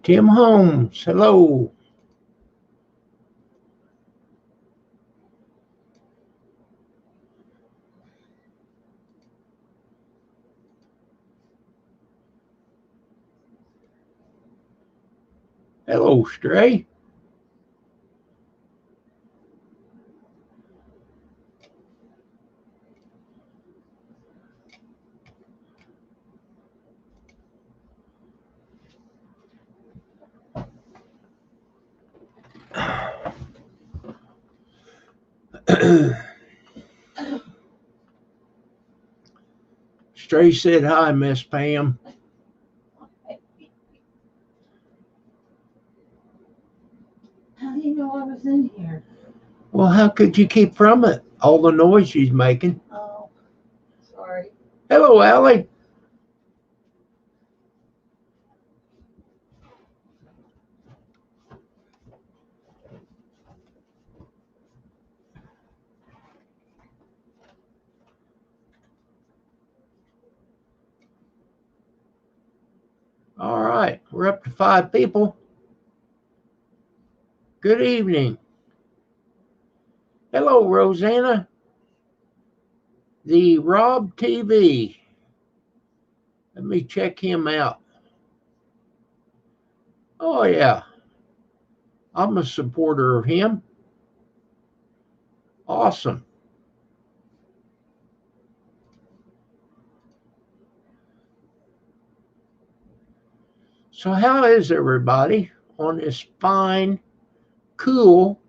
Tim Holmes, hello. Hello, Stray. Stray said hi, Miss Pam. How do you know I was in here? Well, how could you keep from it? All the noise she's making. Oh, sorry. Hello, Allie. All right, we're up to 5 people. Good evening. Hello, Rosanna. The Rob TV. Let me check him out. Oh, yeah. I'm a supporter of him. Awesome. So, how is everybody on this fine, cool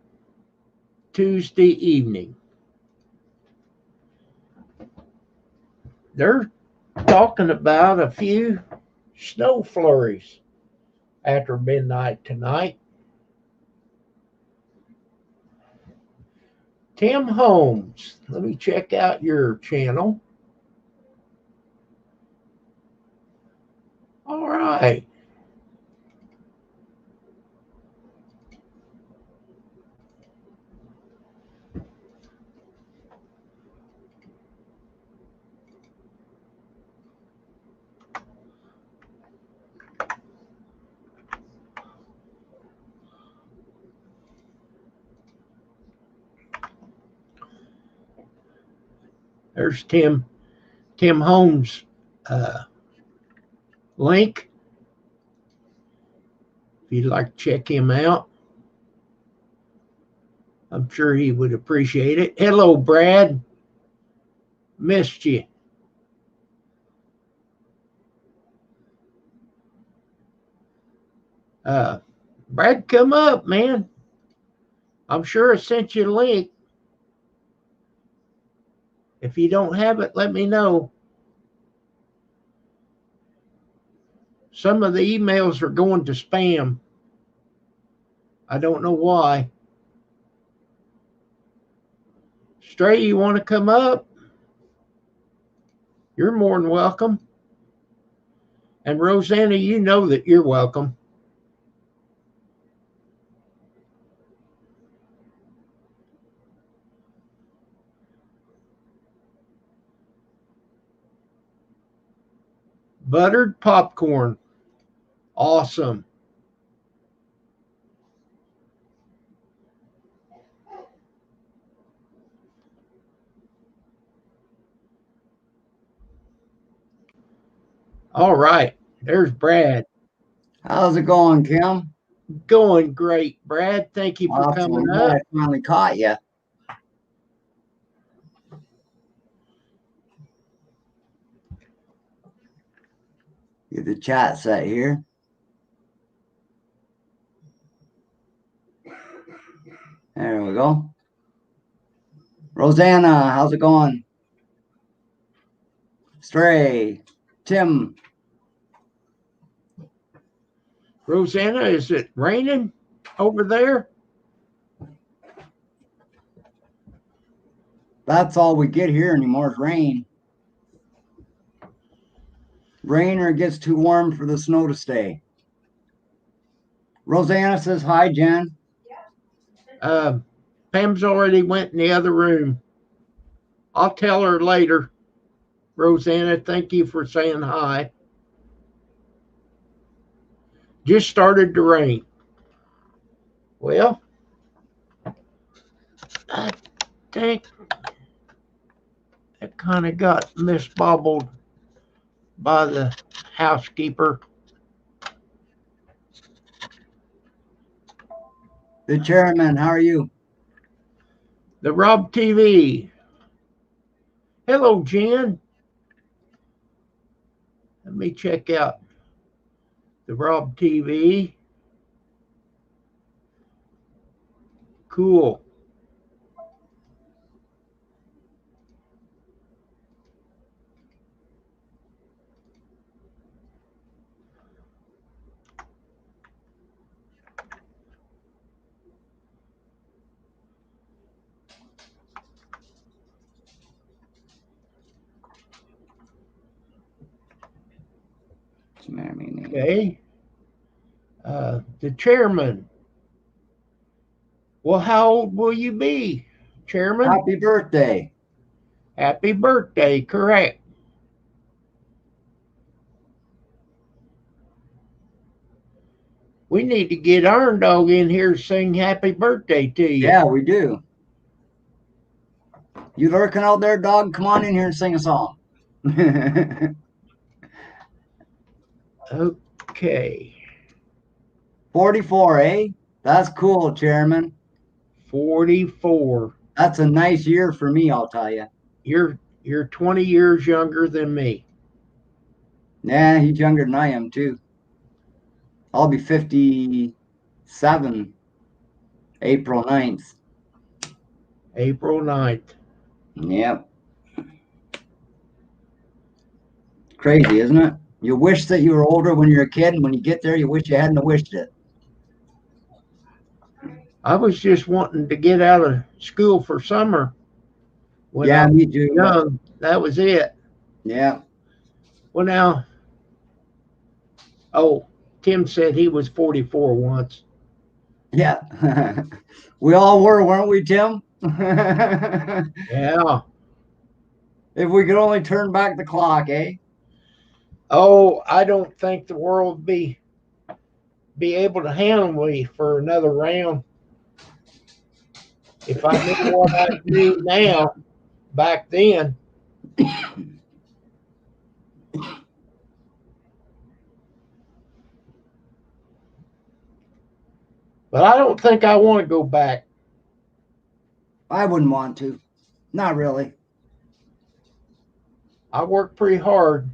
Tuesday evening? They're talking about a few snow flurries after midnight tonight. Tim Holmes, let me check out your channel. All right. There's Tim Holmes' link. If you'd like to check him out, I'm sure he would appreciate it. Hello, Brad. Missed you. Brad, come up, man. I'm sure I sent you a link. If you don't have it, let me know. Some of the emails are going to spam. I don't know why. Stray, you want to come up? You're more than welcome. And Rosanna, you know that you're welcome. Buttered popcorn. Awesome. All right. There's Brad. How's it going, Kim? Going great, Brad. Thank you for Awesome. coming I'm glad up. I finally caught you. Get the chat set here. There we go. Rosanna, how's it going? Stray, Tim. Rosanna, is it raining over there? That's all we get here anymore is rain. Rain or it gets too warm for the snow to stay. Rosanna says hi, Jen. Pam's already went in the other room. I'll tell her later. Rosanna, thank you for saying hi. Just started to rain. Well, I think it kind of got misbobbled by the housekeeper. The chairman, how are you? The Rob TV. Hello, Jen. Let me check out the Rob TV. Cool. Okay. The chairman. Well, how old will you be, chairman? Happy birthday. Happy birthday, correct. We need to get Iron Dog in here to sing happy birthday to you. Yeah, we do. You lurking out there, dog? Come on in here and sing a song. Okay. 44, eh? That's cool, chairman. 44. That's a nice year for me, I'll tell you. You're 20 years younger than me. Yeah, he's younger than I am, too. I'll be 57 April 9th. April 9th. Yep. Crazy, isn't it? You wish that you were older when you're a kid, and when you get there, you wish you hadn't wished it. I was just wanting to get out of school for summer. When Yeah, I was me too. young, that was it. Yeah. Well, now, oh, Tim said he was 44 once. Yeah. We all were, weren't we, Tim? Yeah. If we could only turn back the clock, eh? Oh, I don't think the world be able to handle me for another round. If I knew what I knew now, back then. But I don't think I want to go back. I wouldn't want to. Not really. I worked pretty hard.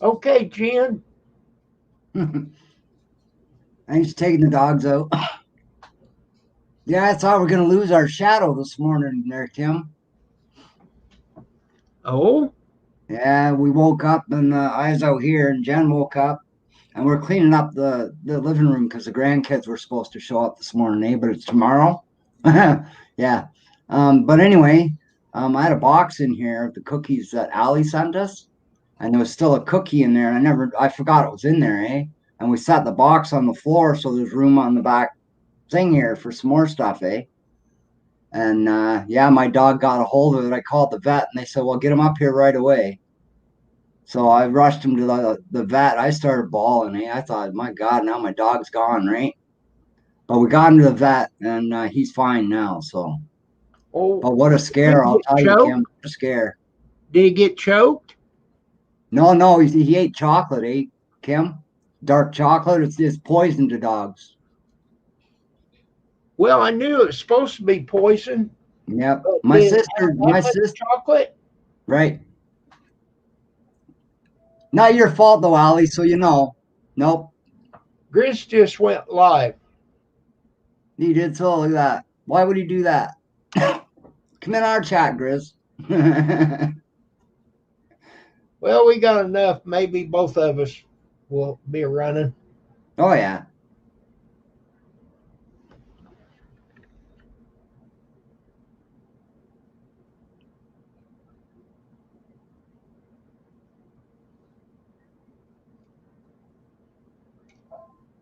Okay, Jen. Thanks for taking the dogs out. Yeah, I thought we were going to lose our shadow this morning there, Tim. Oh? Yeah, we woke up and I was out here and Jen woke up and we're cleaning up the living room because the grandkids were supposed to show up this morning, but it's tomorrow. Yeah. But anyway, I had a box in here of the cookies that Allie sent us, and there was still a cookie in there, and I forgot it was in there, eh? And we set the box on the floor so there's room on the back thing here for some more stuff, eh? And yeah, my dog got a hold of it. I called the vet and they said, well, get him up here right away. So I rushed him to the vet. I started bawling, eh? I thought, my God, now my dog's gone, right? But we got him to the vet and he's fine now. So, Oh, but what a scare, I'll tell you, Kim, what a scare. Did he get choked? No, he ate chocolate, eh, Kim? Dark chocolate, it's poison to dogs. Well, I knew it was supposed to be poison. Yep. My sister, chocolate. Right. Not your fault though, Allie, so you know. Nope. Grizz just went live. He did so, look at that. Why would he do that? Come in our chat, Grizz. Well, we got enough. Maybe both of us will be running. Oh, yeah.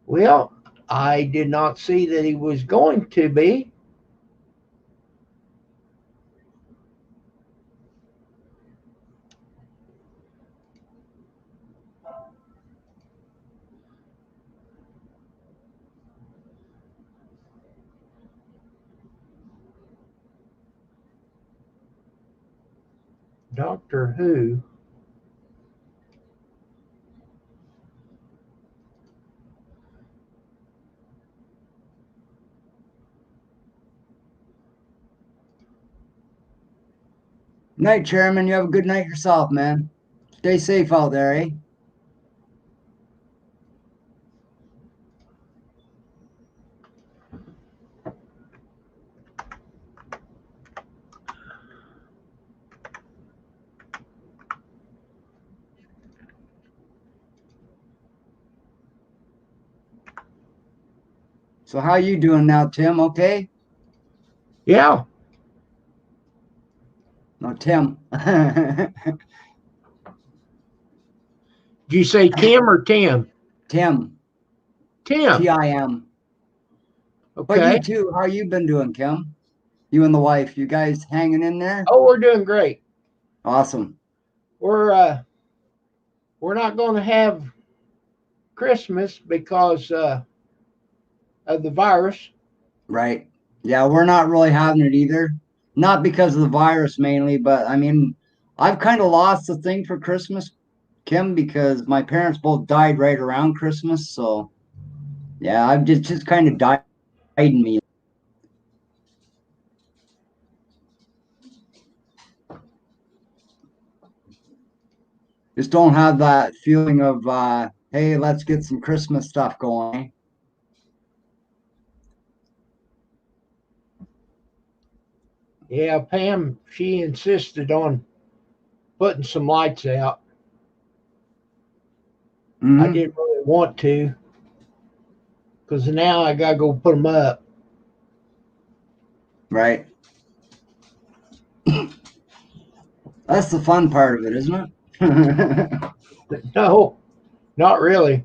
Well, I did not see that he was going to be. Doctor Who. Night, Chairman. You have a good night yourself, man. Stay safe out there, eh? So how you doing now, Tim? Okay? Yeah. No, Tim. Did you say Kim or Tim? Tim. Tim. Tim. But Okay. you too. How you been doing, Kim? You and the wife. You guys hanging in there? Oh, we're doing great. Awesome. We're not going to have Christmas because of the virus. Right. Yeah, we're not really having it either. Not because of the virus mainly, but I mean, I've kind of lost the thing for Christmas, Kim, because my parents both died right around Christmas. So yeah, I've just kind of died in me. Just don't have that feeling of hey, let's get some Christmas stuff going. Yeah, Pam, she insisted on putting some lights out. I Hmm. didn't really want to because now I got to go put them up. Right. That's the fun part of it, isn't it? No, not really.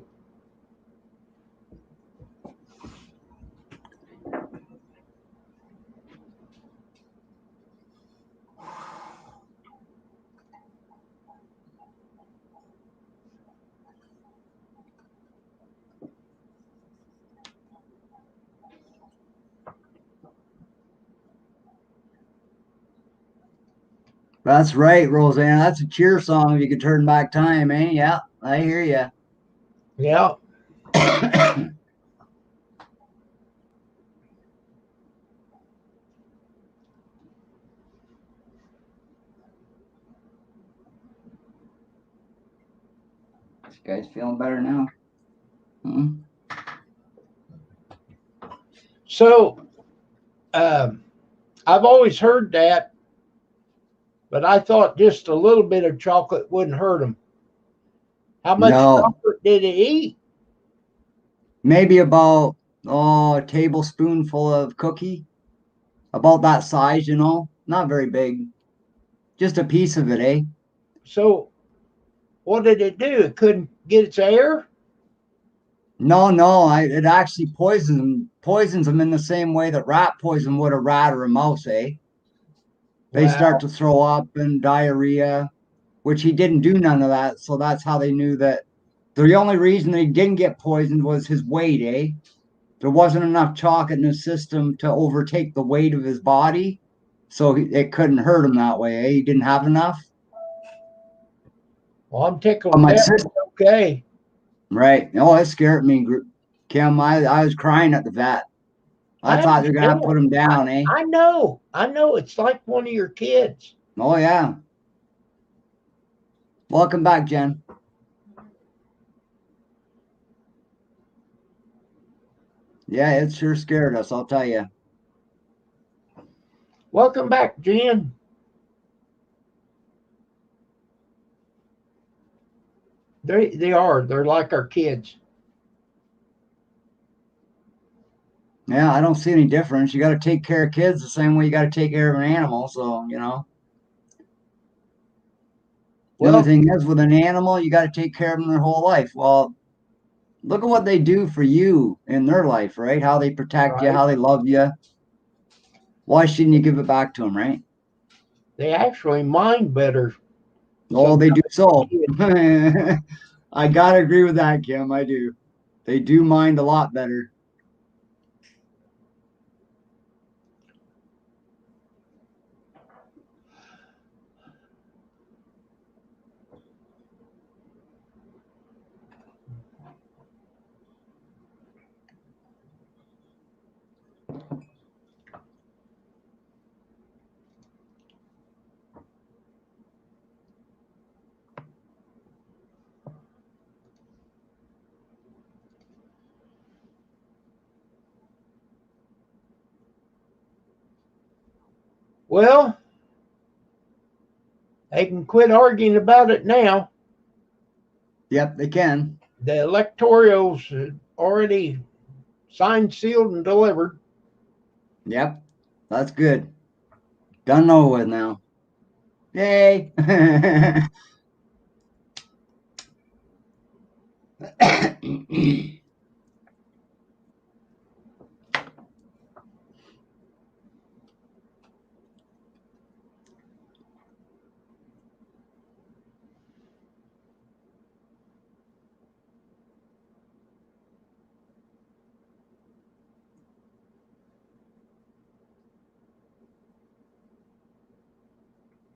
That's right, Roseanne. That's a cheer song if you could turn back time, eh? Yeah, I hear you. Yeah. You guys feeling better now? Hmm? So I've always heard that, but I thought just a little bit of chocolate wouldn't hurt them. How much No, chocolate did he eat? maybe about a tablespoonful of cookie, about that size, not very big, just a piece of it, eh? So what did it do? It couldn't get its air? No, no, it actually poisons them in the same way that rat poison would a rat or a mouse, eh? They start Wow. to throw up and diarrhea, which he didn't do none of that. So that's how they knew that the only reason he didn't get poisoned was his weight, eh? There wasn't enough chocolate in his system to overtake the weight of his body. So it couldn't hurt him that way, eh? He didn't have enough. Well, I'm tickled My that sister, it's okay. right. Oh, it scared me, Kim. I was crying at the vet. I I thought they were going to understand. put him down, eh? I know. I know. It's like one of your kids. Oh, yeah. Welcome back, Jen. Yeah, it sure scared us, I'll tell you. Welcome back, Jen. They are. They're like our kids. Yeah, I don't see any difference. You got to take care of kids the same way you got to take care of an animal. So, the only Well, thing is with an animal, you got to take care of them their whole life. Well, look at what they do for you in their life, right? How they protect you, right. how they love you. Why shouldn't you give it back to them, right? They actually mind better. Oh, they do so. Kids. I got to agree with that, Kim. I do. They do mind a lot better. Well, they can quit arguing about it now. Yep, they can. The electorals already signed, sealed, and delivered. Yep, that's good. Done over with now. Yay!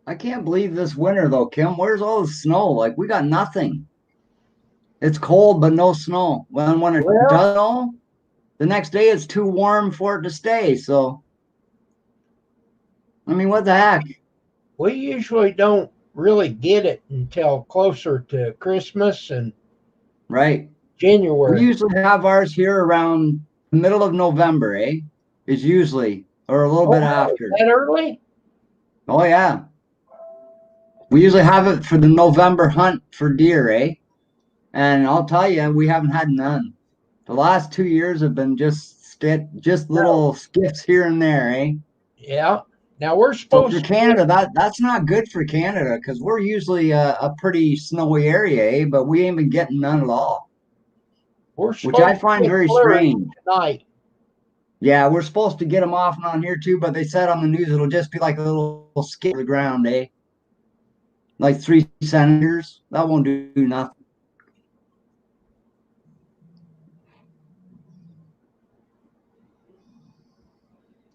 I can't believe this winter though, Kim. Where's all the snow? Like we got nothing. It's cold, but no snow. When it Well, does snow, the next day it's too warm for it to stay. So, I mean, what the heck? we usually don't really get it until closer to Christmas and Right. We January. usually have ours here around the middle of November, eh? Is usually, or a little bit after. That early? Oh, yeah. We usually have it for the November hunt for deer, eh? And I'll tell you, we haven't had none. The last 2 years have been just little skips here and there, eh? Yeah. Now we're So supposed for to Canada, that's not good for Canada because we're usually a pretty snowy area, eh? But we ain't been getting none at all, we're which I supposed to find get very flurries strange. tonight. Yeah, we're supposed to get them off and on here too, but they said on the news it'll just be like a little skip to the ground, eh? Like 3 centimeters. That won't do nothing.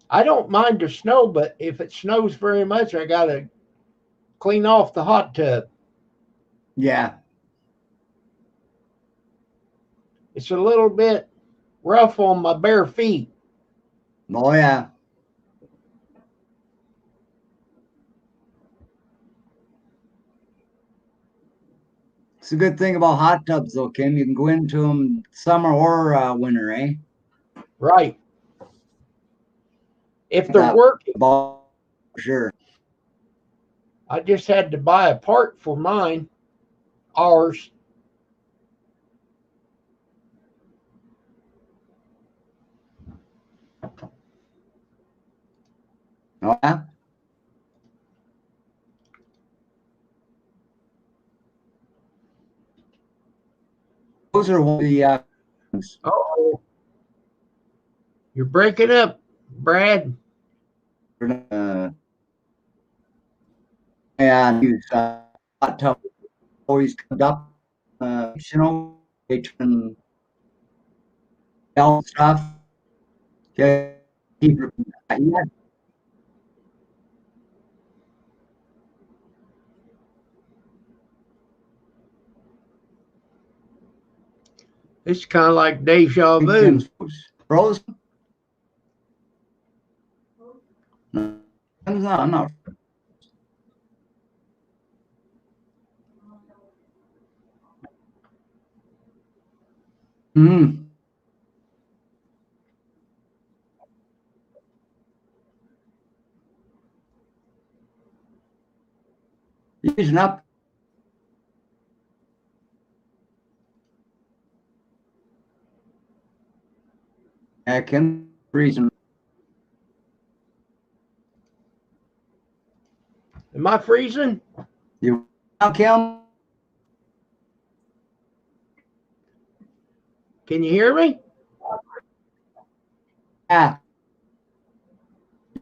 I don't mind the snow, but if it snows very much, I gotta clean off the hot tub. Yeah. It's a little bit rough on my bare feet. Oh yeah. It's a good thing about hot tubs, though, Kim. You can go into them summer or winter, eh? Right. If they're That working, for sure. I just had to buy a part for mine, ours. Oh yeah. Those are one of the Oh, you're breaking up, Brad. uh, and use hot tub always comes up. They turn stuff. Yeah, yeah, It's kind of like deja vu. Kim's frozen. No, I'm not. Mm, using up. Kim freezing. Am I freezing? You Kim? Can you hear me? Yeah. It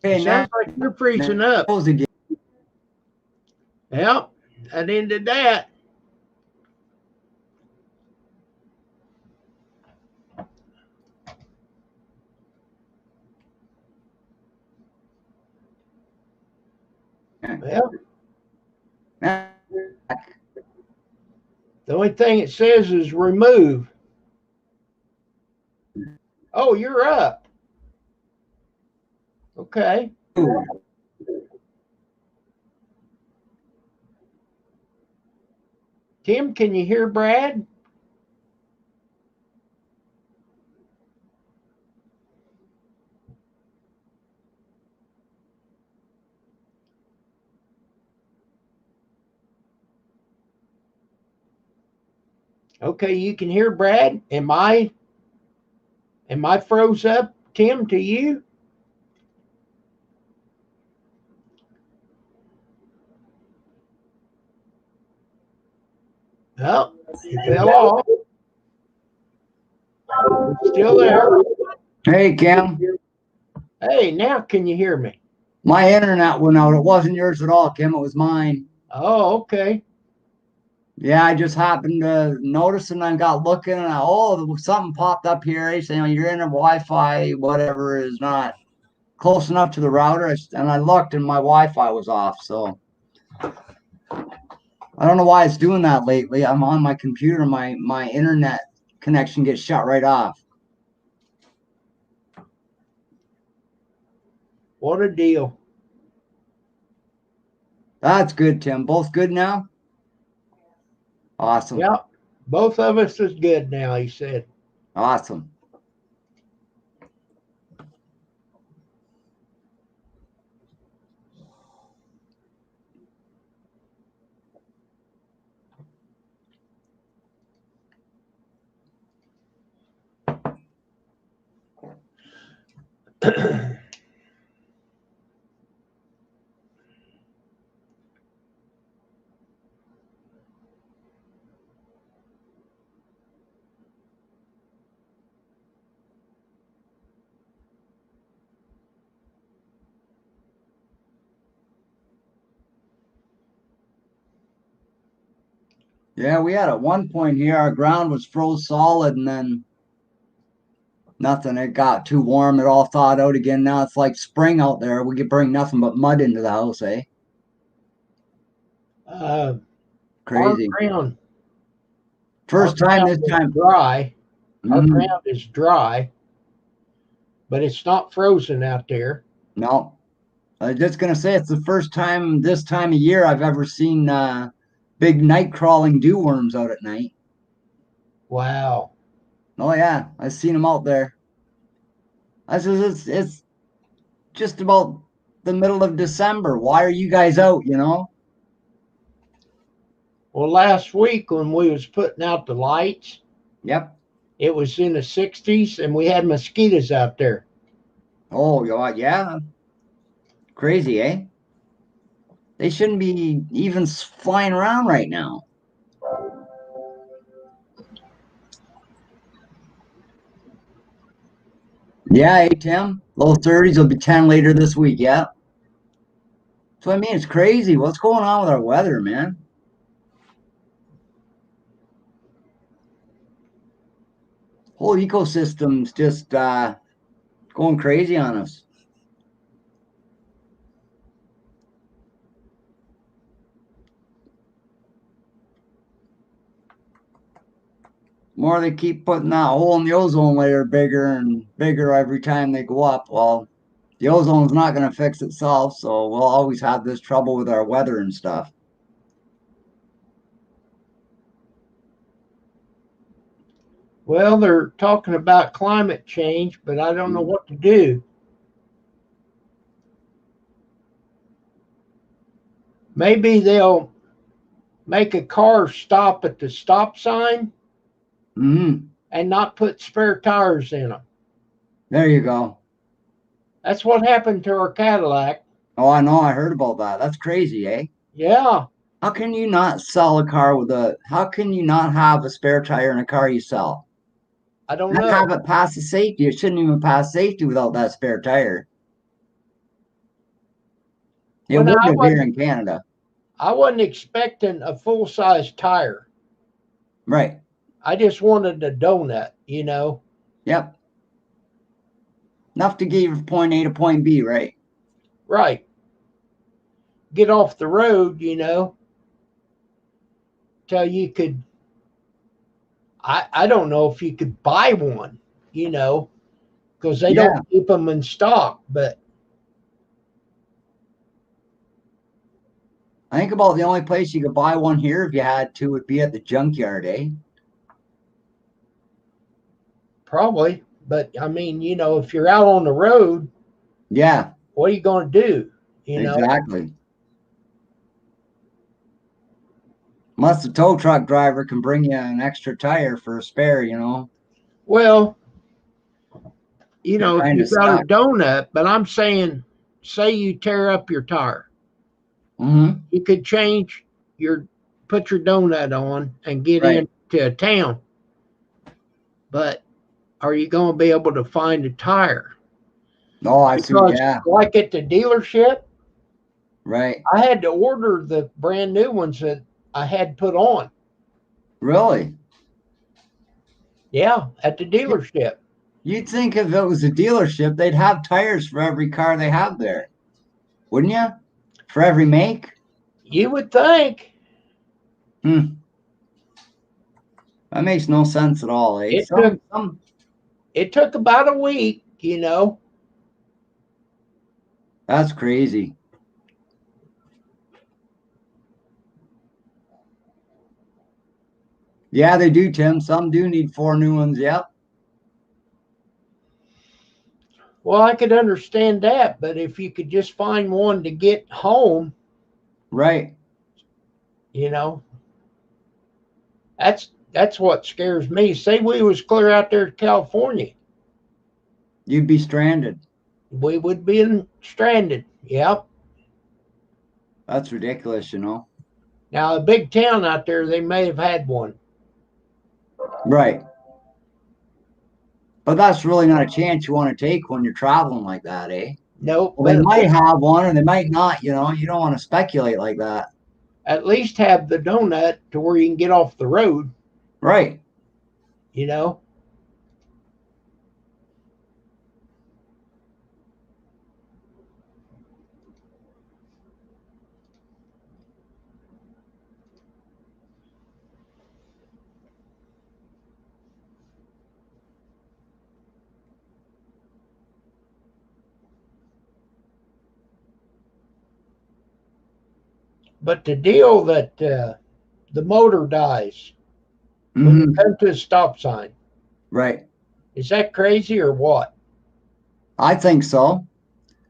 Okay, now sounds like you're freezing up. again. Yep, that ended that. Well, Now, the only thing it says is remove. Oh, you're up. Okay. Tim, can you hear Brad? Okay, you can hear Brad. Am I froze up, Tim, to you? Oh, he fell off. He's still there. Hey, Kim. Hey, now can you hear me? My internet went out. It wasn't yours at all, Kim. It was mine. Oh, okay. Yeah, I just happened to notice and I got looking and something popped up here. Hey, saying your internet Wi-Fi, whatever, is not close enough to the router. And I looked and my Wi-Fi was off. So I don't know why it's doing that lately. I'm on my computer. My internet connection gets shut right off. What a deal. That's good, Tim. Both good now? Awesome. Yep. Both of us is good now, he said. Awesome. Yeah, we had at one point here, our ground was froze solid and then nothing. It got too warm. It all thawed out again. Now it's like spring out there. We could bring nothing but mud into the house, eh? Our Crazy. ground, First our time ground this is time. dry. Our Mhm. ground is dry, but it's not frozen out there. No. I was just gonna say it's the first time this time of year I've ever seen big night crawling dew worms out at night. Wow. Oh yeah, I've seen them out there. I says it's just about the middle of December. Why are you guys out, you know? Well, last week when we was putting out the lights, Yep. it was in the 60s and we had mosquitoes out there. Oh, yeah. Crazy, eh? They shouldn't be even flying around right now. Yeah, hey, Tim. Low 30s will be 10 later this week. Yeah. So, I mean, it's crazy. What's going on with our weather, man? Whole ecosystem's just going crazy on us. More they keep putting that hole in the ozone layer bigger and bigger every time they go up. Well, the ozone's not going to fix itself, so we'll always have this trouble with our weather and stuff. Well, they're talking about climate change, but I don't know what to do. Maybe they'll make a car stop at the stop sign Mm-hmm. and not put spare tires in them. There you go. That's what happened to our Cadillac. Oh, I know. I heard about that. That's crazy, eh? Yeah, How can you not sell a car with how can you not have a spare tire in a car you sell? I don't Not know. have it pass the safety. It shouldn't even pass safety without that spare tire. It Well, now, would have here in Canada. I wasn't expecting a full size tire. Right. I just wanted a donut, you know. Yep. Enough to get you from point A to point B, right? Right. Get off the road, you know, till you could. I don't know if you could buy one, you know, because they Yeah. don't keep them in stock. But I think about the only place you could buy one here if you had to would be at the junkyard, eh? probably. But I mean, you know, if you're out on the road, Yeah, what are you going to do? You know. exactly. Unless the tow truck driver can bring you an extra tire for a spare, Well, you know, if kind you of got a stuck. donut, but I'm saying, say you tear up your tire, Mm-hmm. you could change your, put your donut on and get Right. into a town. But are you going to be able to find a tire? Oh, I see. Because, Yeah. like at the dealership, Right. I had to order the brand new ones that I had put on. Really? Yeah, at the dealership. You'd think if it was a dealership, they'd have tires for every car they have there, wouldn't you? For every make? You would think Hmm. That makes no sense at all, eh? it took Some it took about a week, you know. That's crazy. Yeah, they do, Tim. Some do need 4 new ones. Yep. Well, I could understand that, but if you could just find one to get home, Right. you know, that's what scares me. Say we was clear out there to California, You'd be stranded. we would be stranded. Yep. That's ridiculous. Now a big town out there, they may have had one. Right. But that's really not a chance you want to take when you're traveling like that, eh? Nope. Well, they But might have one or they might not. You don't want to speculate like that. at least have the donut to where you can get off the road, Right. you know. But the deal that the motor dies when you Hmm. come to a stop sign, Right. is that crazy or what? I think so.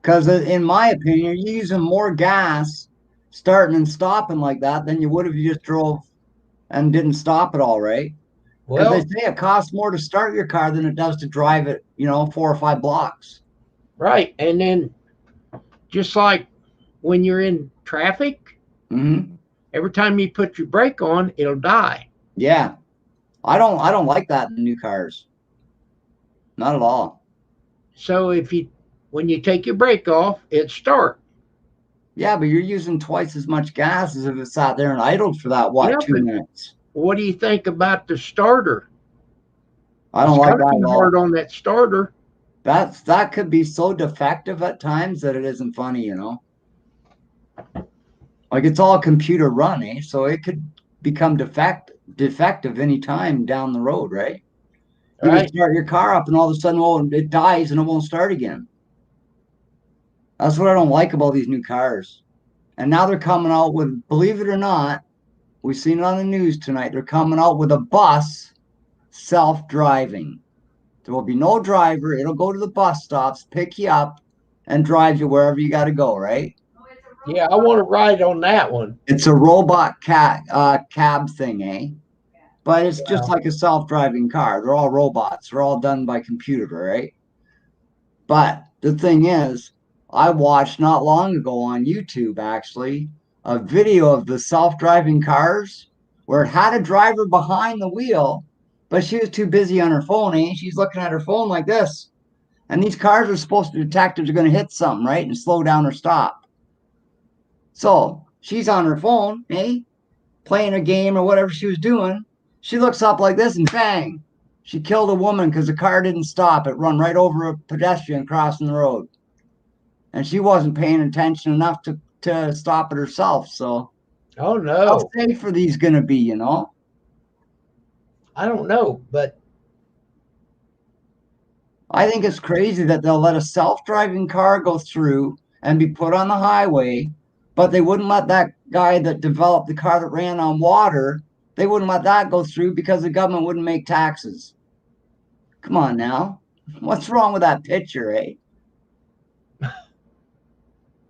Because in my opinion, you're using more gas starting and stopping like that than you would if you just drove and didn't stop at all, right? Because they Well, say it costs more to start your car than it does to drive it, 4 or 5 blocks. right. And then just like when you're in traffic, Hmm. every time you put your brake on, it'll die. Yeah. I don't like that in new cars. Not at all. So when you take your brake off, it start. Yeah, but you're using twice as much gas as if it sat there and idled for that, Yeah, what, two but minutes? what do you think about the starter? I The don't like that suction at hard all. on that starter. That could be so defective at times that it isn't funny. Like it's all computer run, eh? So it could become defective any time down the road, right? You could Right. start your car up and all of a sudden, well, it dies and it won't start again. That's what I don't like about these new cars. And now they're coming out with, believe it or not, we've seen it on the news tonight. They're coming out with a bus self-driving. There will be no driver. It'll go to the bus stops, pick you up, and drive you wherever you got to go, right? Yeah, I want to ride on that one. It's a robot cab thing, eh? But it's just Wow. like a self-driving car. They're all robots. They're all done by computer, right? But the thing is, I watched not long ago on YouTube actually a video of the self-driving cars where it had a driver behind the wheel, but she was too busy on her phone, eh? She's looking at her phone like this. And these cars are supposed to detect if they're going to hit something, right? And slow down or stop. So she's on her phone, eh? Playing a game or whatever she was doing. She looks up like this and bang, she killed a woman because the car didn't stop. It run right over a pedestrian crossing the road. And she wasn't paying attention enough to stop it herself. So Oh how no, safe are these going to be? I don't know, but I think it's crazy that they'll let a self-driving car go through and be put on the highway, but they wouldn't let that guy that developed the car that ran on water, they wouldn't let that go through because the government wouldn't make taxes. Come on now. What's wrong with that picture, eh?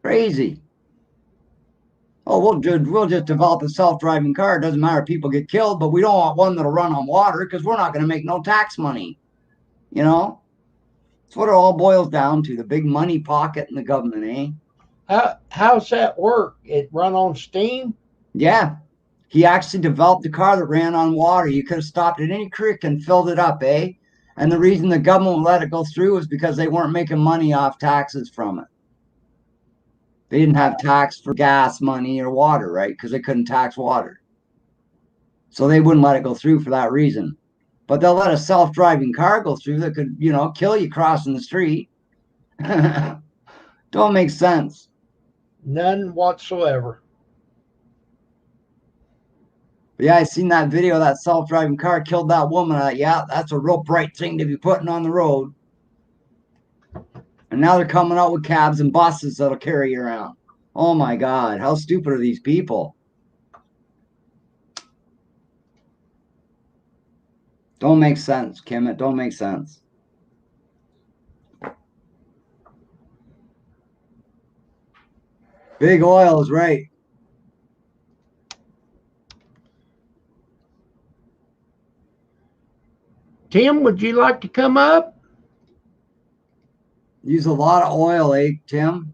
Crazy. Oh, we'll just develop a self-driving car. It doesn't matter if people get killed, but we don't want one that'll run on water because we're not going to make no tax money. You know, that's what it all boils down to, the big money pocket in the government, eh? How's that work? It run on steam? Yeah. He actually developed a car that ran on water. You could have stopped at any creek and filled it up, eh? And the reason the government let it go through was because they weren't making money off taxes from it. They didn't have tax for gas money or water, right? Because they couldn't tax water. So they wouldn't let it go through for that reason. But they'll let a self-driving car go through that could, kill you crossing the street. Don't make sense. None whatsoever. But yeah, I seen that video. That self-driving car killed that woman. Yeah, that's a real bright thing to be putting on the road. And now they're coming out with cabs and buses that'll carry you around. Oh my God, how stupid are these people? Don't make sense, Kim. It don't make sense. Big oil is right. Tim, would you like to come up? Use a lot of oil, eh, Tim?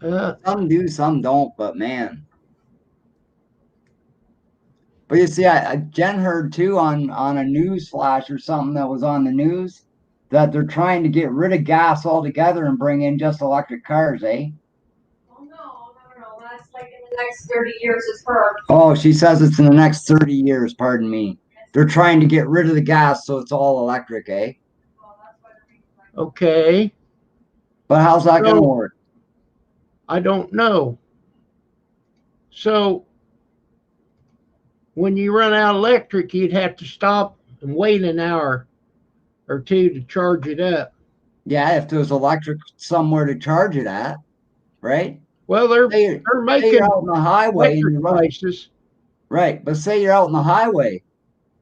Some do, some don't, but man. But you see, Jen heard too on a news flash or something that was on the news that they're trying to get rid of gas altogether and bring in just electric cars, eh? Oh, no. That's like in the next 30 years is her. Oh, she says it's in the next 30 years, pardon me. They're trying to get rid of the gas so it's all electric, eh? Okay. But how's that going to work? I don't know. So when you run out of electric, you'd have to stop and wait an hour or two to charge it up. Yeah, if there's electric somewhere to charge it at, right? Well, they're Say making you're out on the highway and electric places. right, but say you're out on the highway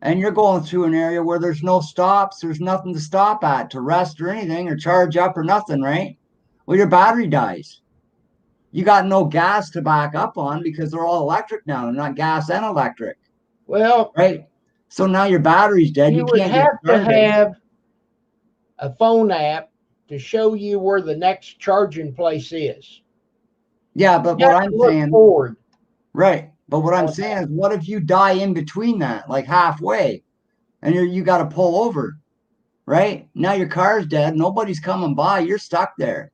and you're going through an area where there's no stops, there's nothing to stop at to rest or anything or charge up or nothing, right? Well, your battery dies. You got no gas to back up on because they're all electric now. They're not gas and electric. Well, right. So now your battery's dead. You would have to have a phone app to show you where the next charging place is. Yeah, but what I'm saying, forward. Right. But what I'm saying is, what if you die in between that, like halfway, and you got to pull over, right? Now your car's dead. Nobody's coming by. You're stuck there.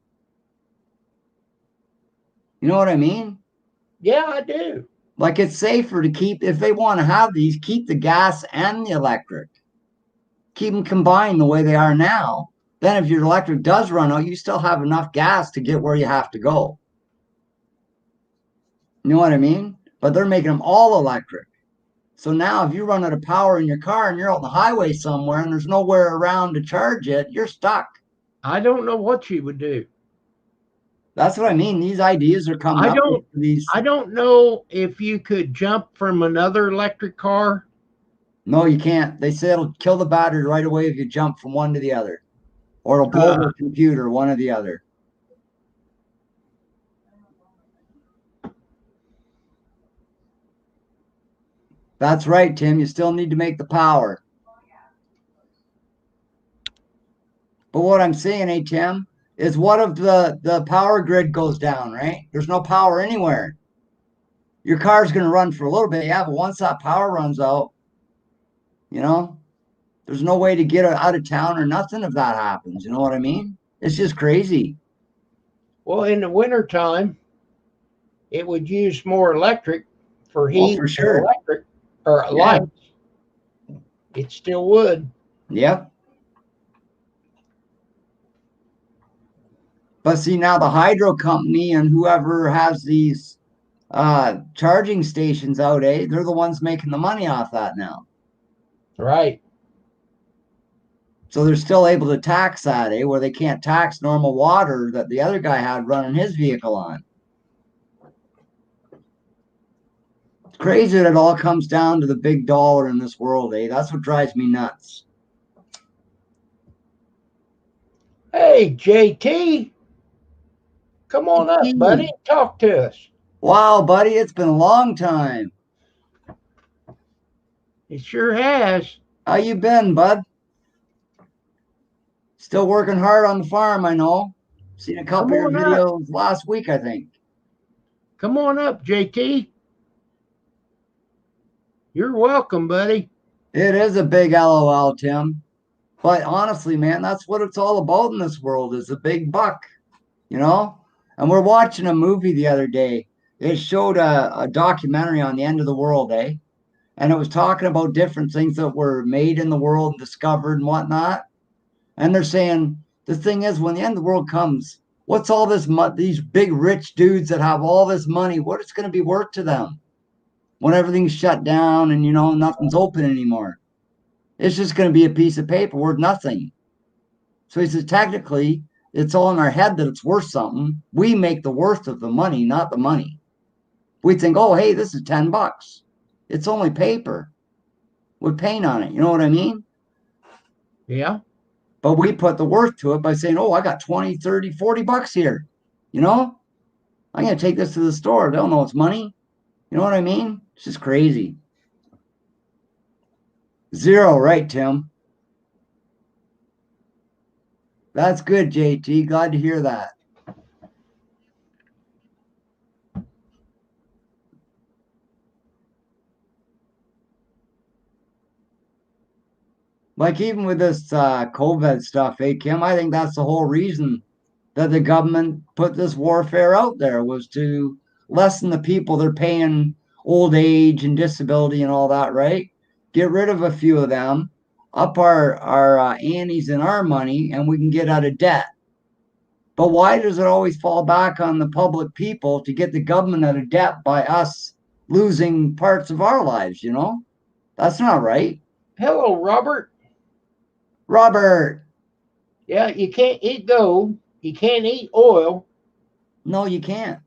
You know what I mean? Yeah, I do. Like it's safer to keep, if they want to have these, keep the gas and the electric. Keep them combined the way they are now. Then if your electric does run out, you still have enough gas to get where you have to go. You know what I mean? But they're making them all electric. So now if you run out of power in your car and you're on the highway somewhere and there's nowhere around to charge it, you're stuck. I don't know what you would do. That's what I mean. These ideas are coming up with these. I don't know if you could jump from another electric car. No, you can't. They say it'll kill the battery right away if you jump from one to the other. Or it'll blow the computer, one or the other. That's right, Tim. You still need to make the power. But what I'm saying, Tim, is what if the power grid goes down, right? There's no power anywhere. Your car's going to run for a little bit, yeah, but once that power runs out, there's no way to get out of town or nothing if that happens. You know what I mean? It's just crazy. Well, in the wintertime, it would use more electric for heat, for sure. Electric or lights. It still would. Yep. But see, now the hydro company and whoever has these charging stations out, they're the ones making the money off that now. Right. So they're still able to tax that, where they can't tax normal water that the other guy had running his vehicle on. It's crazy that it all comes down to the big dollar in this world, That's what drives me nuts. Hey, JT. Come on up, buddy. Talk to us. Wow, buddy, it's been a long time. It sure has. How you been, bud? Still working hard on the farm, I know. Seen a couple of Come your on up. videos last week, I think. Come on up, JT. You're welcome, buddy. It is a big LOL, Tim. But honestly, man, that's what it's all about in this world is a big buck, you know? And we're watching a movie the other day. It showed a documentary on the end of the world, eh? And it was talking about different things that were made in the world, discovered and whatnot. And they're saying the thing is, when the end of the world comes, what's all this these big rich dudes that have all this money, what it's going to be worth to them when everything's shut down and, you know, nothing's open anymore? It's just going to be a piece of paper worth nothing. So he says, technically, it's all in our head that it's worth something. We make the worth of the money, not the money. We think, oh, hey, this is $10. It's only paper with paint on it. You know what I mean? Yeah. But we put the worth to it by saying, oh, I got 20, 30, 40 bucks here. You know, I'm going to take this to the store. They don't know it's money. You know what I mean? It's just crazy. Zero, right, Tim? That's good, JT. Glad to hear that. Like even with this COVID stuff, Kim, I think that's the whole reason that the government put this warfare out there was to lessen the people they're paying old age and disability and all that, right? Get rid of a few of them, up our antes and our money, and we can get out of debt. But why does it always fall back on the public people to get the government out of debt by us losing parts of our lives, you know? That's not right. Hello, Robert. Robert. Yeah, you can't eat gold. You can't eat oil. No, you can't.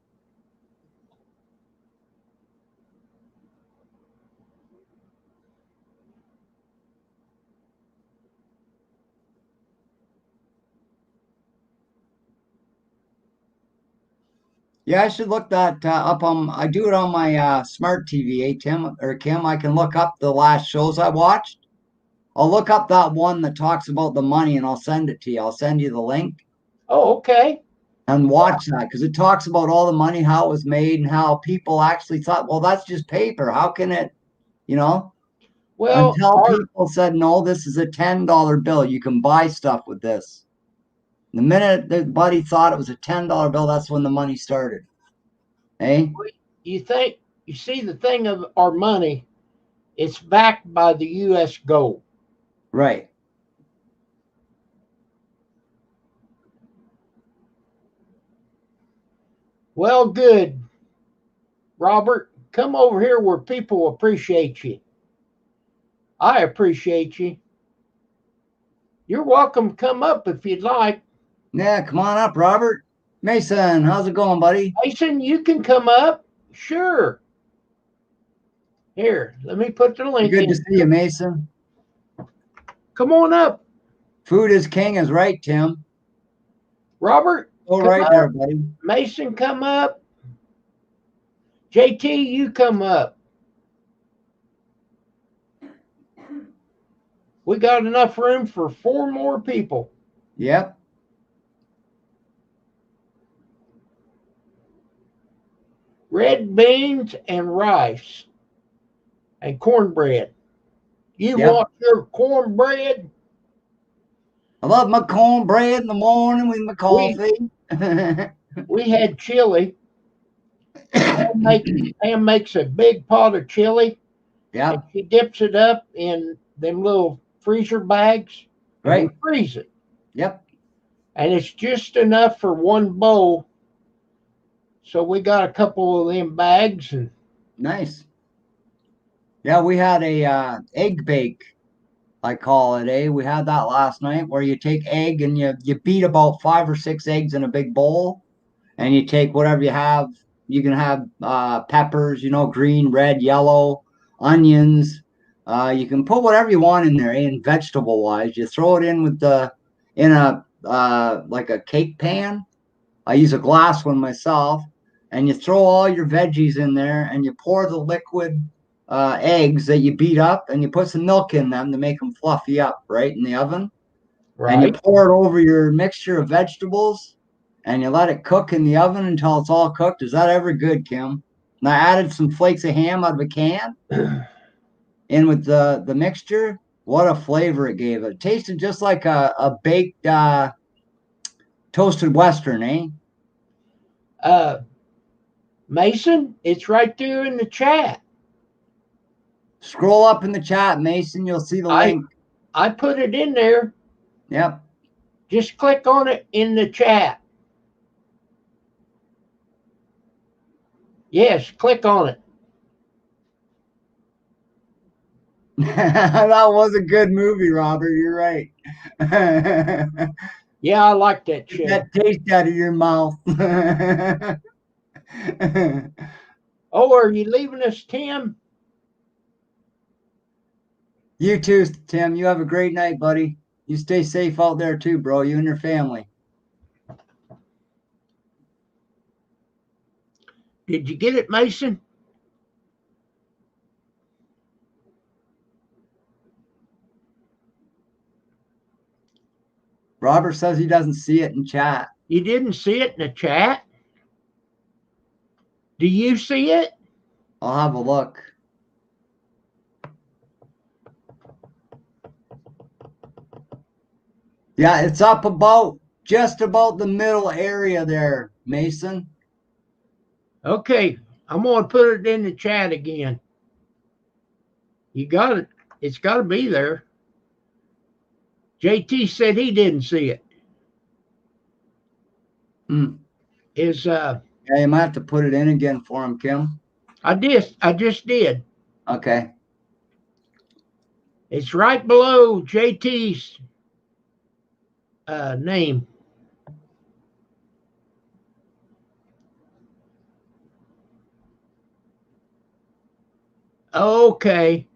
Yeah, I should look that up on. I do it on my smart TV, Tim or Kim. I can look up the last shows I watched. I'll look up that one that talks about the money, and I'll send it to you. I'll send you the link Oh, okay. and watch that because it talks about all the money, how it was made, and how people actually thought, well, that's just paper. How can it, you know? Well, Until people said, no, this is a $10 bill. You can buy stuff with this. The minute everybody thought it was a $10 bill, that's when the money started. Eh? you see the thing of our money, it's backed by the U.S. gold. Right. Well, good. Robert, come over here where people appreciate you. I appreciate you. You're welcome to come up if you'd like. Yeah, come on up, Robert. Mason, how's it going, buddy? Mason, you can come up. Sure. Here, let me put the link Good in. to see you, Mason. Come on up. Food is king is right, Tim. Robert, All come right up. there, buddy. Mason, come up. JT, you come up. We got enough room for 4 more people. Yep. Red beans and rice and cornbread. You Yep. want your cornbread? I love my cornbread in the morning with my coffee. We had chili. Pam makes a big pot of chili. Yep. And she dips it up in them little freezer bags. And Right. we freeze it. Yep. And it's just enough for one bowl. So we got a couple of them bags and Nice. Yeah, we had a egg bake, I call it, eh? We had that last night where you take egg and you beat about 5 or 6 eggs in a big bowl, and you take whatever you have. You can have peppers, you know, green, red, yellow, onions. You can put whatever you want in there, eh? And vegetable wise, you throw it in with in a like a cake pan, I use a glass one myself, and you throw all your veggies in there, and you pour the liquid eggs that you beat up, and you put some milk in them to make them fluffy up, right, in the oven. And you Right. pour it over your mixture of vegetables, and you let it cook in the oven until it's all cooked. Is that ever good, Kim? And I added some flakes of ham out of a can in with the mixture. What a flavor it gave. It tasted just like a baked toasted Western, eh? Mason, it's right there in the chat. Scroll up in the chat, Mason. You'll see the link. I put it in there. Yep. Just click on it in the chat. Yes, click on it. That was a good movie, Robert. You're right. Yeah, I like that show. That taste out of your mouth. Oh, are you leaving us, Tim? You too, Tim. You have a great night, buddy. You stay safe out there too, bro. You and your family. Did you get it, Mason? Robert says he doesn't see it in chat. You didn't see it in the chat? Do you see it? I'll have a look. Yeah, it's up about just about the middle area there, Mason. Okay, I'm going to put it in the chat again. You got it. It's got to be there. JT said he didn't see it. Yeah, you might have to put it in again for him, Kim. I just did. Okay. It's right below JT's name. Okay.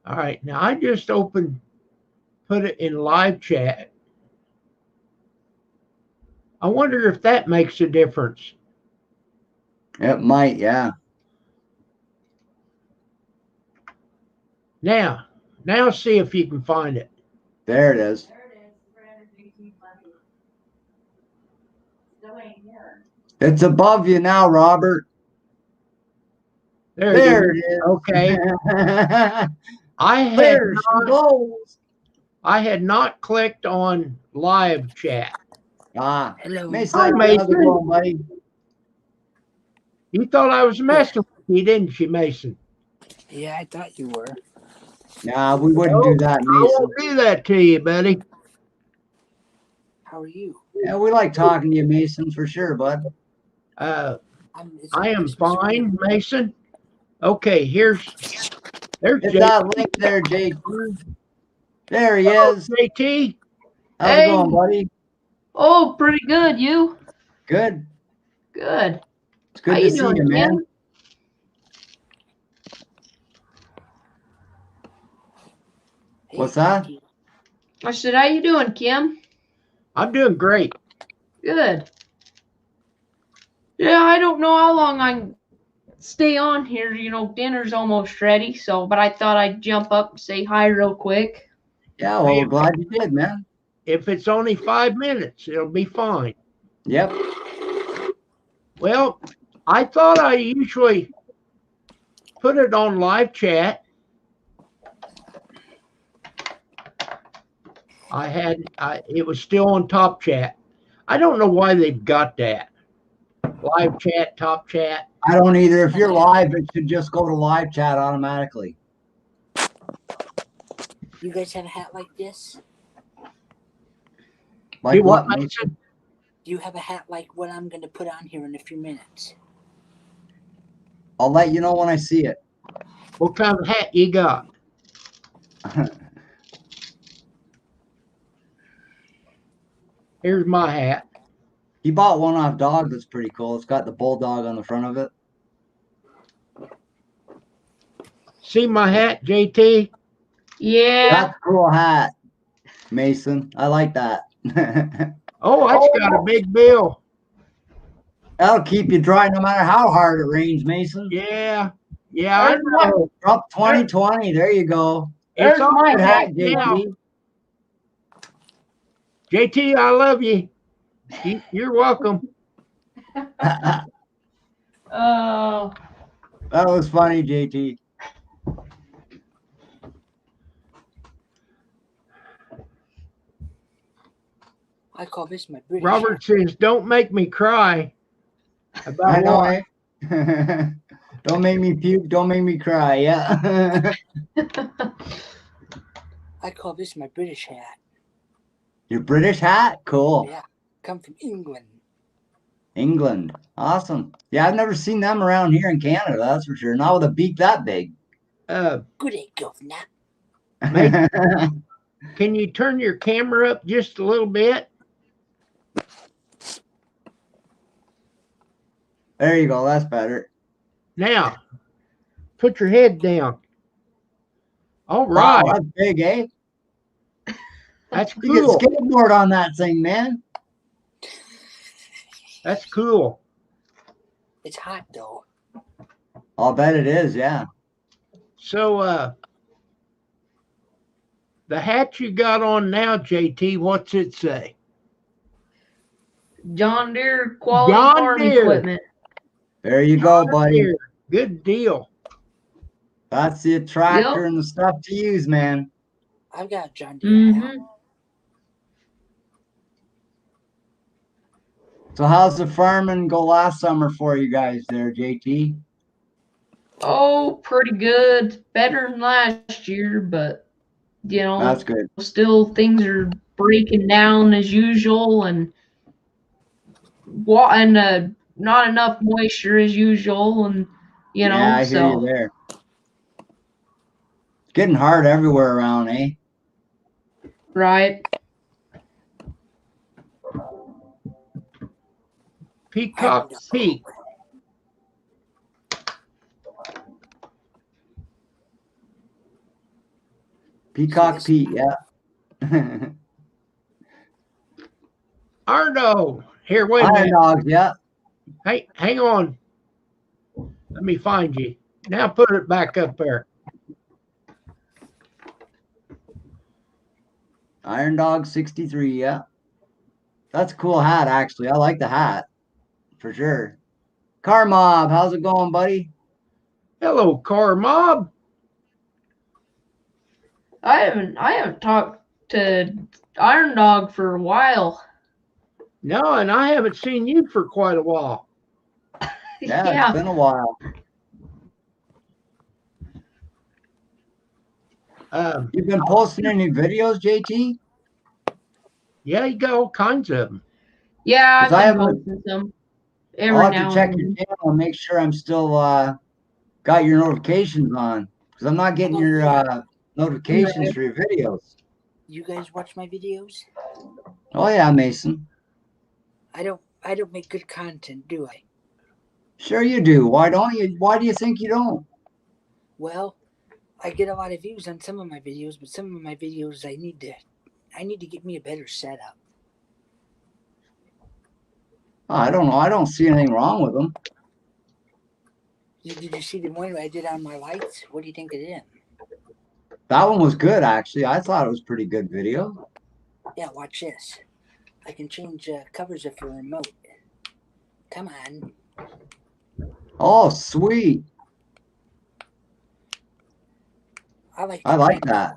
All right. Now I just put it in live chat. I wonder if that makes a difference. It might, yeah. Now see if you can find it. There it is. There it is. It's right under JT Buddy. Still ain't here. It's above you now, Robert. There it it is. is. Okay. There she goes. I had not clicked on live chat. Ah, Hello. Mason, Hi, how's it Mason. going, buddy? You thought I was messing with you, didn't you, Mason? Yeah, I thought you were. Nah, we wouldn't do that, I Mason. won't do that to you, buddy. How are you? Yeah, we like talking to you, Mason, for sure, bud. I It's am Christmas fine, week. Mason. Okay, there's Hit JT. that link there, JT. There he Hello, is. JT. How's it Hey. going, buddy? Oh, pretty good. You? Good. Good. It's good How to you see doing, you, man. Kim? Hey, What's that? Jackie. I said, how you doing, Kim? I'm doing great. Good. Yeah, I don't know how long I can stay on here. You know, dinner's almost ready. So, but I thought I'd jump up and say hi real quick. Yeah, well, we're glad you did, man. If it's only 5 minutes, it'll be fine. Yep. Well, I thought I usually put it on live chat. It was still on top chat. I don't know why they've got that. Live chat, top chat. I don't either. If you're live, it should just go to live chat automatically. You guys have a hat like this? Like Do what, what? Mason? Do you have a hat like what I'm going to put on here in a few minutes? I'll let you know when I see it. What kind of hat you got? Oh, Here's my hat. He bought one off Dog that's pretty cool. It's got the bulldog on the front of it. See my hat, JT? Yeah. That's a cool hat, Mason. I like that. Oh, that's got a big bill. That'll keep you dry no matter how hard it rains, Mason. Yeah. Yeah, I There's my, know. Trump 2020. There you go. It's there's all my Good right hat, now. JT. JT, I love you. You're welcome. That Oh, was funny, JT. I call this my British. Robert says, don't make me cry. About I know, what? eh? Don't make me puke. Don't make me cry. Yeah. I call this my British hat. Your British hat? Cool. Yeah, come from England. England. Awesome. Yeah, I've never seen them around here in Canada, that's for sure. Not with a beak that big. Good day, governor. Can you turn your camera up just a little bit? There you go. That's better. Now, put your head down. All Wow, right. that's big, eh? That's You get cool. skateboard on that thing, man. That's cool. It's hot though. I'll bet it is, yeah. So, the hat you got on now, JT, what's it say? John Deere quality John farm Deere. equipment. There you go, buddy. Here. Good deal. That's the tractor and the stuff to use, man. I've got a John Deere hat. Mm-hmm. So how's the farming go last summer for you guys there, JT? Oh, pretty good. Better than last year, but you know, That's good. still things are breaking down as usual, and not enough moisture as usual, and you know, Yeah, I hear you there. It's getting hard everywhere around, eh? right. Peacock Peak. Peacock Pete, yeah. Arno. Here, wait a Iron minute. Dogs, yeah. Hey, hang on. Let me find you. Now put it back up there. Iron Dog 63, yeah. That's a cool hat, actually. I like the hat for sure. Car Mob, how's it going, buddy? Hello, Car Mob. I haven't talked to Iron Dog for a while. No, and I haven't seen you for quite a while. Yeah, it's been a while. You've been posting any videos, JT? Yeah, you got all kinds of them. Yeah, I've 'Cause I been haven't- posting some I'll every have now to check and your then. channel and make sure I'm still got your notifications on. Because I'm not getting your notifications for your videos. You guys watch my videos? Oh yeah, Mason. I don't make good content, do I? Sure you do. Why don't you? Why do you think you don't? Well, I get a lot of views on some of my videos, but some of my videos I need to get me a better setup. Oh, I don't know. I don't see anything wrong with them. Did you see the one I did on my lights? What do you think of them? That one was good, actually. I thought it was a pretty good video. Yeah, watch this. I can change covers of a remote. Come on. Oh, sweet. I like that.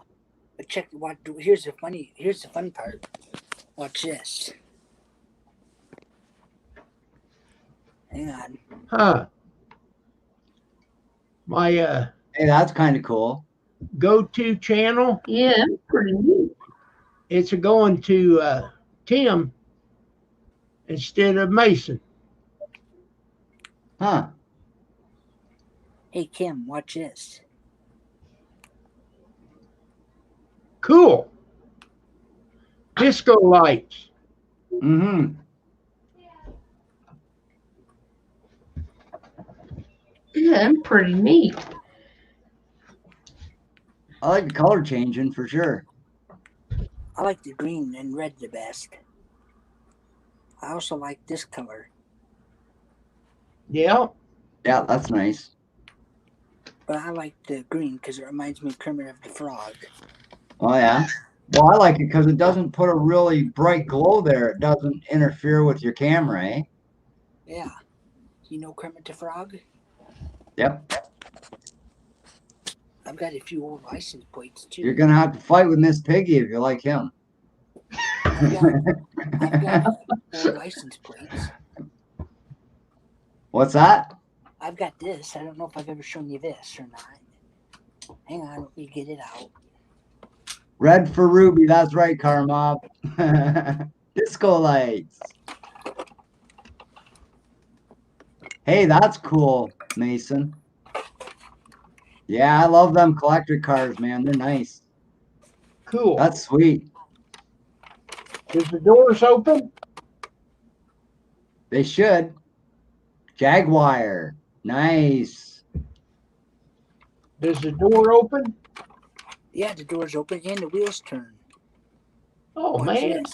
But check what here's the fun part. Watch this. Hang on. Huh. My Hey, that's kind of cool. go-to channel, Yeah, that's pretty neat. it's going to Tim instead of Mason. Huh. Hey Kim, watch this. Cool. Disco lights. Mm-hmm. Yeah, I'm pretty neat. I like the color changing for sure. I like the green and red the best. I also like this color, Yeah. Yeah, that's nice. but I like the green because it reminds me of Kermit of the Frog. Oh yeah. Well, I like it because it doesn't put a really bright glow there. It doesn't interfere with your camera, eh? Yeah. You know Kermit the Frog? Yep. I've got a few old license plates too. You're gonna have to fight with Miss Piggy if you like him. I've got old license plates. What's that? I've got this. I don't know if I've ever shown you this or not. Hang on, let me get it out. Red for Ruby. That's right, Karma. Disco lights. Hey, that's cool, Mason. Yeah, I love them collector cars, man. They're nice. Cool. That's sweet. Is the doors open? They should. Jaguar. Nice. Does the door open? Yeah, the door's open and the wheels turn. Oh, Watch man. this.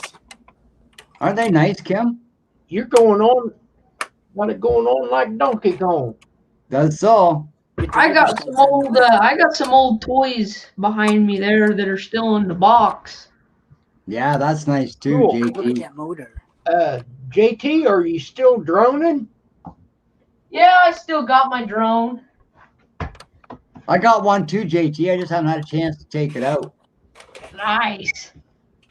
Aren't they nice, Kim? You're going on. Got it going on like Donkey Kong. That's so. I got some old toys behind me there that are still in the box. Yeah, that's nice too, Cool. Look at JT. that motor. JT, are you still droning? Yeah, I still got my drone. I got one too, JT. I just haven't had a chance to take it out. Nice.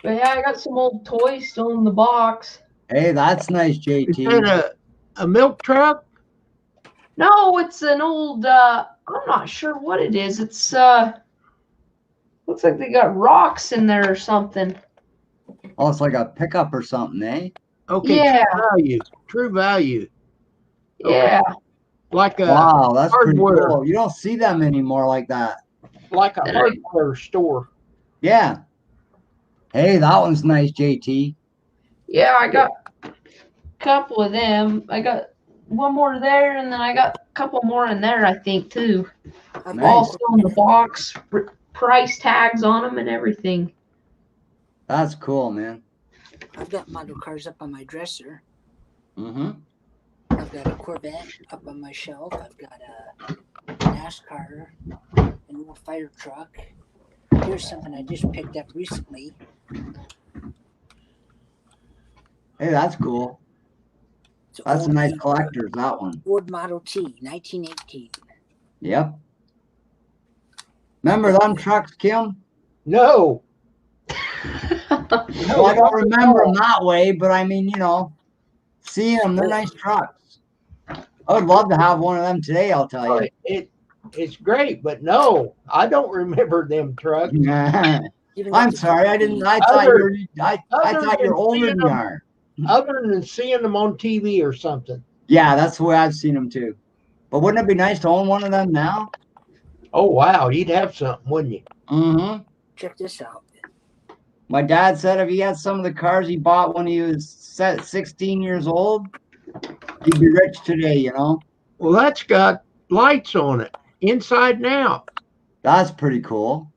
But yeah, I got some old toys still in the box. Hey, that's nice, Is JT. that a milk truck? No, it's an old I'm not sure what it is. It's looks like they got rocks in there or something. Oh, it's like a pickup or something, eh? Okay, Yeah. true value. True value. Okay. Yeah. Like a Wow, that's pretty hardware. cool. You don't see them anymore like that. hardware store. Yeah. Hey, that one's nice, JT. Yeah, I got a couple of them. I got one more there, and then I got a couple more in there, I think, too. I've Nice. All got, still in the box, price tags on them and everything. That's cool, man. I've got model cars up on my dresser. Mm-hmm. I've got a Corvette up on my shelf. I've got a NASCAR, an old fire truck. Here's something I just picked up recently. Hey, that's cool. It's an That's a old nice Jeep, collector's, that one. Ford Model T, 1918. Yep. Remember them trucks, Kim? No. Well, I don't remember them that way, but I mean, you know, seeing them, they're nice trucks. I would love to have one of them today, I'll tell you. It's great, but no, I don't remember them trucks. Even got I'm the sorry, I company- didn't. I thought you were. I other thought you're than older seeing than you them- are. Other than seeing them on TV or something. Yeah, that's the way I've seen them too. But wouldn't it be nice to own one of them now? Oh wow, you'd have something, wouldn't you? Mm-hmm. Check this out. My dad said if he had some of the cars he bought when he was 16 years old, he'd be rich today, you know? Well, that's got lights on it, inside and out. That's pretty cool.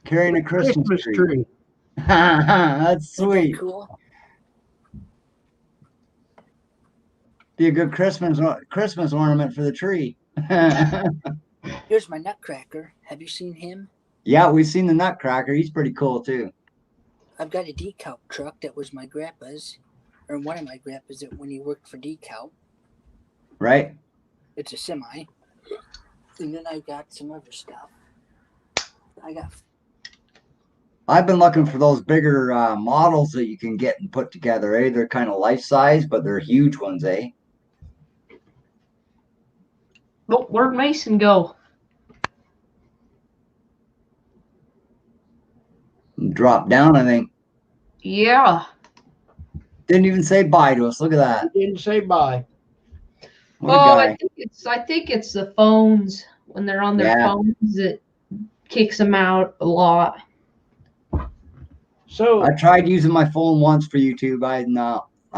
Carrying a Christmas tree. That's Isn't that sweet. cool? Be a good Christmas ornament for the tree. Here's my Nutcracker. Have you seen him? Yeah, we've seen the Nutcracker. He's pretty cool too. I've got a decal truck that was my grandpa's, or one of my grandpa's that when he worked for decal. Right? It's a semi. And then I got some other stuff. I've been looking for those bigger models that you can get and put together, eh? They're kind of life size, but they're huge ones, eh? Oh, where'd Mason go? Drop down, I think. Yeah. Didn't even say bye to us. Look at that. He didn't say bye. What a Oh, guy. I think it's the phones when they're on their Yeah. phones that kicks them out a lot. So I tried using my phone once for YouTube. I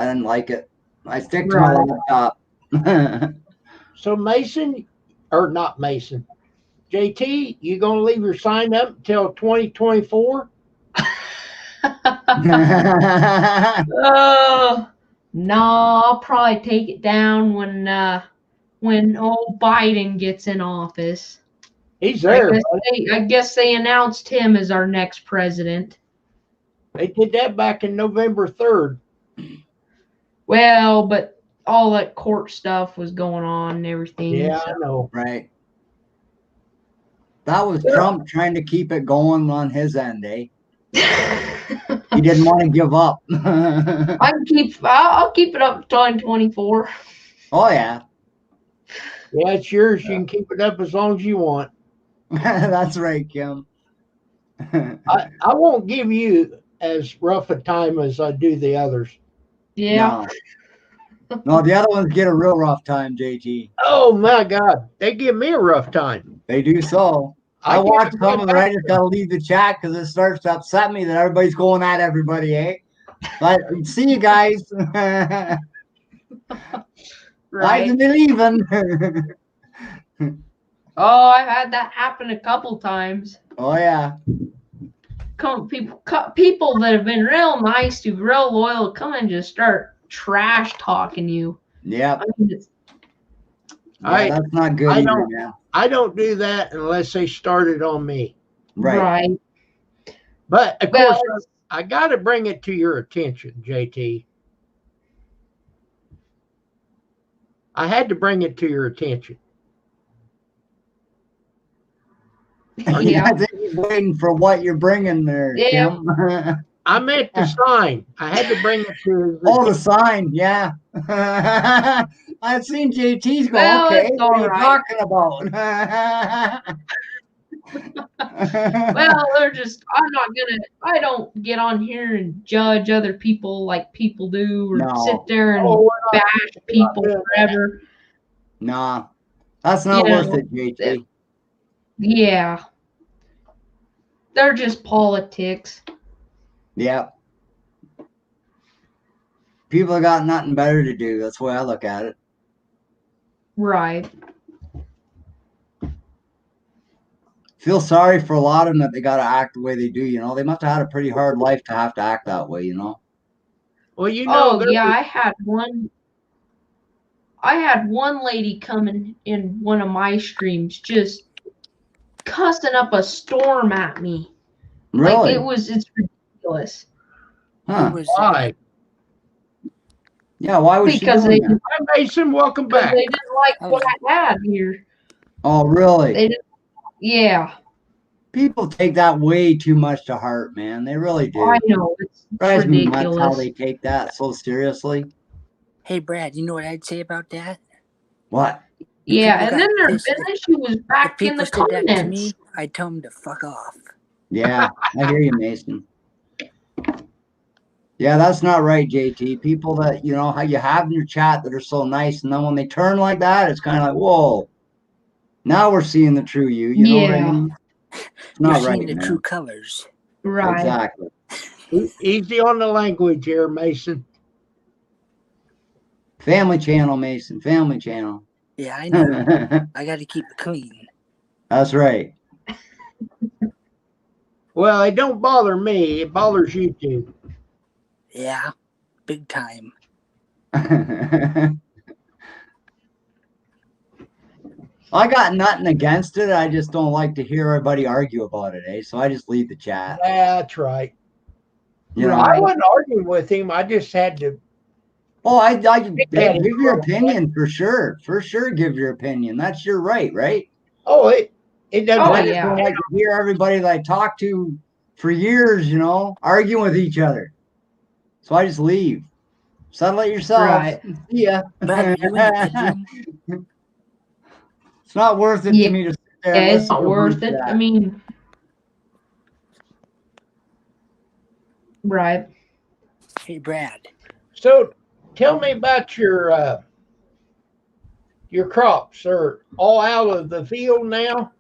didn't like it. I stick to my Right. laptop. So Mason, or not Mason, JT, you gonna leave your sign up until 2024? No, I'll probably take it down when old Biden gets in office. He's there. I guess they announced him as our next president. They did that back in November 3rd. Well, but all that court stuff was going on and everything. Yeah, so. I know. Right. That was Trump trying to keep it going on his end, eh? He didn't want to give up. I'll keep it up to 2024. Oh yeah. Yeah, it's yours. You can keep it up as long as you want. That's right, Kim. I won't give you as rough a time as I do the others. Yeah. No, the other ones get a real rough time, JT. Oh my God, they give me a rough time. They do so. I get watch to some go of it. I back just gotta leave the chat because it starts to upset me that everybody's going at everybody, eh? But see you guys. Right. I'm leaving. Oh, I've had that happen a couple times. Oh yeah. People that have been real nice to, real loyal, come and just start trash talking you. Yep. I mean, Yeah, that's not good I either, don't- man. I don't do that unless they started on me. Right. But of Well, course, I got to bring it to your attention, JT. I had to bring it to your attention. yeah. I think he's waiting for what you're bringing there, Yeah. Kim. I meant the sign. I had to bring it to Oh, the sign, yeah. I've seen JT's go, Well, okay, it's what are you all right. talking about? Well, I don't get on here and judge other people like people do or No. sit there and Oh, bash people doing that. forever. Nah, that's not You worth know, it, JT. Yeah. They're just politics. Yep. People have got nothing better to do. That's the way I look at it. Right. Feel sorry for a lot of them that they got to act the way they do. You know, they must have had a pretty hard life to have to act that way. You know. Well, you know, Oh yeah, I had one lady coming in one of my streams just cussing up a storm at me. Really? Like it's ridiculous. Huh? Who was why? Yeah. Why was Because she doing that? Hi, Mason. Welcome Because back. they didn't like what I had here. Oh, really? They didn't. Yeah, People take that way too much to heart, man. They really do. I know it's Drives me nuts how ridiculous. they take that so seriously. Hey, Brad, you know what I'd say about that? What? Yeah, people and got then pissed she was If back in people the did that to comments. me, I'd tell them to fuck off. Yeah, I hear you, Mason. Yeah, that's not right, JT. People that, you know, how you have in your chat that are so nice, and then when they turn like that, it's kind of like, whoa. Now we're seeing the true you. You know what I Yeah. mean? It's You're not seeing right, the man. true colors. Right. Exactly. Easy on the language here, Mason. Family channel, Mason. Family channel. Yeah, I know. I got to keep it clean. That's right. Well, it don't bother me. It bothers you too. Yeah, big time. I got nothing against it. I just don't like to hear everybody argue about it, eh? So I just leave the chat. That's right. You know? Right. I wasn't arguing with him. I just had to. Oh, I give Yeah. your opinion for sure. For sure, give your opinion. That's your right, right? Oh, it doesn't Oh, I matter. just don't like to hear everybody that I talk to for years, you know, arguing with each other. So I just leave. Settle it yourself. Right. See ya. Brad, are you in the bedroom? It's not worth it Yeah. to me to sit there Yeah, and it's listen not to worth group it. chat. I mean, right. Hey, Brad. So, tell me about your crops. Are all out of the field now?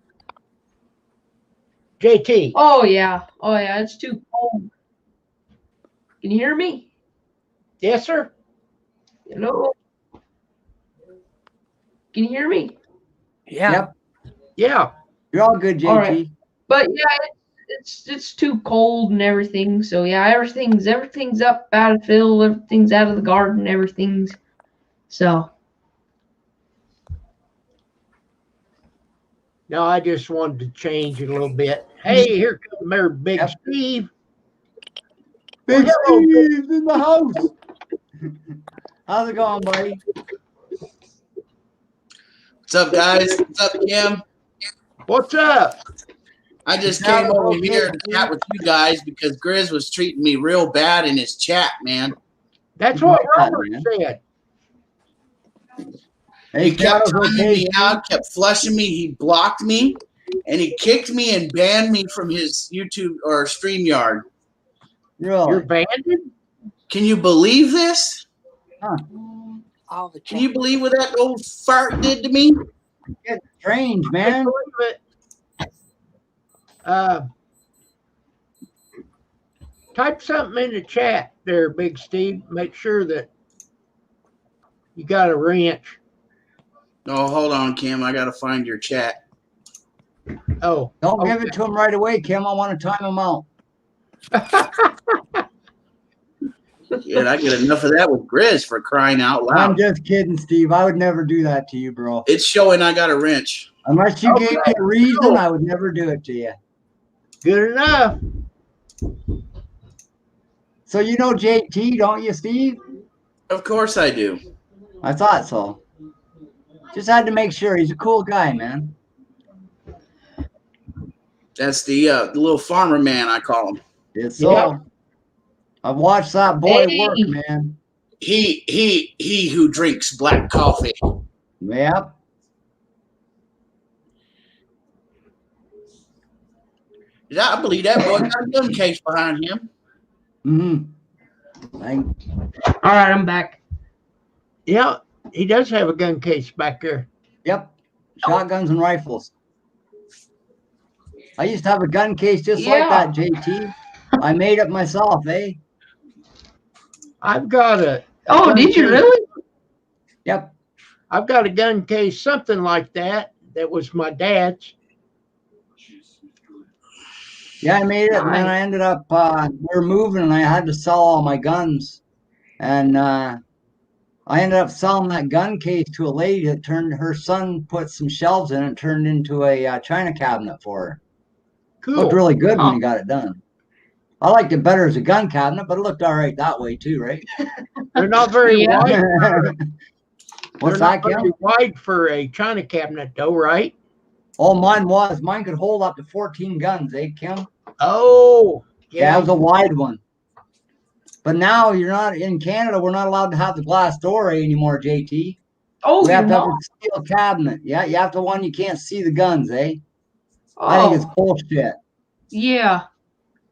JT. Oh yeah. It's too cold. Can you hear me? Yes, sir. Hello. Can you hear me? Yeah. Yep. Yeah. You're all good, JT. All right. But yeah, it's too cold and everything. So yeah, everything's up out of field, everything's out of the garden, everything's so. No, I just wanted to change it a little bit. Hey, here comes our Big Yep. Steve. Big Well, hello, Steve's in the house. How's it going, buddy? What's up, guys? What's up, Kim? What's up? I just Yeah, came over okay, here to chat with you guys because Grizz was treating me real bad in his chat, man. That's You what like that, Robert man. said. Hey, He kept Shadow's timing okay. me out, kept flushing me. He blocked me, and he kicked me and banned me from his YouTube or StreamYard. You're Really? banded? Can you believe this? All the Can you believe what that old fart did to me? It's strange, I man. believe it. Type something in the chat there, Big Steve. Make sure that you got a wrench. Oh, hold on, Kim. I gotta find your chat. Oh, Don't give okay. it to him right away, Kim. I want to time him out. Yeah, I get enough of that with Grizz for crying out I'm loud. just kidding, Steve. I would never do that to you, bro. It's showing I got a wrench. Unless you gave me Okay, a reason, cool. I would never do it to you. Good enough. So you know JT, don't you, Steve? Of course I do. I thought so. Just had to make sure. He's a cool guy, man. That's the little farmer man, I call him. It's so. Yeah. I've watched that boy Hey. work, man. He who drinks black coffee. Yep. I believe that boy got a gun case behind him. Mm-hmm. All right, I'm back. Yeah, he does have a gun case back there. Yep. Shotguns and rifles. I used to have a gun case just like Yeah. that, JT. I made it myself, eh? I've got a Oh, gun did you case- really? Yep. I've got a gun case, something like that. That was my dad's. Yeah, I made it, and then Nice. I ended up, we were moving, and I had to sell all my guns. And I ended up selling that gun case to a lady that her son put some shelves in it and turned into a china cabinet for her. Cool. Looked really good when Huh. he got it done. I liked it better as a gun cabinet, but it looked all right that way too, right? They're not very Yeah. wide. What's They're that, not very Kim? wide for a china cabinet, though, right? Oh, mine was. Mine could hold up to 14 guns, eh, Kim? Oh, Yeah, yeah. it was a wide one. But now you're not in Canada. We're not allowed to have the glass door anymore, JT. Oh, We you're have to have not. a steel cabinet. Yeah, you have to one you can't see the guns, eh? I think it's Oh, bullshit. yeah.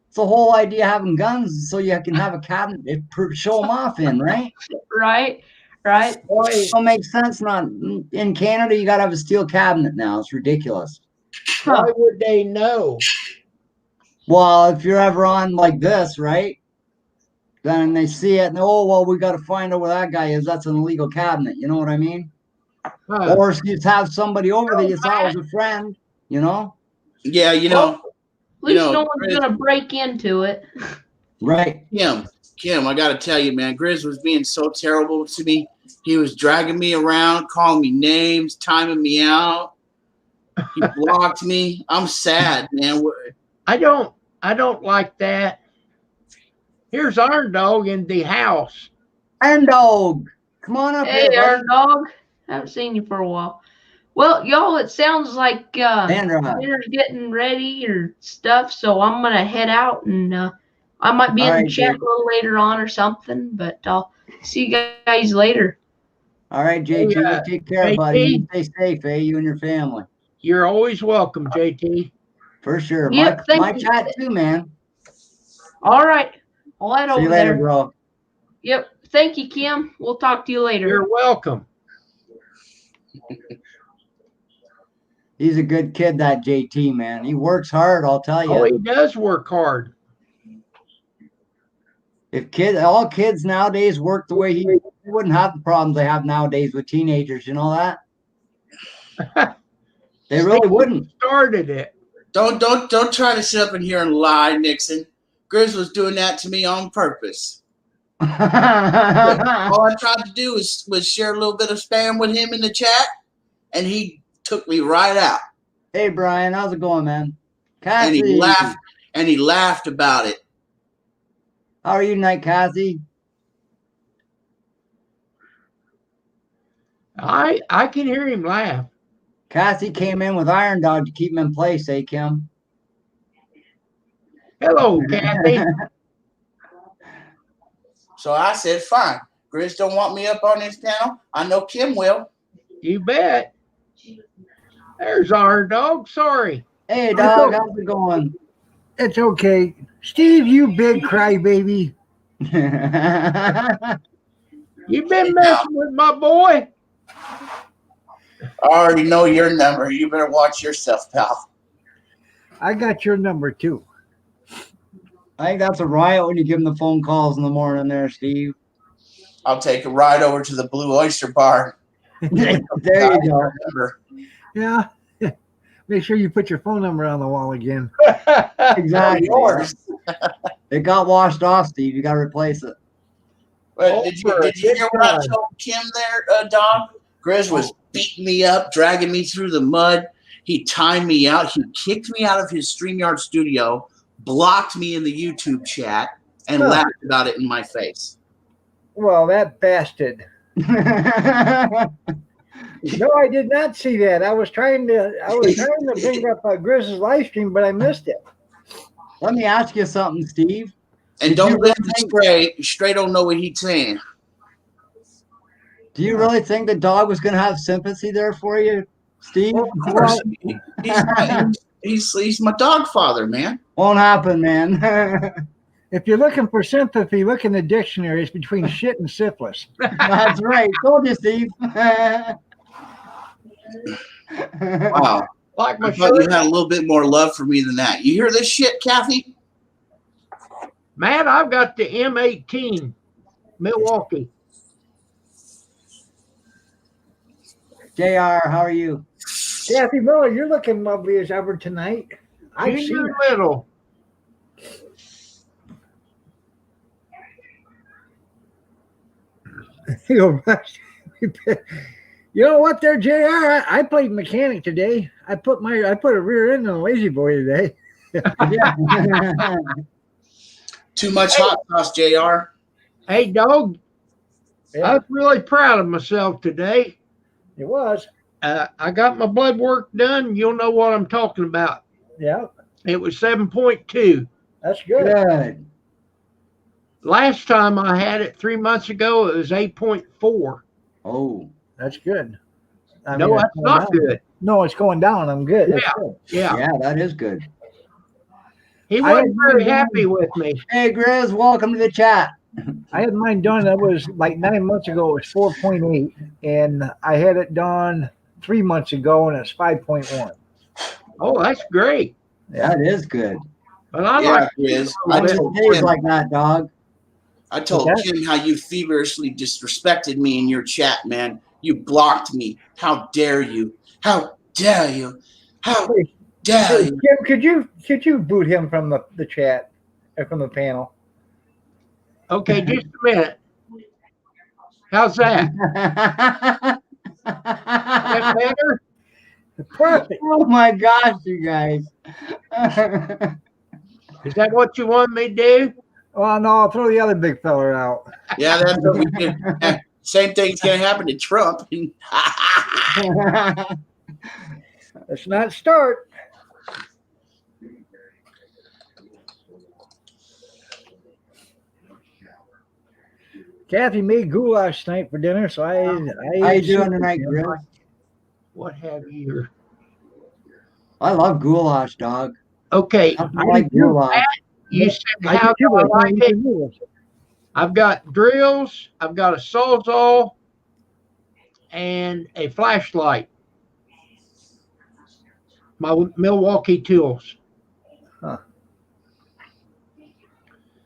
It's the whole idea of having guns so you can have a cabinet to show them off in, right? Right. Right. Why, It don't make sense. Not in Canada. You got to have a steel cabinet now. It's ridiculous. Huh. why would they know? Well, if you're ever on like this, right? Then they see it and oh well, we got to find out where that guy is. That's an illegal cabinet. You know what I mean? Huh. Or if you just have somebody over that you thought was a friend, you know? Yeah, you Well, know, at least know, no one's Grizz- gonna break into it. Right. Kim, I got to tell you, man, Grizz was being so terrible to me. He was dragging me around, calling me names, timing me out. He blocked me. I'm sad, man. I don't like that. Here's our dog in the house. And dog, come on up Hey, here, our buddy. dog. Haven't seen you for a while. Well, y'all, it sounds like Sandra. dinner's getting ready or stuff, so I'm gonna head out and I might be All in right, the chat Jake. a little later on or something, but I'll see you guys later. All right, JT, Hey, you take care, JT. buddy. You stay safe, eh? You and your family. You're always welcome, JT. For sure. Yep, my thank you. chat too, man. All right, I'll head See over you later, there. bro. Yep, thank you, Kim. We'll talk to you later. You're welcome. He's a good kid, that JT, man. He works hard, I'll tell you. Oh, he does work hard. If all kids nowadays work the way he wouldn't have the problems they have nowadays with teenagers, you know that? They really wouldn't. Started it. Don't try to sit up in here and lie, Nixon. Grizz was doing that to me on purpose. All I tried to do was share a little bit of spam with him in the chat, and he took me right out. Hey, Brian, how's it going, man? And Cassie, he laughed about it. how are you tonight, Cassie? I can hear him laugh. Cassie came in with Iron Dog to keep him in place, eh, Kim? Hello, Kathy. So I said, fine. Grizz don't want me up on his panel. I know Kim will. You bet. There's our dog. Sorry. Hey, dog, how's it going? It's okay. Steve, you big crybaby. You been messing with my boy? I already know your number. You better watch yourself, pal. I got your number too. I think that's a riot when you give him the phone calls in the morning there, Steve. I'll take a ride over to the Blue Oyster Bar. There you go. Remember. Yeah. Make sure you put your phone number on the wall again. Exactly. Yours. It got washed off, Steve. You got to replace it. But did you hear what I told Kim there, Dog? Grizz was beating me up, dragging me through the mud. He timed me out. He kicked me out of his StreamYard studio, blocked me in the YouTube chat, and laughed about it in my face. Well, that bastard. No, I did not see that. I was trying to bring up Grizz's live stream, but I missed it. Let me ask you something, Steve. And don't listen to Stray. Stray don't know what he's saying. Do you really think the dog was going to have sympathy there for you, Steve? Of course. He's my dog father, man. Won't happen, man. If you're looking for sympathy, look in the dictionary. It's between shit and syphilis. That's right. Told you, Steve. Wow. Like my I thought you shirt. had a little bit more love for me than that. You hear this shit, Kathy? Man, I've got the M18 Milwaukee. JR, how are you? Kathy Miller, you're looking lovely as ever tonight. I've seen Junior it. Little. You know what there, JR? I played mechanic today. I put a rear end on a lazy boy today. Too much hot sauce, JR. Hey, dog. Yeah, I was really proud of myself today. it was. I got my blood work done. You'll know what I'm talking about. Yeah, It was 7.2. that's good. Good. Last time I had it 3 months ago, it was 8.4. Oh. That's good. I No, mean, that's it's going not down. good. No, it's going down. I'm good. That's Yeah. good. Yeah. Yeah, that is good. He I wasn't very had- happy with me. Hey, Grizz, welcome to the chat. I had mine done. That was like 9 months ago. It was 4.8, and I had it done 3 months ago, and it's 5.1. Oh, that's great. That is good. But I Yeah, like it is. I I just told days Kim, like that, dog. Okay. Kim how you feverishly disrespected me in your chat, man. You blocked me. How dare you? How dare you? How dare Hey, you? Kim, could you boot him from the chat or from the panel? Okay, just a minute. How's that? That better? Perfect. Oh my gosh, you guys. Is that what you want me to do? Well, no, I'll throw the other big fella out. Yeah, that's what we did. Same thing's gonna happen to Trump. Let's not start. Kathy made goulash tonight for dinner, so I How you doing tonight, Grizz? What have you? I love goulash, dog. Okay, I like do. goulash. you said I how do do I too, but I like need it? to do it. I've got drills, I've got a sawzall, and a flashlight. My Milwaukee tools. Huh.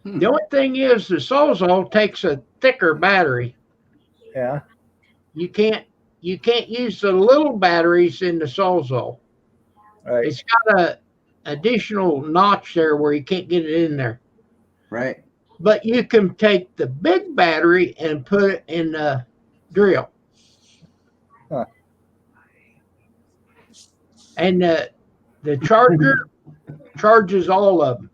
The only thing is the sawzall takes a thicker battery. Yeah. You can't you can't use the little batteries in the Sawzall. Right. It's got a additional notch there where you can't get it in there. Right. But you can take the big battery and put it in the drill. Huh. And the charger charges all of them.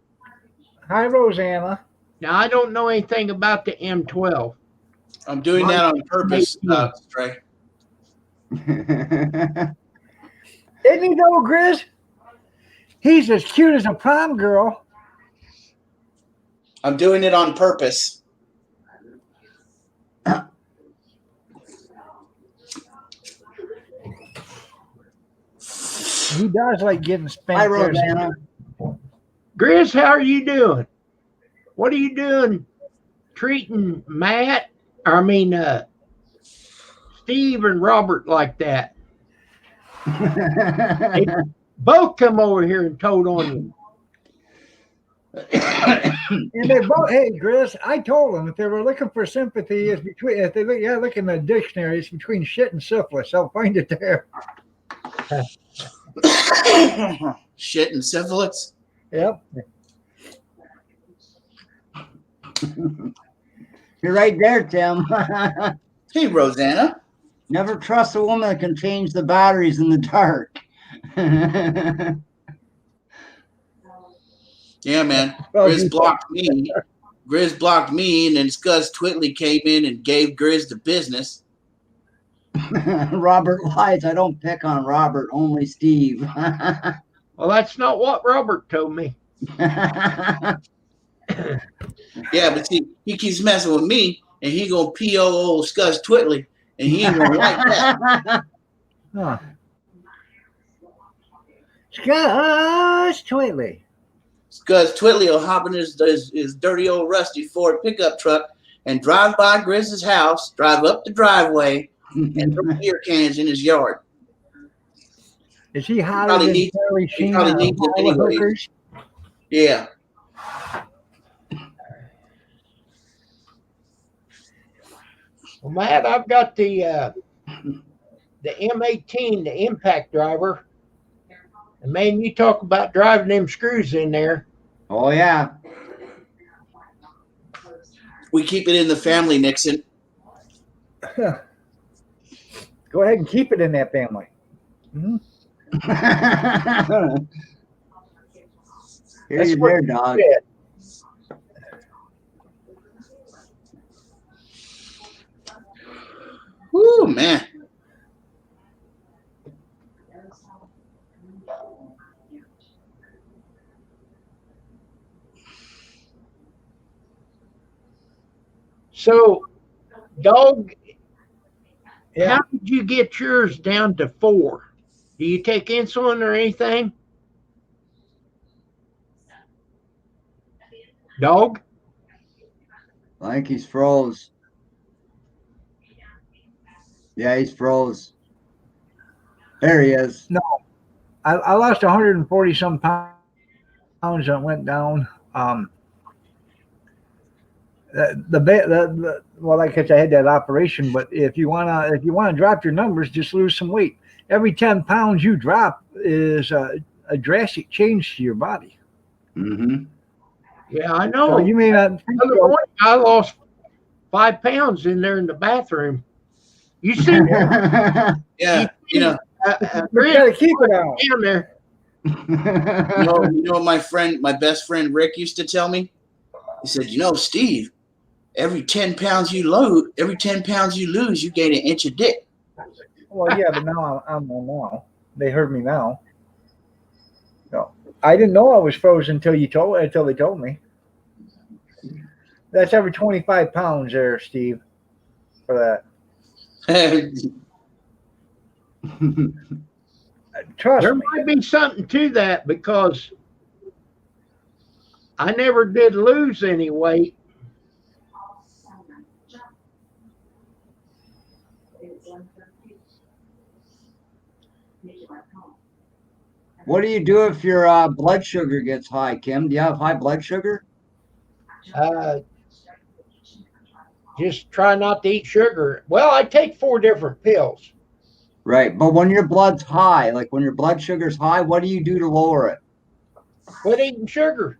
Hi, Rosanna. Now, I don't know anything about the M12. I'm doing that on purpose, Stray. Isn't he though, Grizz? He's as cute as a prom girl. I'm doing it on purpose. He does like getting spanked. Hi, Rosanna. Grizz, how are you doing? What are you doing treating Steve and Robert like that? They both come over here and told on you. And they both, hey, Grizz, I told them if they were looking for sympathy, it's between, if they look in the dictionary, it's between shit and syphilis. I'll find it there. Shit and syphilis. Yep. You're right there, Tim. Hey, Rosanna. Never trust a woman that can change the batteries in the dark. Yeah, man. Well, Grizz blocked me. Grizz blocked me, and then Scuzz Twitley came in and gave Grizz the business. Robert lies. I don't pick on Robert, only Steve. Well, that's not what Robert told me. Yeah, but see, he keeps messing with me, and he gonna PO old Scuzz Twitley, and he ain't gonna like that. Huh. Scuzz Twitley. Scuzz Twitley will hop in his dirty old rusty Ford pickup truck and drive by Grizz's house, drive up the driveway, and throw beer cans in his yard. Is he hotter probably than needs- Charlie he Sheen probably on needs it all the anyway. hookers? Yeah. Well, Matt, I've got the M18, the impact driver. And man, you talk about driving them screws in there. Oh, yeah. We keep it in the family, Nixon. Go ahead and keep it in that family. Mhm. Here That's you what there, you dog. said. Woo, man. So, dog, Yeah. how did you get yours down to 4? Do you take insulin or anything? Dog? I think he's froze. Yeah, he's froze. There he is. I lost 140 some pounds and went down. Well, like I said, I had that operation, but if you wanna drop your numbers, just lose some weight. Every 10 pounds you drop is a drastic change to your body. Mm-hmm. Yeah, I know. So you may not think The other so. morning, I lost 5 pounds in there in the bathroom. You see Yeah, you know, You gotta keep it out. down there. you know what my best friend Rick used to tell me? He said, Steve, every 10 pounds you lose, you gain an inch of dick. Well, yeah, but now I'm now. They heard me now. No, I didn't know I was frozen until they told me. That's every 25 pounds there, Steve, for that. Trust There me. might be something to that because I never did lose any weight. What do you do if your blood sugar gets high, Kim? Do you have high blood sugar? Just try not to eat sugar. Well, I take 4 different pills. Right. But when your blood's high, like when your blood sugar's high, what do you do to lower it? Quit eating sugar.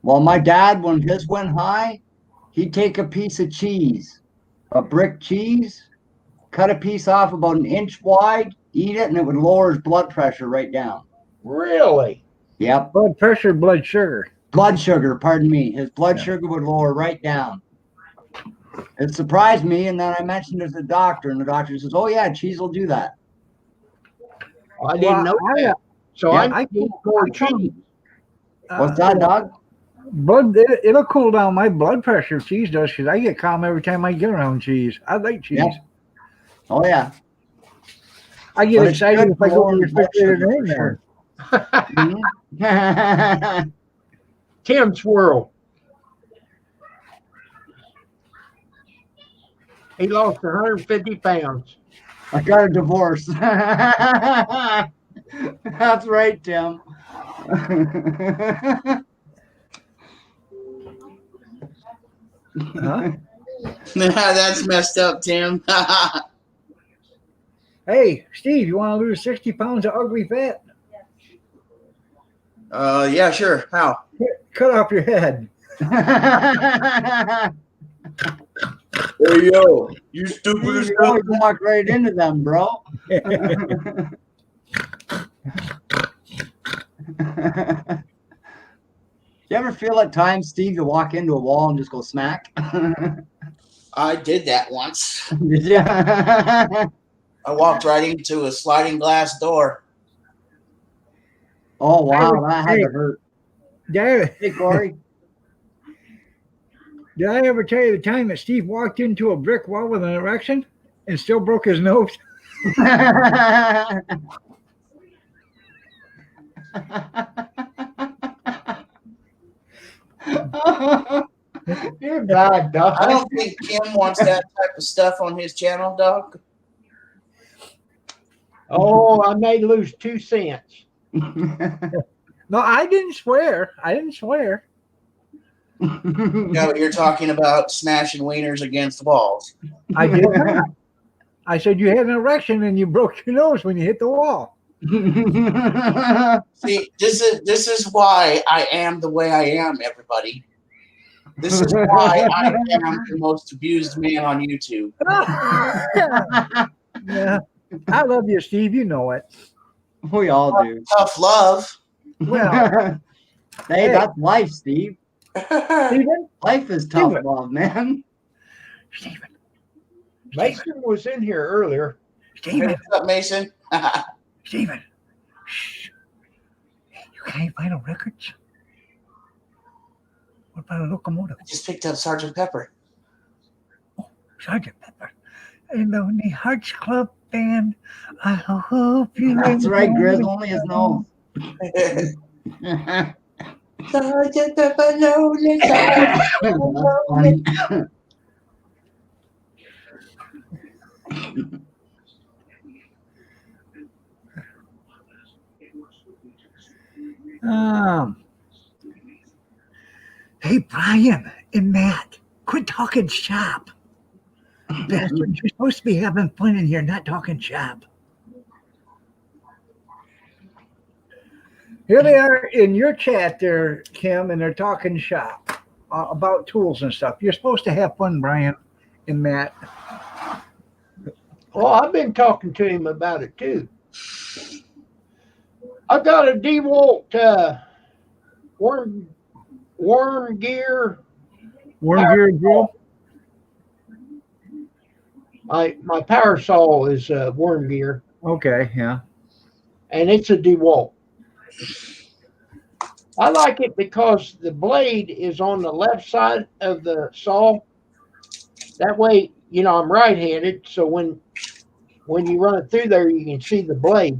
Well, my dad, when his went high, he'd take a piece of cheese, a brick cheese, cut a piece off about an inch wide, eat it, and it would lower his blood pressure right down. Really? Yep. Blood pressure, blood sugar. Blood sugar, pardon me. His blood sugar would lower right down. It surprised me, and then I mentioned it to the doctor, and the doctor says, "Oh yeah, cheese will do that." I didn't know that. So yeah, I need more cheese. What's that, dog? Blood, it'll cool down my blood pressure. Cheese does, because I get calm every time I get around cheese. I like cheese. Yep. Oh yeah. I get But it's excited good if I for go to the lowering blood refrigerator sugar in for there. Mhm. Tim's World. He lost 150 pounds. I got a divorce. That's right, Tim. Huh? That's messed up, Tim. Hey, Steve, you want to lose 60 pounds of ugly fat? Yeah, sure. How? Cut off your head. Hey, yo, you stupid as You always walk right into them, bro. You ever feel at times, Steve, you walk into a wall and just go smack? I did that once. Did you? I walked right into a sliding glass door. Oh, wow, that had to hurt. Hey, Corey. Did I ever tell you the time that Steve walked into a brick wall with an erection and still broke his nose? You're bad, dog. I don't think Kim wants that type of stuff on his channel, dog. Oh, I may lose 2 cents. No, I didn't swear. I didn't swear. No, you're talking about smashing wieners against walls. I did not. I said you had an erection and you broke your nose when you hit the wall. See, this is why I am the way I am, everybody. This is why I am the most abused man on YouTube. Yeah. I love you, Steve. You know it. We all do. Tough love. Well, Hey, that's life, Steve. Stephen, Life is tough Steven. love, man. Stephen, Mason was in here earlier. Stephen, What's up, Mason? Stephen. Shh. You can't find no records. What about a locomotive? I just picked up Sergeant Pepper. Sergeant Pepper. And the Lonely Hearts Club Band. I hope you. That's right, Grizz. Only his nose. Sergeant Pepper, lonely, Hey, Brian and Matt, quit talking shop. Bastards, you're supposed to be having fun in here, not talking shop. Here they are in your chat there, Kim, and they're talking shop about tools and stuff. You're supposed to have fun, Brian and Matt. Well, I've been talking to him about it too. I got a DeWalt worm gear. Worm gear drill. My power saw is worm gear, Okay, yeah. and it's a DeWalt. I like it because the blade is on the left side of the saw. That way, you know, I'm right-handed, so when you run it through there, you can see the blade.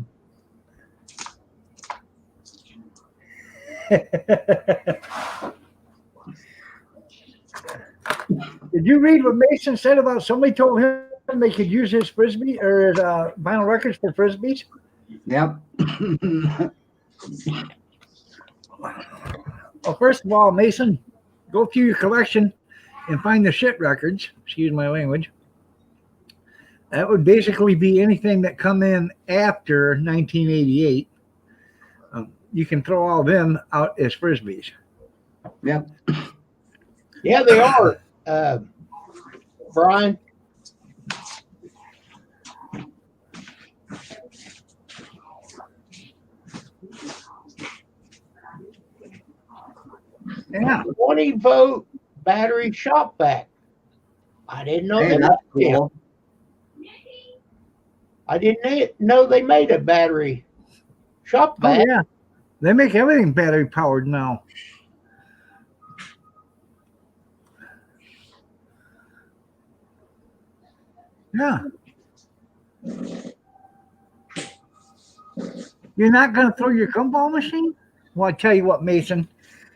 Did you read what Mason said about somebody told him they could use his frisbee or his vinyl records for frisbees? Yep. Well, first of all, Mason, go through your collection and find the shit records. Excuse my language. That would basically be anything that come in after 1988. You can throw all them out as frisbees. Yep. Yeah, they are. Brian. Yeah. 20 volt battery shop vac. I didn't know Hey, that. that's cool. I didn't know they made a battery shop Oh vac. yeah. They make everything battery powered now. Yeah. You're not going to throw your gumball machine? Well, I tell you what, Mason.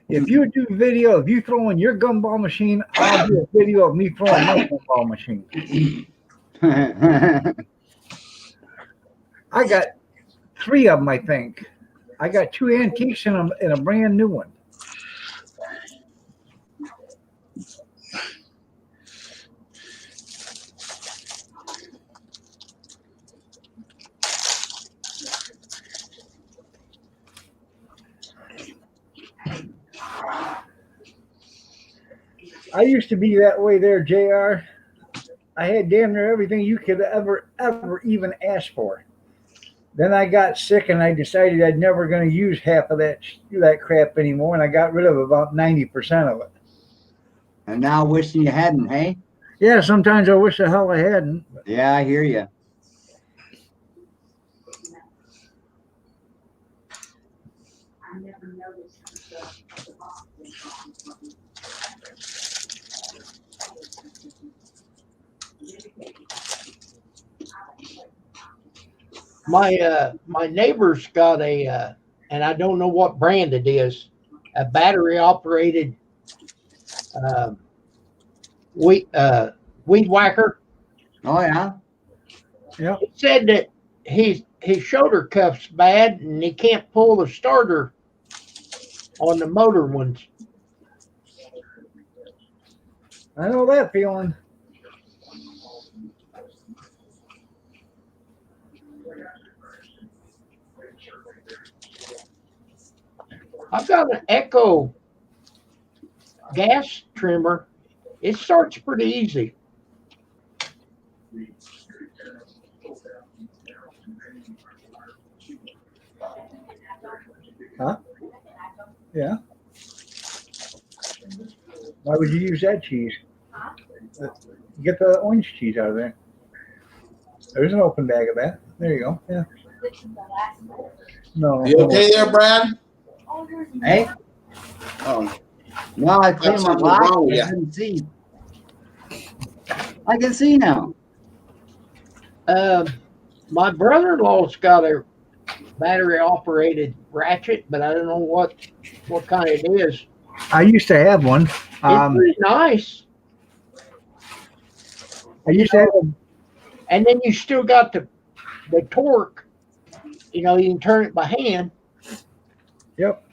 If you do video of you throwing your gumball machine, I'll do a video of me throwing my gumball machine. I got 3 of them, I think. I got 2 antiques and a brand new one. I used to be that way there, JR. I had damn near everything you could ever even ask for. Then I got sick and I decided I'd never going to use half of that crap anymore, and I got rid of about 90% of it. And now wishing you hadn't, hey? Yeah, sometimes I wish the hell I hadn't. Yeah, I hear you. My neighbor's got a and I don't know what brand it is, a battery operated weed whacker. Oh yeah. Yep. He said that his shoulder cuff's bad and he can't pull the starter on the motor ones. I know that feeling. I've got an Echo gas trimmer. It starts pretty easy. Huh? Yeah. Why would you use that cheese? Get the orange cheese out of there. There's an open bag of that. There you go. Yeah. No. You okay there, Brad? Hey? Oh, No, I cleaned my something glass. wrong with I you. couldn't see. I can see now. My brother-in-law's got a battery operated ratchet, but I don't know what kind it is. I used to have one. It's pretty nice. I used to have a And then you still got the torque. You know, you can turn it by hand. Yep.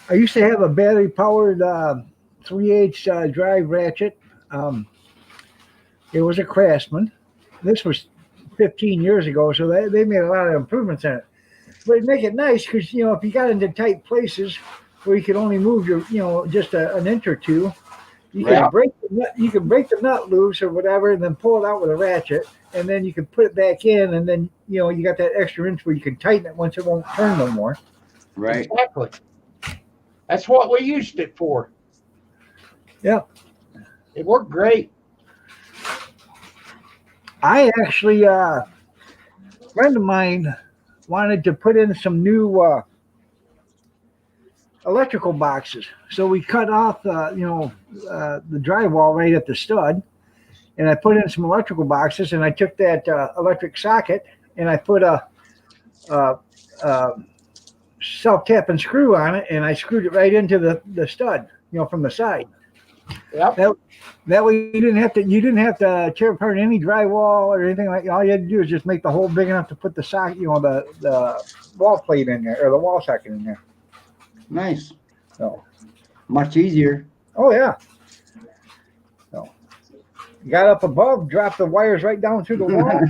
I used to have a battery powered 3/8 drive ratchet. It was a Craftsman. This was 15 years ago, so they made a lot of improvements in it. But it'd make it nice because, you know, if you got into tight places where you could only move your, you know, just an inch or two, you Yeah. could break the nut, you could break the nut loose or whatever, and then pull it out with a ratchet, and then you can put it back in, and then, you know, you got that extra inch where you can tighten it once it won't turn no more. Right. Exactly. That's what we used it for. Yeah. It worked great. I actually, a friend of mine wanted to put in some new electrical boxes. So we cut off, the drywall right at the stud, and I put in some electrical boxes, and I took that electric socket and I put a self-tapping screw on it, and I screwed it right into the stud, you know, from the side. Yep. That way you didn't have to tear apart any drywall or anything like that. All you had to do is just make the hole big enough to put the socket, you know, the wall plate in there, or the wall socket in there. Nice. So Much easier. oh yeah. So got up above, dropped the wires right down through the wall.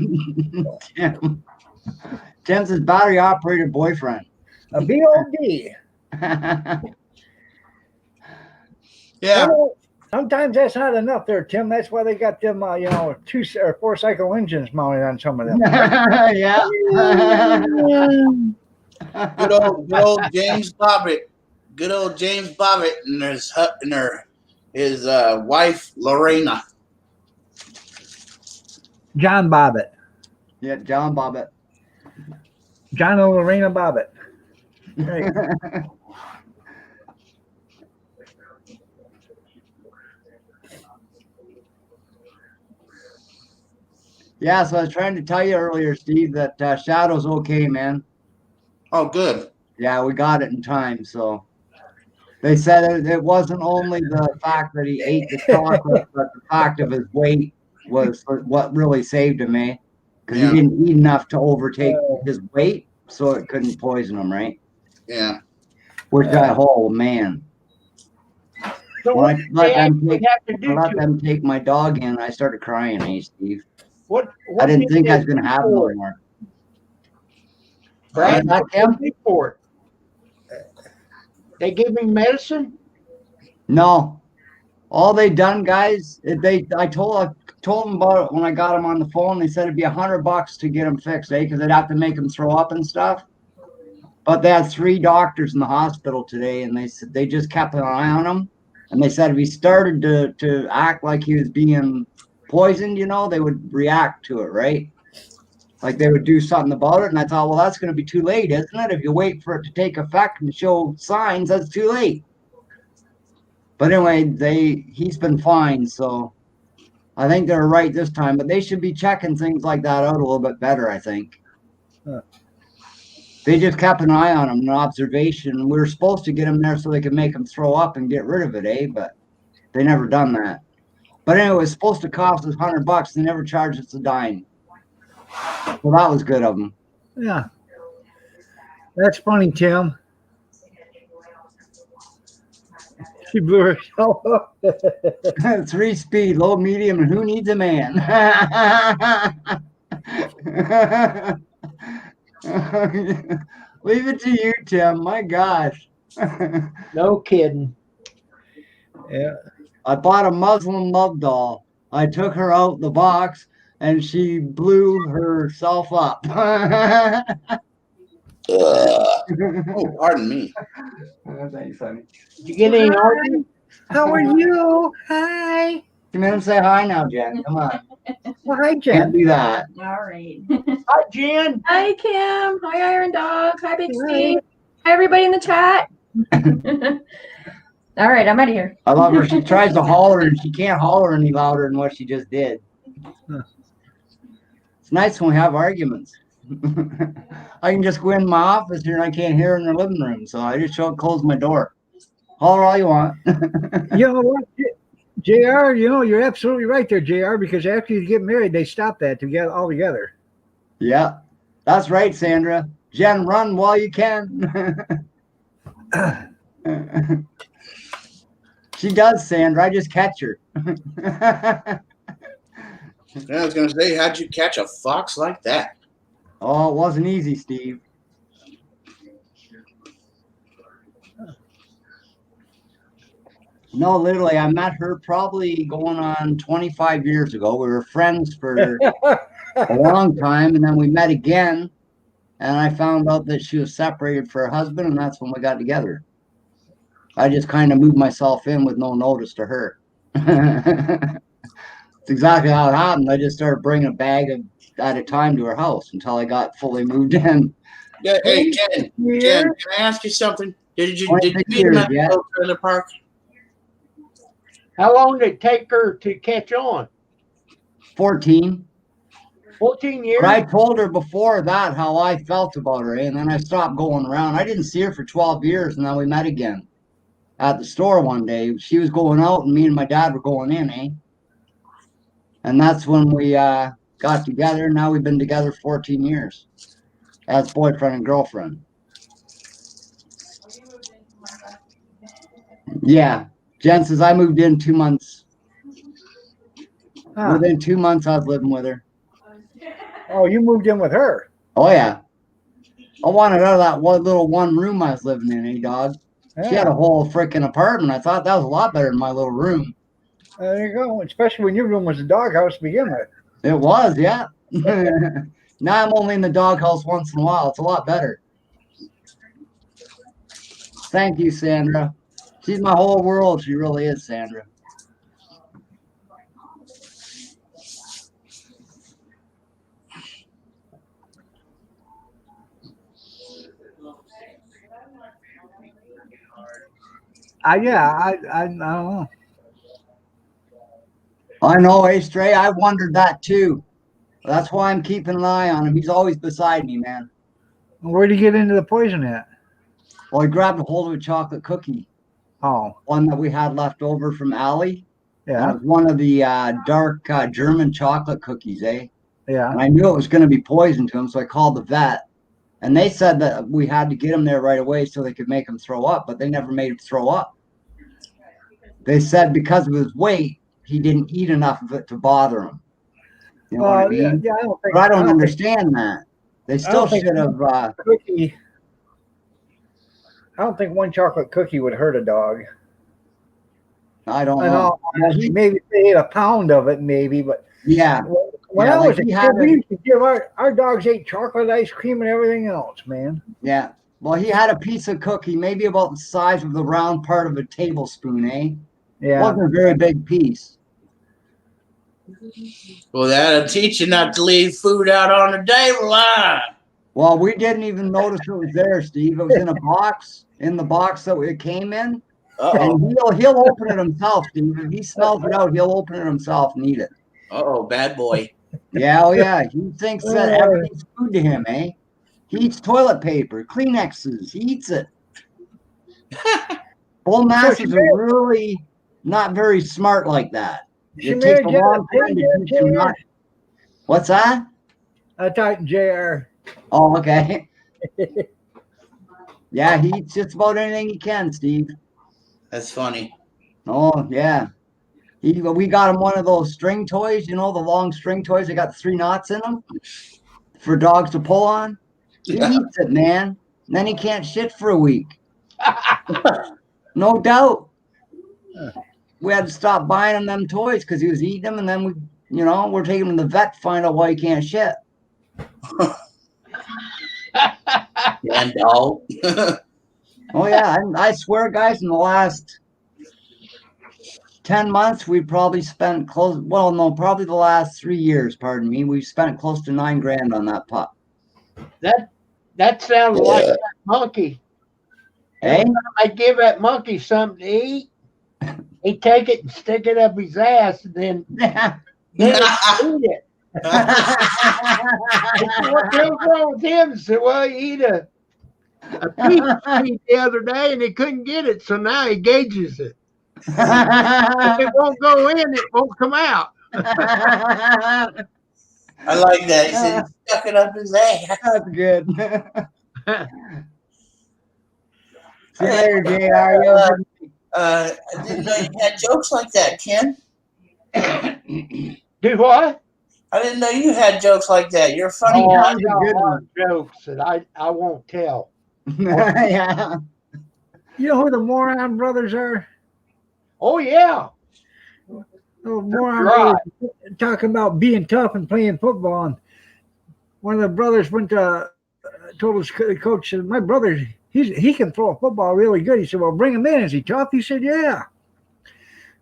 Tim's his battery operated boyfriend. A BOD. Yeah. Sometimes that's not enough there, Tim. That's why they got them, 2 or 4 cycle engines mounted on some of them. Yeah. Good old James Bobbitt. Good old James Bobbitt and his wife Lorena. John Bobbitt. Yeah, John Bobbitt. John and Lorena Bobbitt. Right. Yeah, so I was trying to tell you earlier, Steve, that Shadow's okay, man. Oh, good. Yeah, we got it in time. So they said it wasn't only the fact that he ate the chocolate, but the fact of his weight was what really saved him, eh? Because Yeah. he didn't eat enough to overtake his weight, so it couldn't poison him, right? Yeah. Which man. So When I what let they them actually take, have to do let to them take my dog in, I started crying, eh, Steve? what I didn't did think they I was going to do have for no it? more. Brad, That what did they do for it? They give him medicine? No. All they done, guys, I told them about it when I got them on the phone. They said it'd be $100 to get him fixed, eh? Because they'd have to make him throw up and stuff. But they had 3 doctors in the hospital today, and they said they just kept an eye on him. And they said if he started to act like he was being poisoned, they would react to it, right? Like they would do something about it. And I thought, well, that's going to be too late, isn't it? If you wait for it to take effect and show signs, that's too late. But anyway, he's been fine, so I think they're right this time. But they should be checking things like that out a little bit better, I think. Huh. They just kept an eye on him, an observation. We were supposed to get him there so they could make him throw up and get rid of it, eh? But they never done that. But anyway, it was supposed to cost us $100. They never charged us a dime. Well, that was good of them. Yeah. That's funny, Tim. She blew herself up. 3-speed, low, medium, and who needs a man? Leave it to you, Tim. My gosh. No kidding. Yeah. I bought a Muslim love doll. I took her out the box and she blew herself up. Oh, pardon me. Thanks, honey. Did you get any organs? How are you? Hi. Come in and say hi now, Jen. Come on. Well, hi, Can't Jen. do that. All right. Hi, Jen. Hi, Kim. Hi, Iron Dog. Hi, Big Hi. Steve. Hi, everybody in the chat. All right, I'm out of here. I love her. She tries to holler and she can't holler any louder than what she just did. Huh. It's nice when we have arguments. I can just go in my office here and I can't hear her in the living room. So I just close my door. Holler all you want. You know what, JR? You're absolutely right there, JR, because after you get married, they stop that together altogether. Yeah, that's right, Sandra. Jen, run while you can. She does, Sandra. I just catch her. I was gonna say, how'd you catch a fox like that? Oh, it wasn't easy, Steve. No, literally, I met her probably going on 25 years ago. We were friends for a long time, and then we met again, and I found out that she was separated for her husband, and that's when we got together. I just kind of moved myself in with no notice to her. It's exactly how it happened. I just started bringing a bag at a time to her house until I got fully moved in. Yeah, hey, Jen, can I ask you something? Did you meet him at the old trailer park? How long did it take her to catch on? 14. 14 years? But I told her before that how I felt about her, and then I stopped going around. I didn't see her for 12 years, and then we met again at the store one day. She was going out, and me and my dad were going in, eh? And that's when we got together. Now we've been together 14 years as boyfriend and girlfriend. Yeah. Jen says I moved in 2 months. Huh. Within 2 months, I was living with her. Oh, you moved in with her. Oh yeah. I wanted out of that one room I was living in, dog? She had a Yeah. whole freaking apartment. I thought that was a lot better than my little room. There you go. Especially when your room was a doghouse to begin with. It was, yeah. Now I'm only in the doghouse once in a while. It's a lot better. Thank you, Sandra. She's my whole world. She really is, Sandra. I don't know. I know, Stray. I wondered that too. That's why I'm keeping an eye on him. He's always beside me, man. Where'd you get into the poison at? Well, he grabbed a hold of a chocolate cookie, Oh, one that we had left over from Allie. yeah, And it was one of the dark German chocolate cookies, eh? yeah. And I knew it was going to be poison to him, so I called the vet. And they said that we had to get him there right away so they could make him throw up, but they never made him throw up. They said because of his weight, he didn't eat enough of it to bother him. You know what I mean? Yeah, I don't think. But I don't think understand that. They still think- should have. cookie. I don't think one chocolate cookie would hurt a dog. I don't And know. maybe if they ate a pound of it, maybe. But Yeah, when Yeah, I like was a he kid, had we a- used to give our dogs ate chocolate ice cream and everything else, man. yeah. Well, he had a piece of cookie, maybe about the size of the round part of a tablespoon, eh? Yeah. Wasn't a very big piece. Well, that'll teach you not to leave food out on the table, huh? Well, we didn't even notice it was there, Steve. It was in a box, in the box that it came in. Uh-oh. And he'll open it himself, Steve. If he smells it out, he'll open it himself and eat it. Uh-oh, bad boy. Yeah, oh yeah. He thinks that everything's food to him, eh? He eats toilet paper, Kleenexes. He eats it. Bull Mastiffs are really not very smart like that. She It takes a married you long to time to teach them not. What's that? I talked to JR. Oh, okay. Yeah, he eats just about anything he can, Steve. That's funny. Oh, yeah. We got him one of those string toys, the long string toys. They got 3 knots in them for dogs to pull on. He eats it, man. And then he can't shit for a week. No doubt. We had to stop buying him them toys because he was eating them, and then we're taking him to the vet to find out why he can't shit. And dog. Oh yeah, I swear, guys, in the last 10 months, we probably spent probably the last 3 years, pardon me, we've spent close to $9,000 on that pup. That sounds like that monkey. Hey? I give that monkey something to eat. He'd take it and stick it up his ass, and then he'd eat it. What goes wrong with him? So, well, he eat a piece of meat the other day, and he couldn't get it, so now he gauges it. If it won't go in, it won't come out. I like that. He said he stuck it up his ass. That's good. See you later, JR. I didn't know you had jokes like that, Ken. Do what? I didn't know you had jokes like that. You're a funny Oh, guy. I got a lot of jokes that I won't tell. Yeah. You know who the Moron brothers are? Oh yeah. Oh, Moron Right. brothers talking about being tough and playing football. And one of the brothers went to told his coach, said, "My brother, he can throw a football really good." He said, "Well, bring him in. Is he tough?" He said, "Yeah."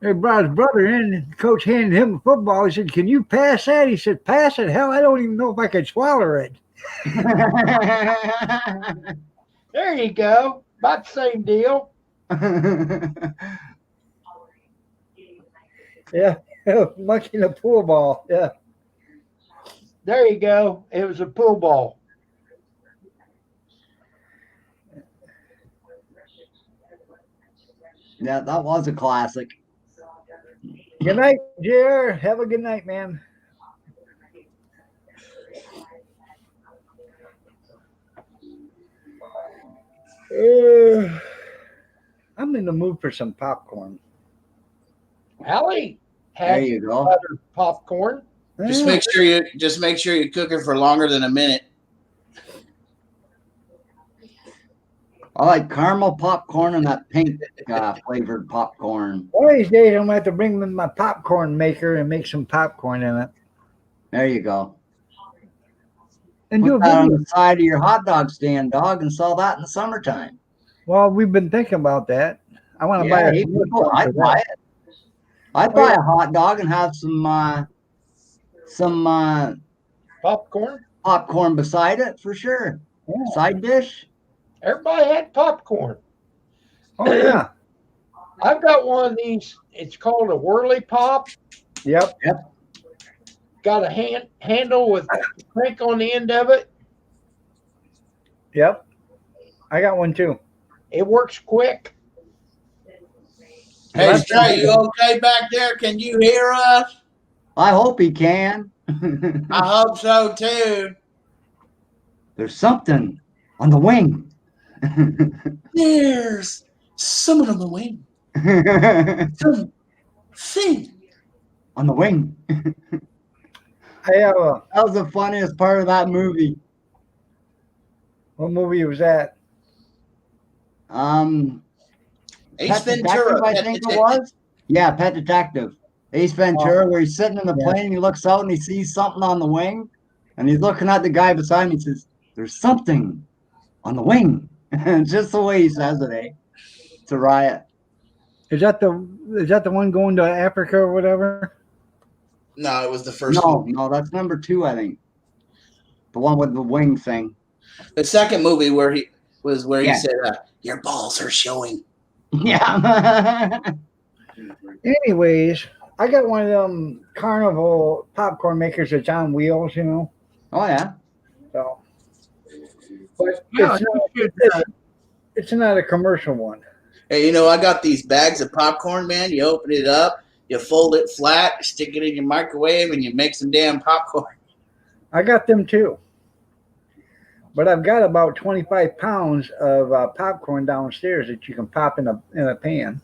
They brought his brother in, and the coach handed him a football. He said, "Can you pass that?" He said, "Pass it? Hell, I don't even know if I could swallow it." There you go. About the same deal. Yeah, monkey in a pool ball. Yeah. There you go. It was a pool ball. Yeah, that was a classic. Good night, JR. Have a good night, man. I'm in the mood for some popcorn. Allie, There had you go. buttered popcorn. Just make sure you cook it for longer than a minute. I like caramel popcorn and that pink flavored popcorn. One of these days, I'm gonna have to bring my popcorn maker and make some popcorn in it, There you go. and do a Put that on video. the side of your hot dog stand, dog, and sell that in the summertime. Well, we've been thinking about that. I want to Yeah, buy a hey, people, I'd buy it. I'd buy a hot dog and have some Popcorn. popcorn beside it for sure. Yeah. Side dish. Everybody had popcorn. Oh yeah. I've got one of these. It's called a whirly pop. Yep. Got a handle with a crank on the end of it. Yep. I got one too. It works quick. Hey, Stray, you okay back there? Can you hear us? I hope he can. I hope so too. There's something on the wing. There's someone on the wing. Something On the wing. I have a. That was the funniest part of that movie. What movie was that? Ace Pet Ventura. Detective, I Pet think it Detective. was. Yeah, Pet Detective. Ace Ventura, where he's sitting in the Yeah. plane and he looks out and he sees something on the wing. And he's looking at the guy beside him. He says, "There's something on the wing." Just the way he says it, eh? It's a riot. Is that the one going to Africa or whatever? No, it was the first No, movie. no, that's number 2, I think. The one with the wing thing. The second movie where he Yeah. said, "Your balls are showing." Yeah. Anyways, I got one of them carnival popcorn makers that's on wheels, you know. Oh, yeah. So, but Yeah, it's not a commercial one. Hey, you know, I got these bags of popcorn, man. You open it up, you fold it flat, stick it in your microwave, and you make some damn popcorn. I got them too. But I've got about 25 pounds of popcorn downstairs that you can pop in a pan.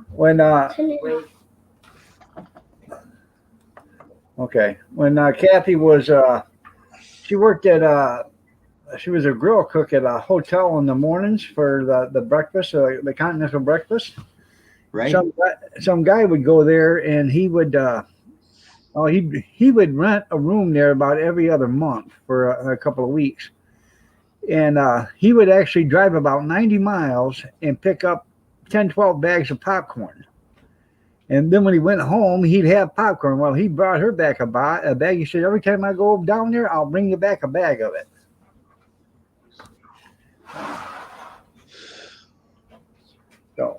When Kathy was she worked at she was a grill cook at a hotel in the mornings for the breakfast, the continental breakfast. Right. Some guy would go there and he would he would rent a room there about every other month for a couple of weeks, and he would actually drive about 90 miles and pick up 10-12 bags of popcorn. And then when he went home, he'd have popcorn. Well, he brought her back a bag. He said, "Every time I go down there, I'll bring you back a bag of it." So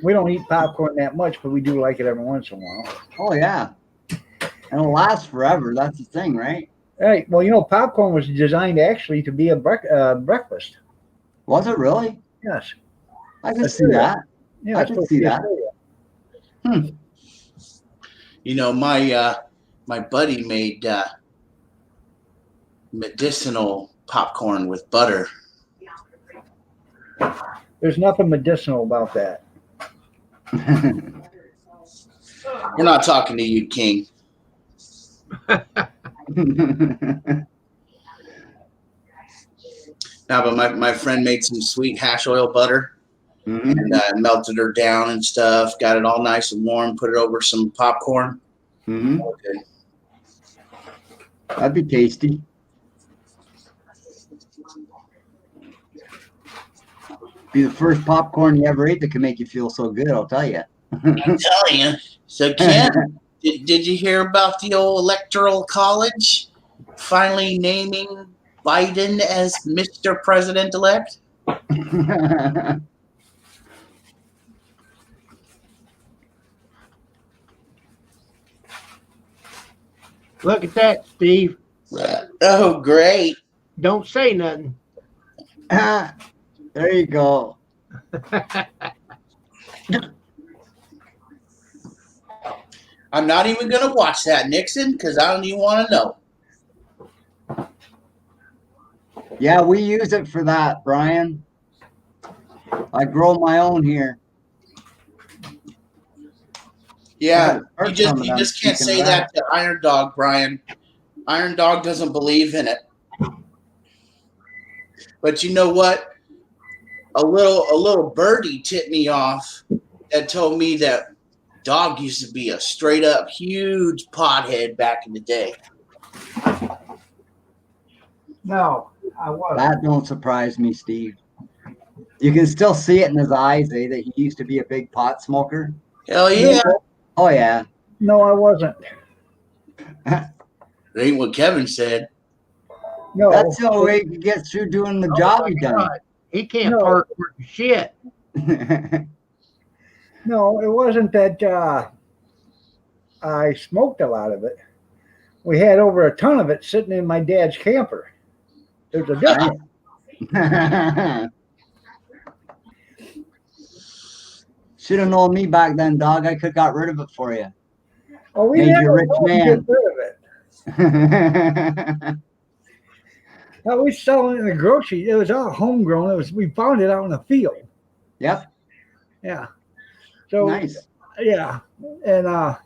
we don't eat popcorn that much, but we do like it every once in a while. Oh, yeah. And it'll last forever. That's the thing, right? Right. Well, you know, popcorn was designed actually to be a breakfast. Was it really? Yes. I can see that. Yeah, I it's can supposed see to be that. Australia. You know, my buddy made medicinal popcorn with butter. There's nothing medicinal about that. We're not talking to you, King. No, but my friend made some sweet hash oil butter Mhm. and melted her down and stuff. Got it all nice and warm. Put it over some popcorn. Mhm. Okay. That'd be tasty. Be the first popcorn you ever ate that can make you feel so good, I'll tell you. I'm telling you. So, Ken, did you hear about the old Electoral College finally naming Biden as Mr. President-elect? Look at that, Steve. Oh, great. Don't say nothing. There you go. I'm not even going to watch that, Nixon, because I don't even want to know. Yeah, we use it for that, Brian. I grow my own here. Yeah, I've you heard some of you them just can't speaking say of that to Iron Dog, Brian. Iron Dog doesn't believe in it. But you know what? A little birdie tipped me off that told me that Dog used to be a straight up huge pothead back in the day. No, I wasn't. That don't surprise me, Steve. You can still see it in his eyes, that he used to be a big pot smoker. Hell yeah. Oh yeah. No, I wasn't. That ain't what Kevin said. No, That's the only way he gets through doing the job he done. God, he can't No. park for shit. no, it wasn't that I smoked a lot of it. We had over a ton of it sitting in my dad's camper. There's a difference. Should have known me back then, Dog. I could have got rid of it for you. Oh, we Made you a never rich told him to man. get rid of it. No, we selling it in the grocery. It was all homegrown. We found it out in the field. Yep. Yeah. So Nice. yeah, and I'm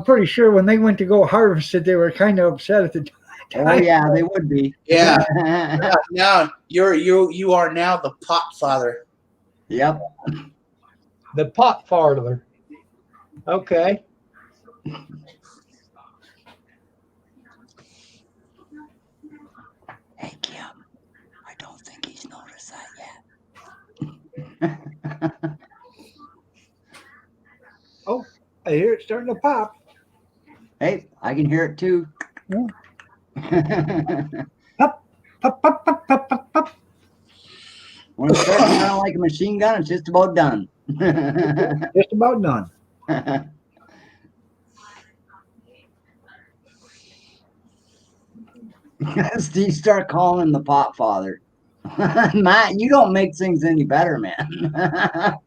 pretty sure when they went to go harvest it, they were kind of upset at the time. Oh yeah, they would be. Yeah. Now you are now the pot father. Yep. The pot farther. Okay. Hey Kim, I don't think he's noticed that yet. Oh, I hear it starting to pop. Hey, I can hear it too. Yeah. Pop, pop, pop, pop, pop, pop. When it starts sounding like a machine gun, it's just about done. Just about done. Steve, start calling him the pot father. Matt, you don't make things any better, man.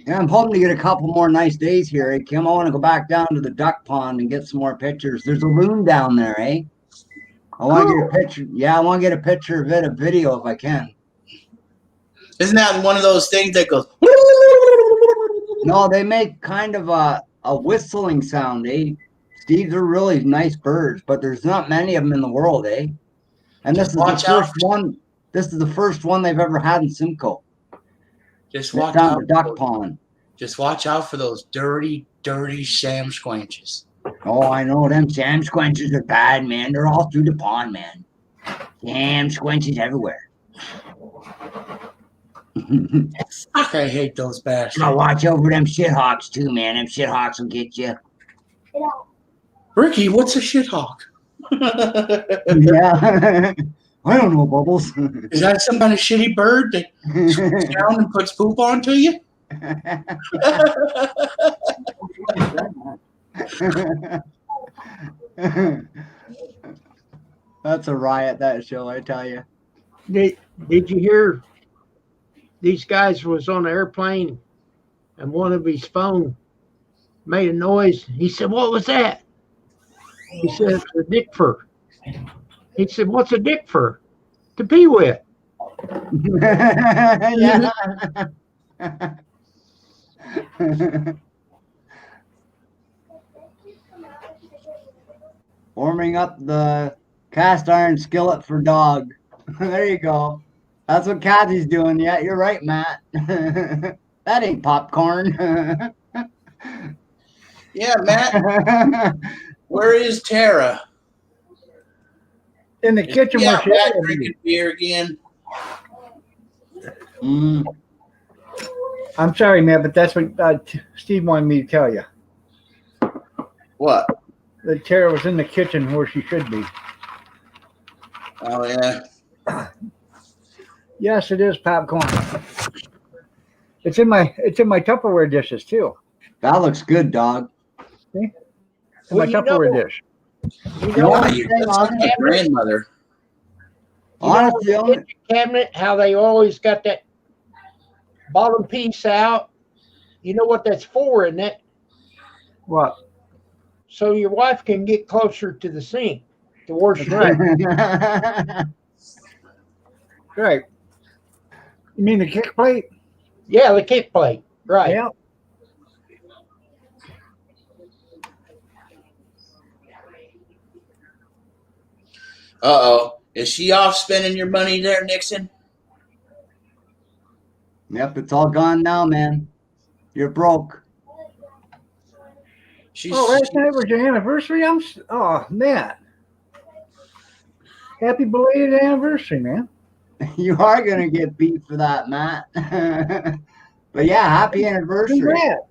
Yeah, I'm hoping to get a couple more nice days here. Hey, Kim, I want to go back down to the duck pond and get some more pictures. There's a loon down there, eh? I want to get a picture. Yeah, I want to get a picture of it, a video if I can. Isn't that one of those things that goes? No, they make kind of a whistling sound, eh? Steve, they're really nice birds, but there's not many of them in the world, eh? And this is the Watch out. first one. This is the first one they've ever had in Simcoe. Just It's watch down out. the duck pond. Just watch out for those dirty Sam Squanches. Oh, I know them Sam Squenches are bad, man. They're all through the pond, man. Sam Squenches everywhere. Fuck, I hate those bastards. Now watch over them shithawks too, man. Them shithawks will get you. Ricky, what's a shithawk? Yeah. I don't know, Bubbles. Is that some kind of shitty bird that swoops down and puts poop onto you? That's a riot, that show, I tell you. Did you hear these guys was on an airplane and one of his phone made a noise? He said, "What was that?" He said, "It's a dick fur." He said, "What's a dick fur?" "To pee with." Yeah. Warming up the cast iron skillet for Dog. There you go. That's what Kathy's doing. Yeah, you're right, Matt. That ain't popcorn. Yeah, Matt. Where is Tara? In the kitchen Yeah, where she Matt had drinking beer again. Mm. I'm sorry, man, but that's what Steve wanted me to tell you. What? That Tara was in the kitchen where she should be. Oh yeah. Yes, it is popcorn. It's in my Tupperware dishes too. That looks good, Dog. In Well, my you know- Tupperware dish. You You know know what what the you say, That's like my grandmother. Honestly, only, kitchen cabinet, how they always got that bottom piece out? You know what that's for, isn't it? What? so your wife can get closer to the sink to wash your hands. Right. You mean the kick plate? Yeah, the kick plate. Right. Yeah. Uh-oh. Is she off spending your money there, Nixon? Yep, it's all gone now, man. You're broke. She's, Oh, last night was your anniversary? Oh, man. Happy belated anniversary, man. You are gonna get beat for that, Matt. But yeah, happy anniversary. Congrats.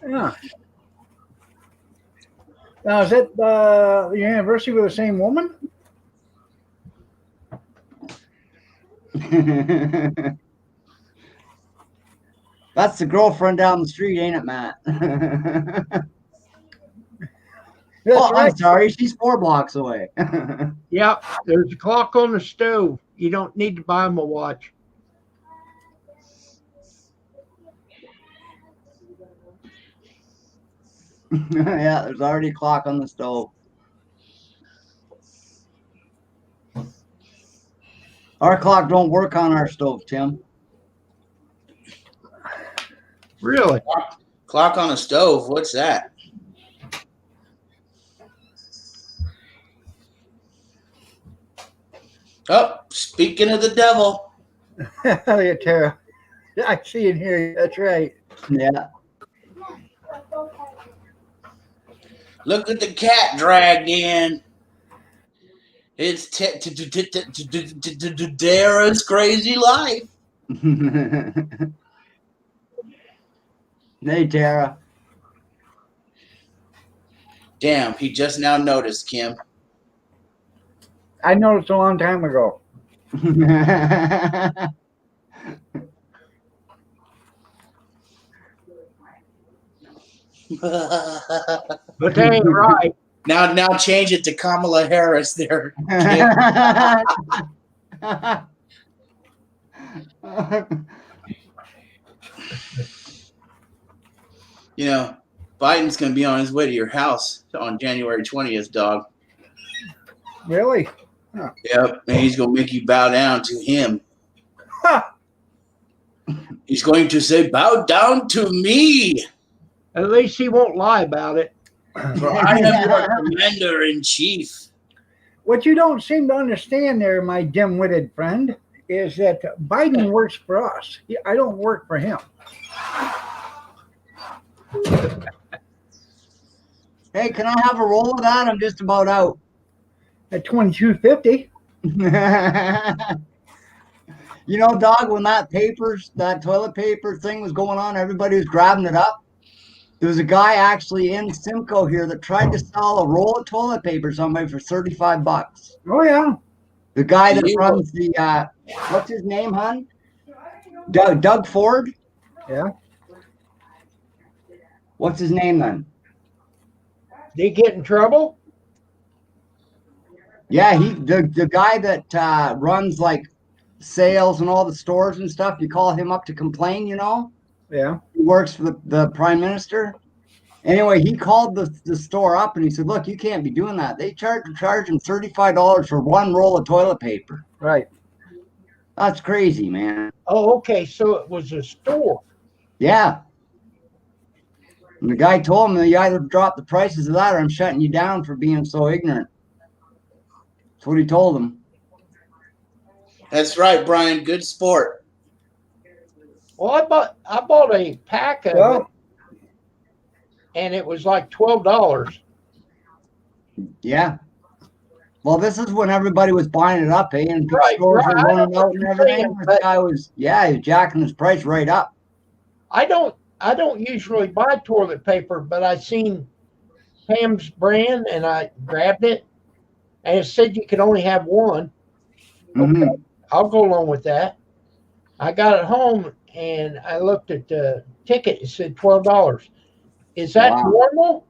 Yeah. Now, is that your anniversary with the same woman? That's the girlfriend down the street, ain't it, Matt? That's Oh, right. I'm sorry. She's 4 blocks away. Yep. There's a clock on the stove. You don't need to buy them a watch. Yeah, there's already a clock on the stove. Our clock don't work on our stove, Tim. Really? Clock on a stove. What's that? Oh, speaking of the devil. Hell yeah, Tara. I see and hear you. That's right. Yeah. Look at the cat dragged in. It's Dara's crazy life. Hey, Tara. Damn, he just now noticed, Kim. I noticed a long time ago. But that ain't right. Now change it to Kamala Harris there. You know, Biden's going to be on his way to your house on January 20th, dog. Really? Yep, and he's going to make you bow down to him. Ha! He's going to say, bow down to me, At least he won't lie about it. for I am your commander-in-chief. What you don't seem to understand there, my dim-witted friend, is that Biden works for us. I don't work for him. Hey, can I have a roll of that? I'm just about out. At $22.50. You know, dog, when that toilet paper thing was going on, everybody was grabbing it up. There was a guy actually in Simcoe here that tried to sell a roll of toilet paper to somebody for $35. Oh yeah. The guy that runs the what's his name, hon? Doug Ford? Yeah. What's his name then? Did he get in trouble? Yeah, the guy that runs like sales and all the stores and stuff. You call him up to complain, you know? Yeah. He works for the prime minister. Anyway, he called the store up and he said, look, you can't be doing that. They charge him $35 for one roll of toilet paper. Right. That's crazy, man. Oh, okay. So it was a store. Yeah. And the guy told him, you either drop the prices of that or I'm shutting you down for being so ignorant. That's what he told him. That's right, Brian. Good sport. Well, I bought a pack of it, and it was like $12. Yeah. Well, this is when everybody was buying it up, and big Right, stores right. were I know running what out and you're everything. saying, This but- guy was, he was jacking his price right up. I don't usually buy toilet paper, but I seen Pam's brand and I grabbed it, and it said you could only have one. Mhm. Okay, I'll go along with that. I got it home and I looked at the ticket. It said $12. Is that Wow. normal?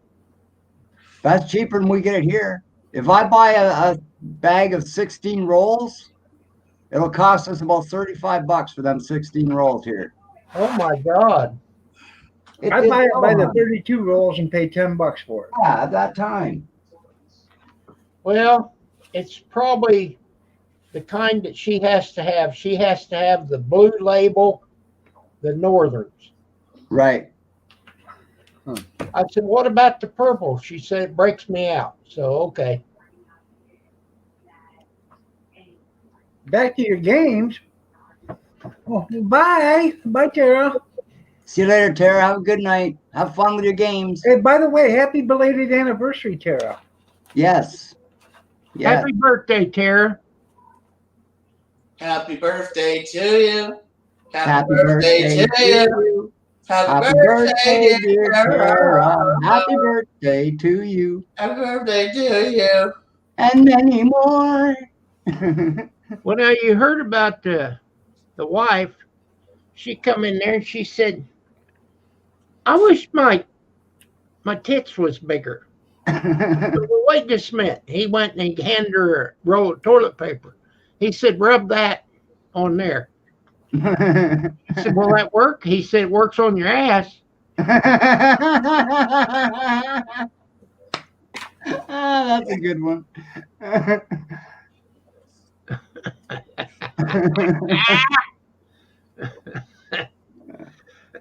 That's cheaper than we get it here. If I buy a bag of 16 rolls, it'll cost us about $35 for them 16 rolls here. Oh my God! I buy it by the 32 rolls and pay $10 for it. Yeah, at that time. Well, it's probably the kind that she has to have. She has to have the blue label, the Northerns. Right. I said, what about the purple? She said, it breaks me out. So, okay. Back to your games. Oh, bye. Bye, Tara. See you later, Tara. Have a good night. Have fun with your games. Hey, by the way, happy belated anniversary, Tara. Yes. Yeah. Happy birthday, Tara. Happy birthday to you. Happy birthday to you. Happy birthday, dear Tara. Happy birthday to you. Happy birthday to you. And many more. Well, now you heard about the wife. She come in there and she said, I wish my tits was bigger. Well, wait just a minute. He went and he handed her a roll of toilet paper. He said, rub that on there. I said, will that work? He said, it works on your ass. That's a good one. I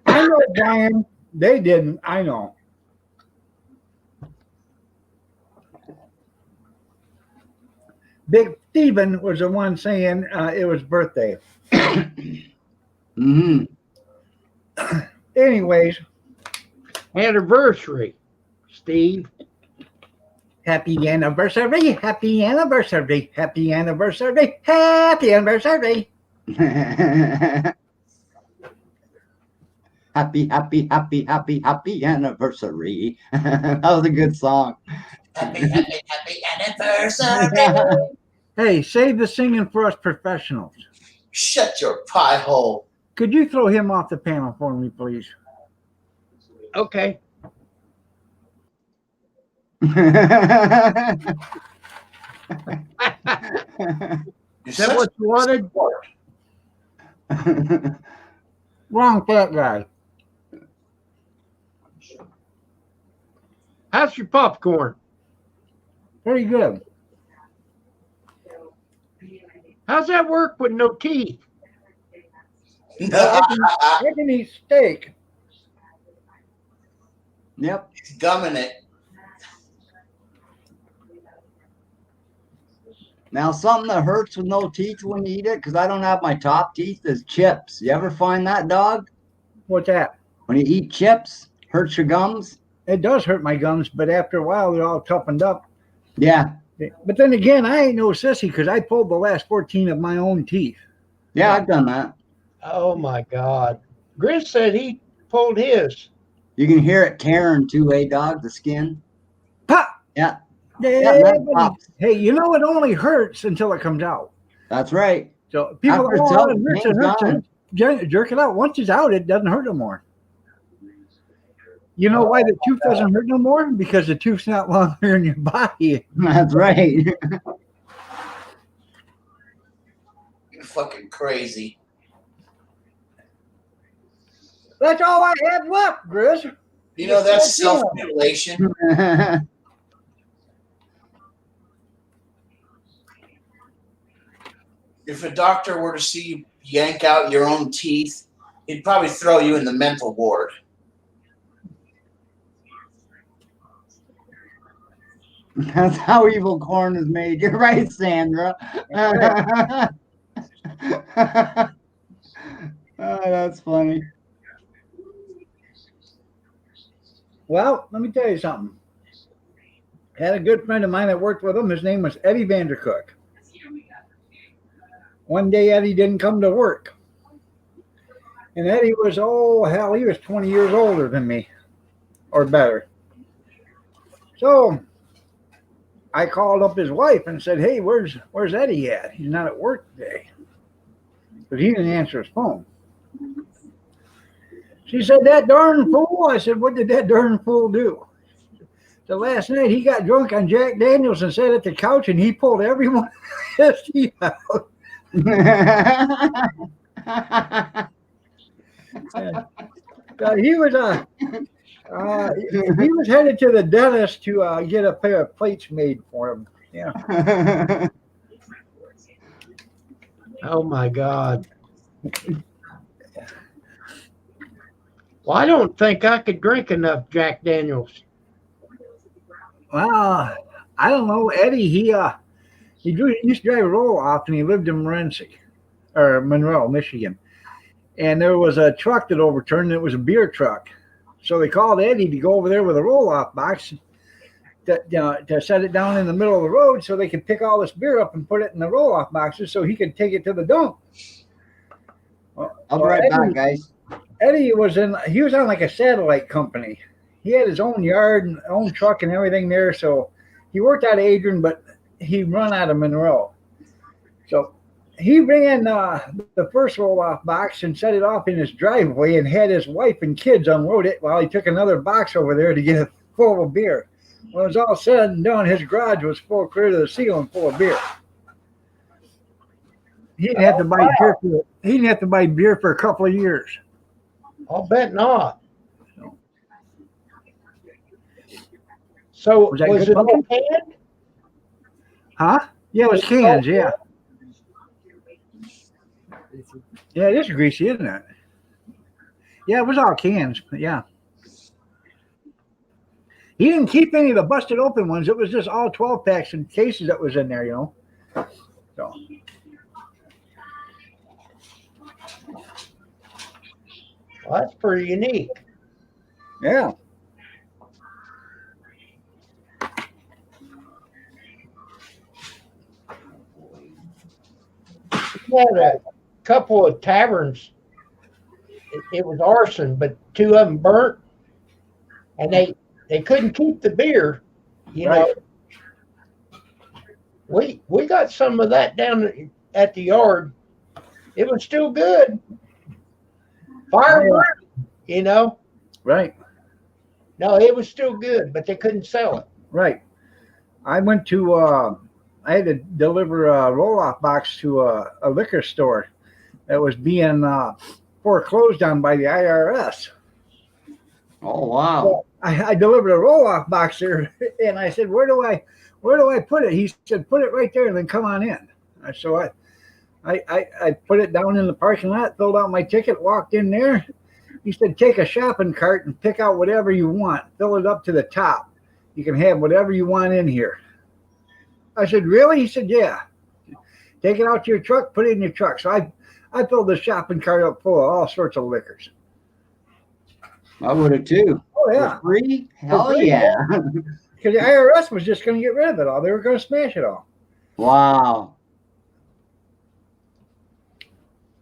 know, Brian. They didn't. I know. Big Steven was the one saying it was birthday. Mm-hmm. Anyways, Anniversary, Steve. happy anniversary, happy anniversary, happy anniversary, happy anniversary. Happy anniversary. That was a good song. Happy anniversary. Hey, save the singing for us professionals. Shut your pie hole. Could you throw him off the panel for me, please? Okay. Is that what you wanted? Wrong fat guy. How's your popcorn? Very good. How's that work with no teeth? I can eat steak. Yep. He's gumming it. Now, something that hurts with no teeth when you eat it, because I don't have my top teeth, is chips. You ever find that, dog? What's that? When you eat chips, hurts your gums? It does hurt my gums, but after a while, they're all toughened up. Yeah. But then again, I ain't no sissy because I pulled the last 14 of my own teeth. Yeah, I've done that. Oh my God. Grizz said he pulled his. You can hear it tearing too, dog, the skin. Pop! Yeah. Yeah, that pops. hey, you know it only hurts until it comes out. That's right. So people After go, it's oh, out, it hurts, it it hurts, ain't it hurts. Jerk it out. Once it's out, it doesn't hurt no more. You know why the tooth doesn't hurt no more? Because the tooth's not longer in your body. That's right. You're fucking crazy. That's all I have left, Grizz. You know, that's self-mutilation. If a doctor were to see you yank out your own teeth, he'd probably throw you in the mental ward. That's how evil corn is made. You're right, Sandra. Oh, that's funny. Well, let me tell you something. I had a good friend of mine that worked with him. His name was Eddie Vandercook. One day, Eddie didn't come to work. And Eddie was, oh, hell, he was 20 years older than me, or better. So I called up his wife and said, hey, where's Eddie at? He's not at work today. But he didn't answer his phone. She said, that darn fool. I said, what did that darn fool do? So last night he got drunk on Jack Daniels and sat at the couch and he pulled everyone his teeth out. he was he was headed to the dentist to get a pair of plates made for him. Yeah. Oh my God. Well, I don't think I could drink enough Jack Daniels. Well, I don't know. Eddie, he used to drive a roll off, and he lived in Monroe, Michigan. And there was a truck that overturned. It was a beer truck. So they called Eddie to go over there with a roll-off box to set it down in the middle of the road so they could pick all this beer up and put it in the roll-off boxes so he could take it to the dump. I'll be right back, guys. Eddie was on like a satellite company. He had his own yard and own truck and everything there. So he worked out of Adrian, but he run out of Monroe. So he ran the first roll-off box and set it off in his driveway and had his wife and kids unload it while he took another box over there to get it full of beer. When it was all said and done, his garage was full clear to the ceiling full of beer. He didn't have to buy beer. He didn't have to buy beer for a couple of years. I'll bet not. So Was that was good, it all Bucky? canned? Huh? Yeah, it was cans. Yeah. Yeah, it is greasy, isn't it? Yeah, it was all cans. Yeah. He didn't keep any of the busted open ones. It was just all 12 packs and cases that was in there, you know. So Well, that's pretty unique. yeah. We had a couple of taverns. It was arson, but two of them burnt, and they couldn't keep the beer. You Right. know, we got some of that down at the yard. It was still good. Fireproof, you know. Right. No, it was still good, but they couldn't sell it. Right. I went to I had to deliver a roll-off box to a liquor store that was being foreclosed on by the IRS. Oh wow. I delivered a roll-off box there, and I said, "Where do I put it?" He said, "Put it right there, and then come on in." So I put it down in the parking lot, filled out my ticket, walked in there. He said, "Take a shopping cart and pick out whatever you want. Fill it up to the top. You can have whatever you want in here." I said, "Really?" He said, "Yeah. Take it out to your truck, put it in your truck." So I filled the shopping cart up full of all sorts of liquors. I would have too. Oh yeah, For free? Hell free, yeah. because the IRS was just going to get rid of it all. They were going to smash it all. Wow.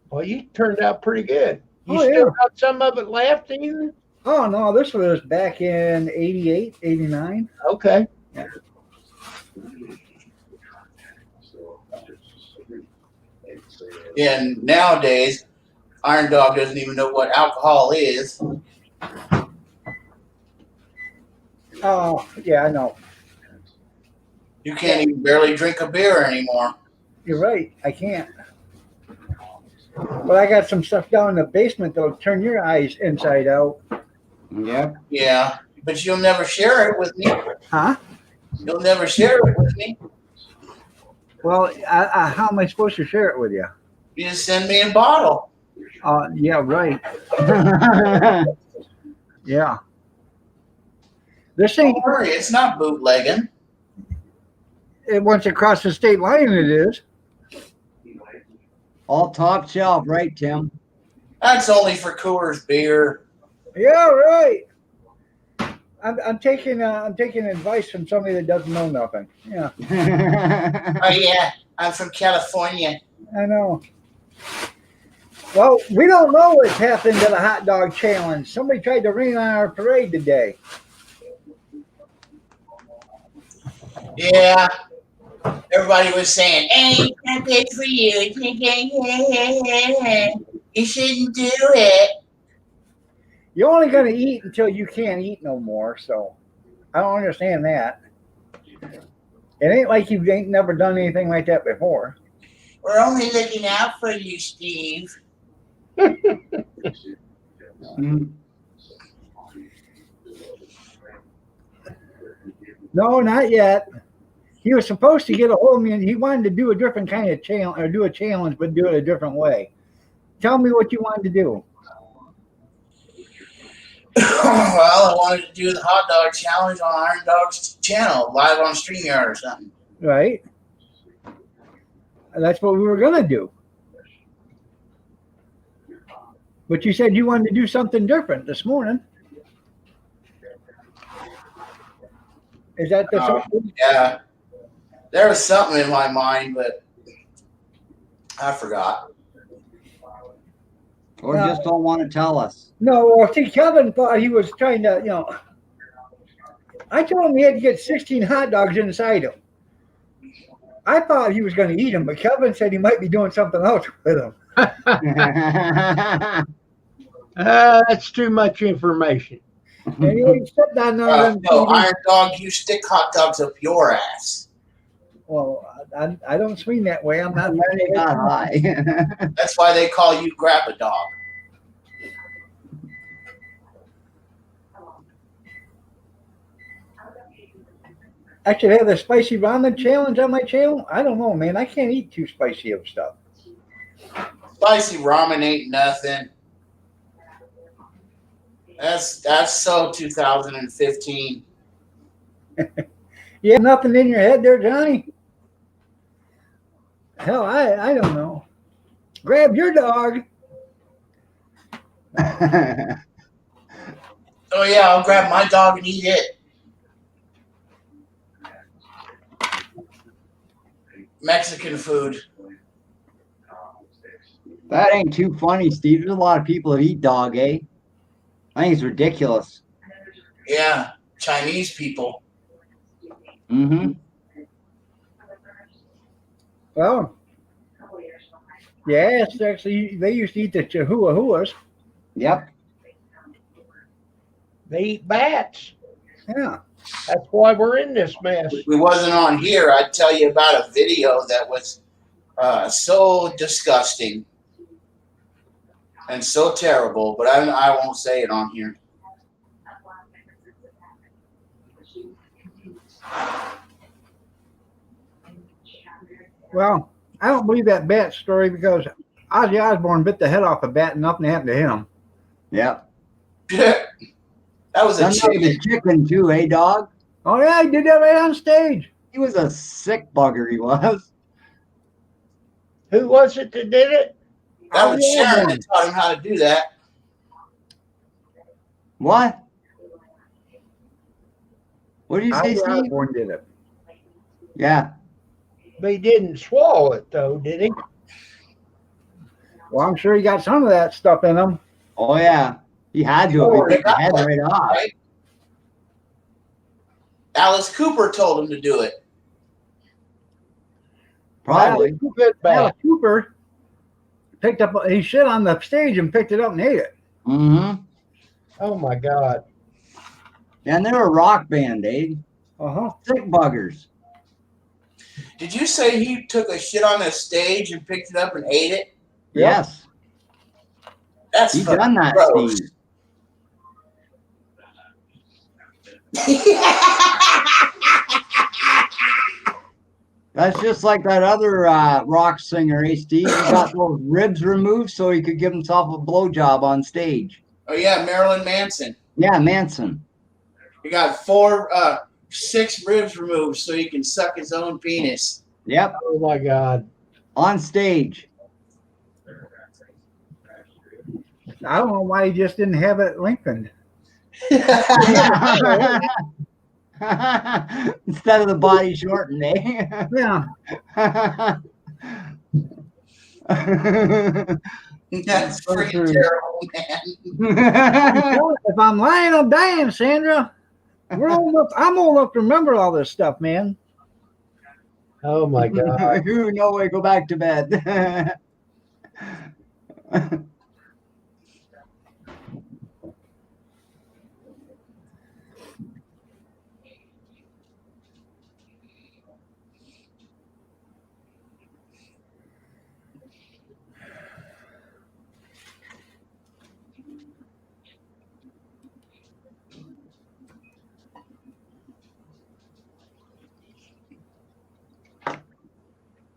Well, you turned out pretty good. You Oh, still yeah. got some of it left, either? Oh no, this was back in 88, 89. Okay. And nowadays, Iron Dog doesn't even know what alcohol is. Oh yeah, I know. You can't even barely drink a beer anymore. You're right. I can't. But I got some stuff down in the basement that'll turn your eyes inside out. Yep. Yeah, but you'll never share it with me. Huh? You'll never share it with me. Well, how am I supposed to share it with you? You just send me a bottle. Yeah, right. Yeah. This ain't Don't worry, it's not bootlegging. once across the state line. It is. All top shelf, right, Tim? That's only for Coors beer. Yeah, right. I'm taking advice from somebody that doesn't know nothing. Yeah, Oh yeah, I'm from California. I know. Well, we don't know what's happened to the hot dog challenge. Somebody tried to rain on our parade today. Yeah. Everybody was saying, "Hey, it's not good for you. You shouldn't do it." You're only going to eat until you can't eat no more. So I don't understand that. It ain't like you ain't never done anything like that before. We're only looking out for you, Steve. Mm. No, not yet. He was supposed to get a hold of me, and he wanted to do a different kind of challenge, or do a challenge, but do it a different way. Tell me what you wanted to do. Well, I wanted to do the hot dog challenge on Iron Dog's channel, live on StreamYard or something. Right? And that's what we were going to do. But you said you wanted to do something different this morning. Is that the something? Yeah. There was something in my mind, but I forgot. Or just don't want to tell us. No, well, see, Kevin thought he was trying to, I told him he had to get 16 hot dogs inside him. I thought he was going to eat them, but Kevin said he might be doing something else with them. That's too much information. Anyway, he stepped down none of them. No, Iron Dog, you stick hot dogs up your ass. Well, I don't swing that way. I'm not. They got high. That's why they call you Grab a Dog. I should have the spicy ramen challenge on my channel. I don't know, man. I can't eat too spicy of stuff. Spicy ramen ain't nothing. That's so 2015. You have nothing in your head there, Johnny? Hell, I don't know. Grab your dog. Oh yeah, I'll grab my dog and eat it. Mexican food. That ain't too funny, Steve. There's a lot of people that eat dog, eh? I think it's ridiculous. Yeah, Chinese people. Mm-hmm. Well, yeah, it's actually, they used to eat the chihuahuas. Yep. They eat bats. Yeah. That's why we're in this mess. If we wasn't on here, I'd tell you about a video that was so disgusting and so terrible, but I won't say it on here. Well, I don't believe that bat story because Ozzy Osbourne bit the head off a bat and nothing happened to him. Yep. That was a Done that with chicken. a chicken too, eh, dog? Oh, yeah, he did that right on stage. He was a sick bugger, he was. Who was it that did it? That was Ozzy Sharon Osbourne. that taught him how to do that. What? What did you say, Ozzy Steve? Osbourne did it. Yeah. But he didn't swallow it, though, did he? Well, I'm sure he got some of that stuff in him. Oh, yeah. He had to. Oh, He took the head right off. Right? Alice Cooper told him to do it. Probably. Good Alice bat. Cooper picked up, he shit on the stage and picked it up and ate it. Mm-hmm. Oh, my God. And they're a rock band, eh? Uh-huh. Sick buggers. Did you say he took a shit on the stage and picked it up and ate it? Yes. That's He fucking done that, gross. Steve. That's just like that other rock singer, eh, Steve? He got those ribs removed so he could give himself a blowjob on stage. Oh yeah, Marilyn Manson. Yeah, Manson. He got 6 ribs removed so he can suck his own penis. Yep, Oh, my God. on stage. I don't know why he just didn't have it lengthened. Instead of the body shortened, eh? Yeah. That's So freaking true. terrible, man. If I'm lying, I'm dying, Sandra. We're old enough, I'm old enough to remember all this stuff, man. Oh, my God. No way, go back to bed.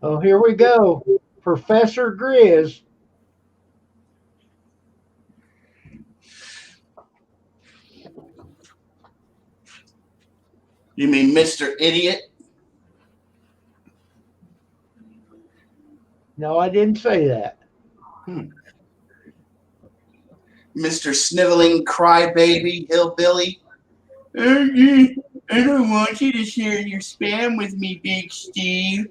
Oh, here we go. Professor Grizz. You mean Mr. Idiot? No, I didn't say that. Mr. Sniveling Crybaby Hillbilly? I don't want you to share your spam with me, Big Steve.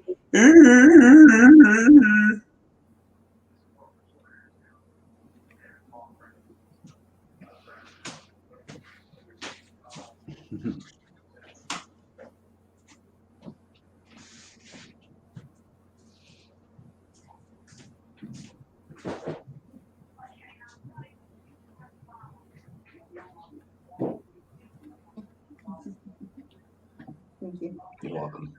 You're welcome.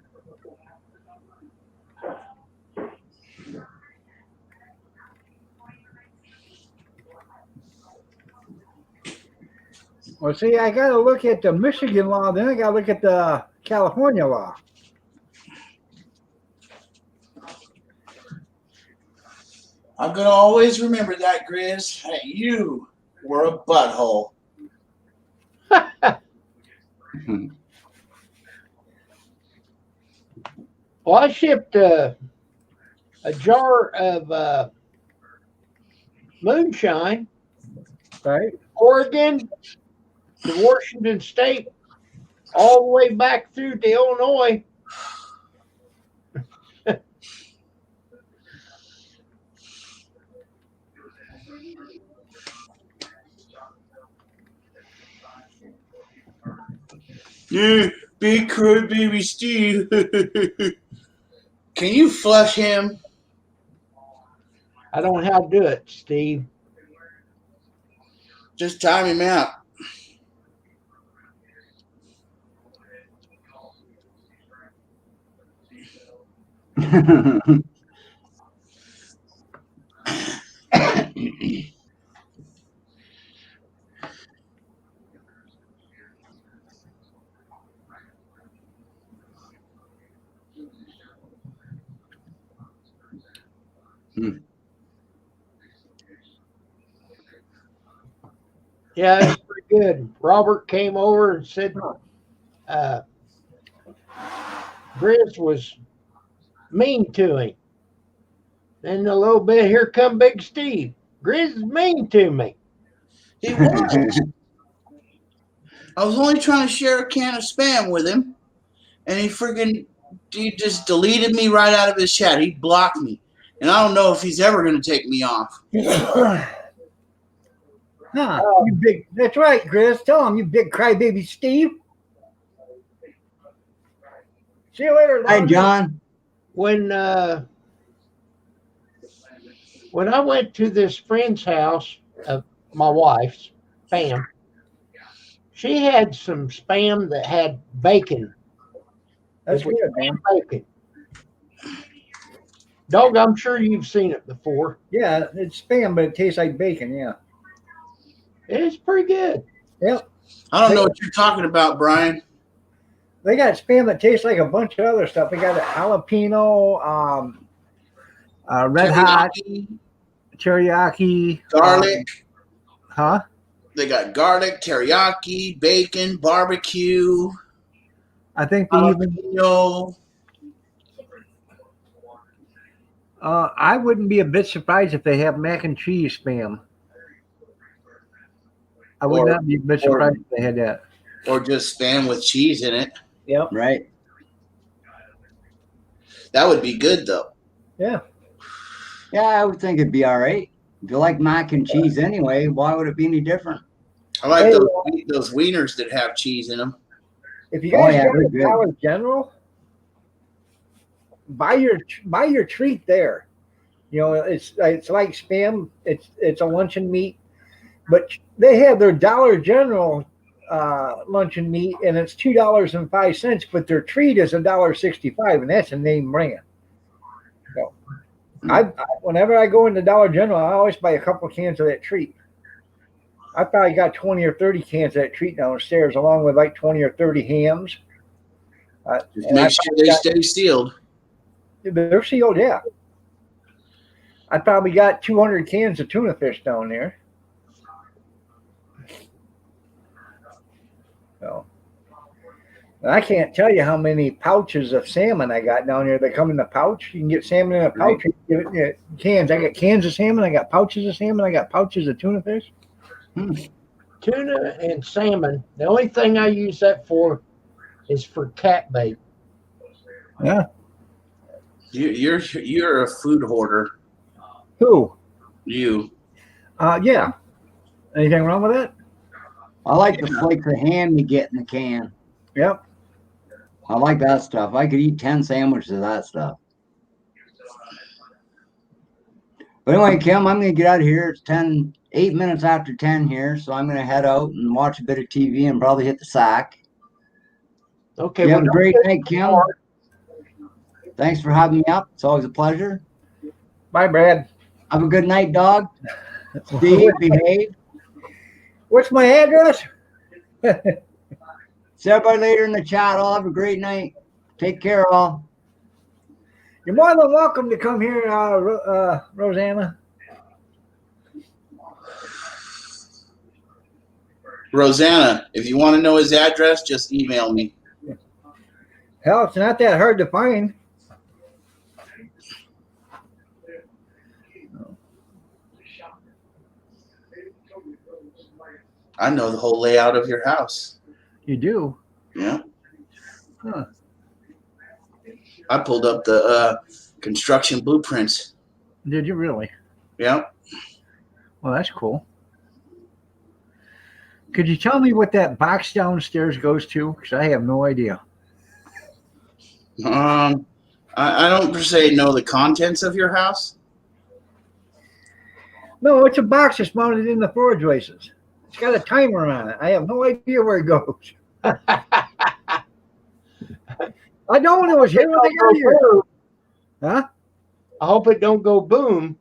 Well, see, I got to look at the Michigan law, then I got to look at the California law. I'm gonna always remember that, Grizz. That you were a butthole. Well, I shipped a jar of moonshine, Right? Oregon to Washington State, all the way back through to Illinois. Yeah, big crybaby Steve. Can you flush him? I don't know how to do it, Steve. Just time him out. Yeah, it's pretty good. Robert came over and said Grizz was mean to him. Then a little bit, here come Big Steve. Grizz is mean to me. He was. I was only trying to share a can of spam with him, and he just deleted me right out of his chat. He blocked me, and I don't know if he's ever going to take me off. Huh, you big, that's right, Grizz. Tell him, you big crybaby Steve. See you later, Hi, Lonnie. John. When I went to this friend's house of my wife's, Pam, she had some spam that had bacon. That's It was good, man. bacon. Dog, I'm sure you've seen it before. Yeah, it's spam, but it tastes like bacon. Yeah. It's pretty good. Yep. I don't know what you're talking about, Brian. They got spam that tastes like a bunch of other stuff. They got jalapeno, red hot, teriyaki, Garlic. huh? They got garlic, teriyaki, bacon, barbecue, I think they even. jalapeno. I wouldn't be a bit surprised if they have mac and cheese spam. I would Or- not be a bit surprised if they had that. Or just spam with cheese in it. Yep. Right. That would be good, though. Yeah. Yeah, I would think it'd be all right. If you like mac and cheese anyway, why would it be any different? I like Hey, those wieners that have cheese in them. If you guys yeah, go they're to good. Dollar General, buy your treat there. You know, it's like spam. It's a luncheon meat, but they have their Dollar General luncheon meat, and it's $2.05. But their treat is $1.65, and that's a name brand. So, whenever I go into Dollar General, I always buy a couple of cans of that treat. I probably got 20 or 30 cans of that treat downstairs, along with like 20 or 30 hams. Just And I make sure probably they got- stay sealed. They're sealed, yeah. I probably got 200 cans of tuna fish down there. So I can't tell you how many pouches of salmon I got down there. They come in the pouch. You can get salmon in a pouch. Right. You get it in cans. I got cans of salmon. I got pouches of salmon. I got pouches of tuna fish. Tuna and salmon. The only thing I use that for is for cat bait. Yeah. You're a food hoarder. Who? You. Yeah. Anything wrong with that? I like the flakes of ham you get in the can. Yep. I like that stuff. I could eat 10 sandwiches of that stuff. But anyway, Kim, I'm going to get out of here. It's 8 minutes after 10 here, so I'm going to head out and watch a bit of TV and probably hit the sack. Okay. You have a don't great get night, Kim. hard. Thanks for having me up. It's always a pleasure. Bye, Brad. Have a good night, dog. Steve, behave. What's my address? See everybody later in the chat. All have a great night. Take care, all. You're more than welcome to come here, Rosanna. Rosanna, if you want to know his address, just email me. Hell, it's not that hard to find. I know the whole layout of your house. You do? Yeah. Huh. I pulled up the construction blueprints. Did you really? Yeah. Well, that's cool. Could you tell me what that box downstairs goes to? Because I have no idea. I don't per se know the contents of your house. No, it's a box that's mounted in the floor joists. It's got a timer on it. I have no idea where it goes. I don't know. It's here when they got here. Huh? I hope it don't go boom.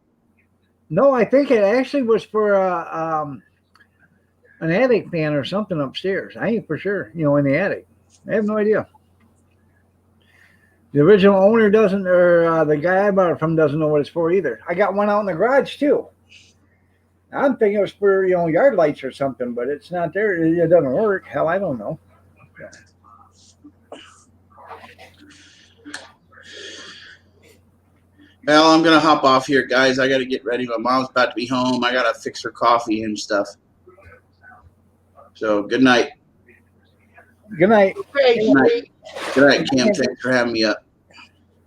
No, I think it actually was for an attic fan or something upstairs. I ain't for sure, in the attic. I have no idea. The original owner doesn't, or the guy I bought it from doesn't know what it's for either. I got one out in the garage too. I'm thinking it was for, yard lights or something, but it's not there. It doesn't work. Hell, I don't know. Well, I'm going to hop off here, guys. I got to get ready. My mom's about to be home. I got to fix her coffee and stuff. So, good night. Good night. Okay, Good night. Steve, Good night, Kim. Thanks for having me up.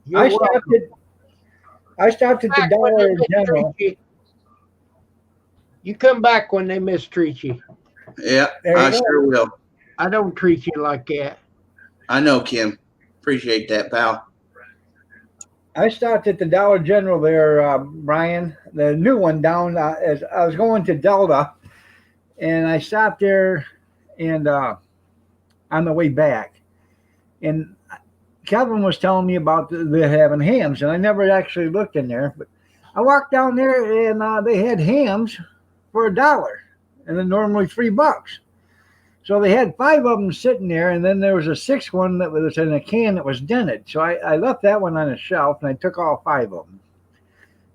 you're I welcome. stopped at the Back when Dollar they General. mistreat you. You come back when they mistreat you. Yeah, There you I go. sure will. I don't treat you like that. I know, Kim. Appreciate that, pal. I stopped at the Dollar General there, Brian, the new one down as I was going to Delta, and I stopped there and on the way back, and Kevin was telling me about the having hams, and I never actually looked in there, but I walked down there and they had hams for $1, and then normally $3. So they had 5 of them sitting there, and then there was a 6th one that was in a can that was dented. So I left that one on a shelf, and I took all 5 of them.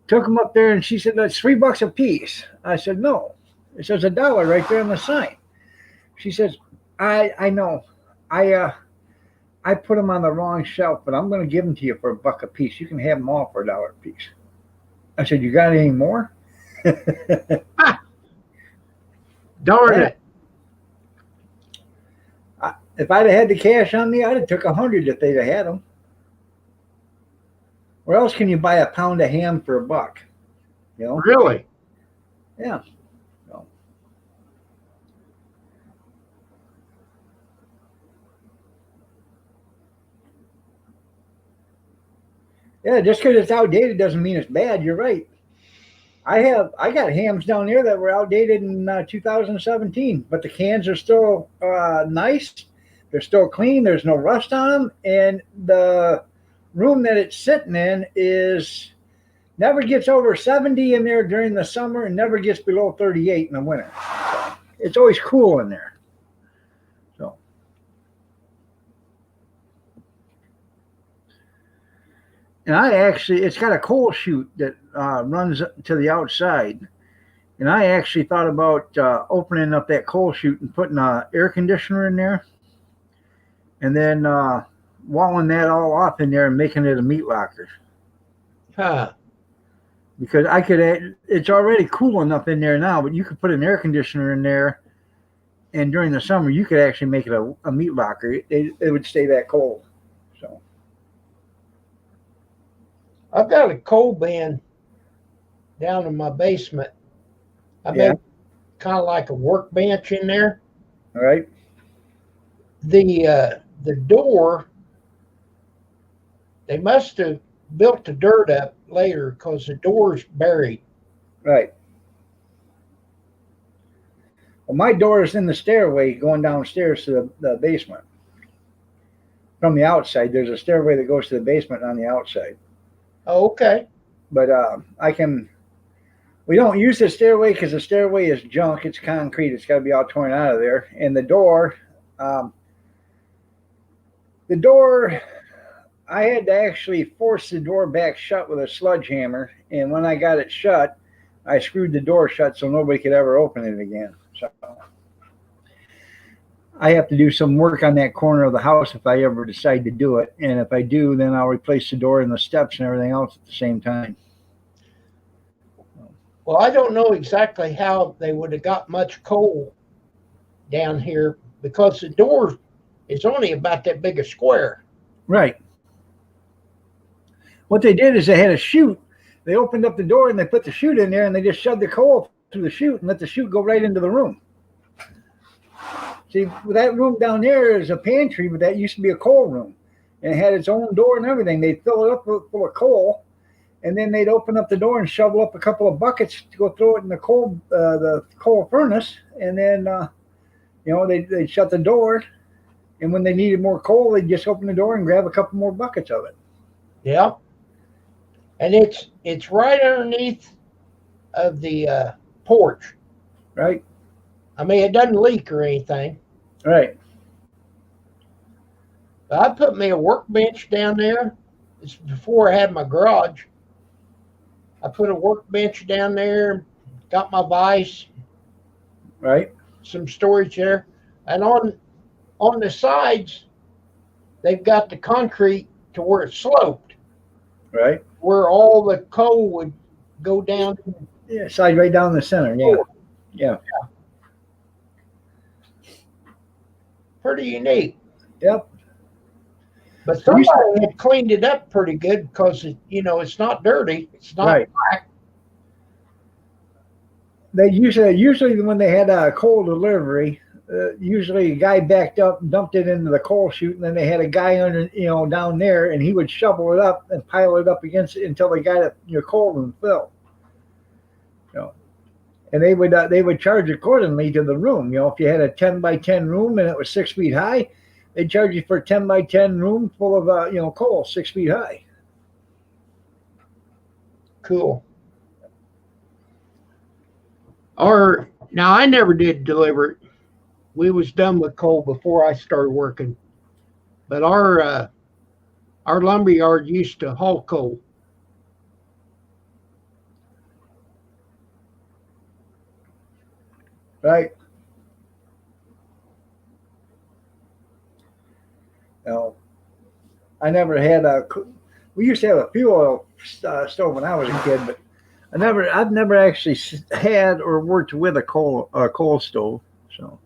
Took them up there, and she said, that's $3 a piece. I said, no. It says $1 right there on the sign. She says, I know. I put them on the wrong shelf, but I'm going to give them to you for $1 a piece. You can have them all for $1 a piece. I said, you got any more? Darn it. If I'd have had the cash on me, I'd have took 100 if they'd have had them. Where else can you buy a pound of ham for $1? Really? Yeah. So. Yeah, just because it's outdated doesn't mean it's bad. You're right. I got hams down there that were outdated in 2017, but the cans are still nice. They're still clean. There's no rust on them, and the room that it's sitting in is never gets over 70 in there during the summer and never gets below 38 in the winter. It's always cool in there. So. And I actually, it's got a coal chute that runs to the outside. And I actually thought about opening up that coal chute and putting an air conditioner in there, and then walling that all off in there and making it a meat locker. Huh. Because I could, it's already cool enough in there now, but you could put an air conditioner in there, and during the summer you could actually make it a meat locker. It would stay that cold. So I've got a coal bin down in my basement. I Yeah. made kind of like a workbench in there. all right, The door, they must have built the dirt up later because the door's buried. right. Well, my door is in the stairway going downstairs to the basement. From the outside, there's a stairway that goes to the basement on the outside. Oh, okay. But we don't use the stairway because the stairway is junk. It's concrete. It's got to be all torn out of there. And the door, I had to actually force the door back shut with a sledgehammer. And when I got it shut, I screwed the door shut so nobody could ever open it again. So I have to do some work on that corner of the house if I ever decide to do it. And if I do, then I'll replace the door and the steps and everything else at the same time. Well, I don't know exactly how they would have got much coal down here because the door is only about that big a square. Right. What they did is they had a chute. They opened up the door and they put the chute in there and they just shoved the coal through the chute and let the chute go right into the room. See, that room down there is a pantry, but that used to be a coal room. And it had its own door and everything. They'd fill it up full of coal, and then they'd open up the door and shovel up a couple of buckets to go throw it in the coal furnace. And then, they'd shut the door. And when they needed more coal, they'd just open the door and grab a couple more buckets of it. Yeah. And it's right underneath of the porch. Right? I mean, it doesn't leak or anything. Right. But I put me a workbench down there. It's before I had my garage. I put a workbench down there, got my vise, Right. some storage there. And on the sides, they've got the concrete to where it's sloped, Right. where all the coal would go down. Yeah, slide right down the center. Yeah. Yeah. Pretty unique. Yep. But somebody had cleaned it up pretty good because it's not dirty. It's not Right. black. They usually when they had a coal delivery, usually a guy backed up and dumped it into the coal chute, and then they had a guy under down there, and he would shovel it up and pile it up against it until they got it your coal room filled. And they would charge accordingly to the room. If you had a 10 by 10 room and it was 6 feet high, they'd charge you for a 10 by 10 room full of coal 6 feet high. Cool. Now I never did deliver it. We was done with coal before I started working. But our lumberyard used to haul coal. Right. I never had we used to have a fuel oil stove when I was a kid, but I've never actually had or worked with a coal stove. So.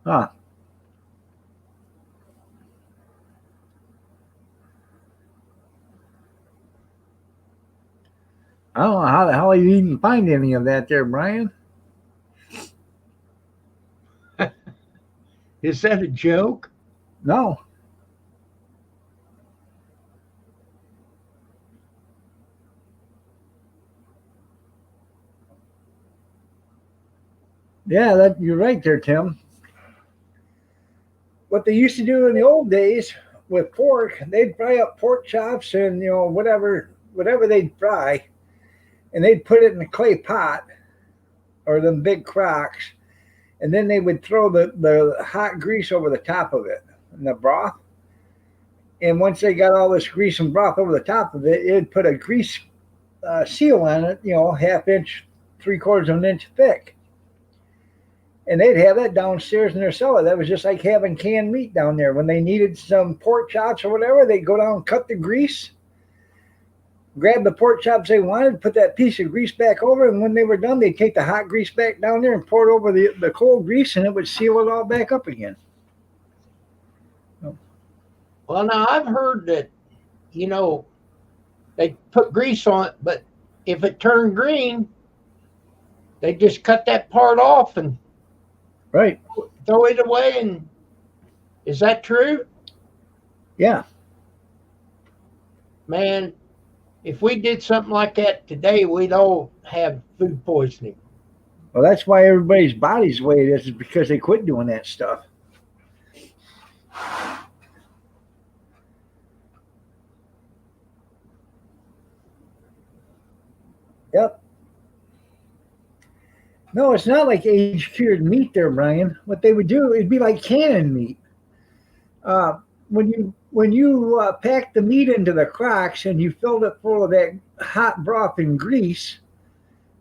Huh. I don't know how the hell you even find any of that there, Brian. Is that a joke? No. Yeah, you're right there, Tim. what they used to do in the old days with pork, they'd fry up pork chops and whatever they'd fry, and they'd put it in a clay pot or them big crocks, and then they would throw the hot grease over the top of it and the broth. And once they got all this grease and broth over the top of it, it'd put a grease seal on it, 1/2 inch, 3/4 of an inch thick. And they'd have that downstairs in their cellar. That was just like having canned meat down there. When they needed some pork chops or whatever, they'd go down and cut the grease, grab the pork chops they wanted, put that piece of grease back over, and when they were done, they'd take the hot grease back down there and pour it over the cold grease, and it would seal it all back up again. Well, now I've heard that, they put grease on it, but if it turned green, they just cut that part off and Right. throw it away. And is that true? Yeah. Man, if we did something like that today, we'd all have food poisoning. Well, that's why everybody's body's the way it is because they quit doing that stuff. Yep. No, it's not like age-cured meat there, Brian. What they would do, it'd be like canning meat. When you packed the meat into the crocks and you filled it full of that hot broth and grease,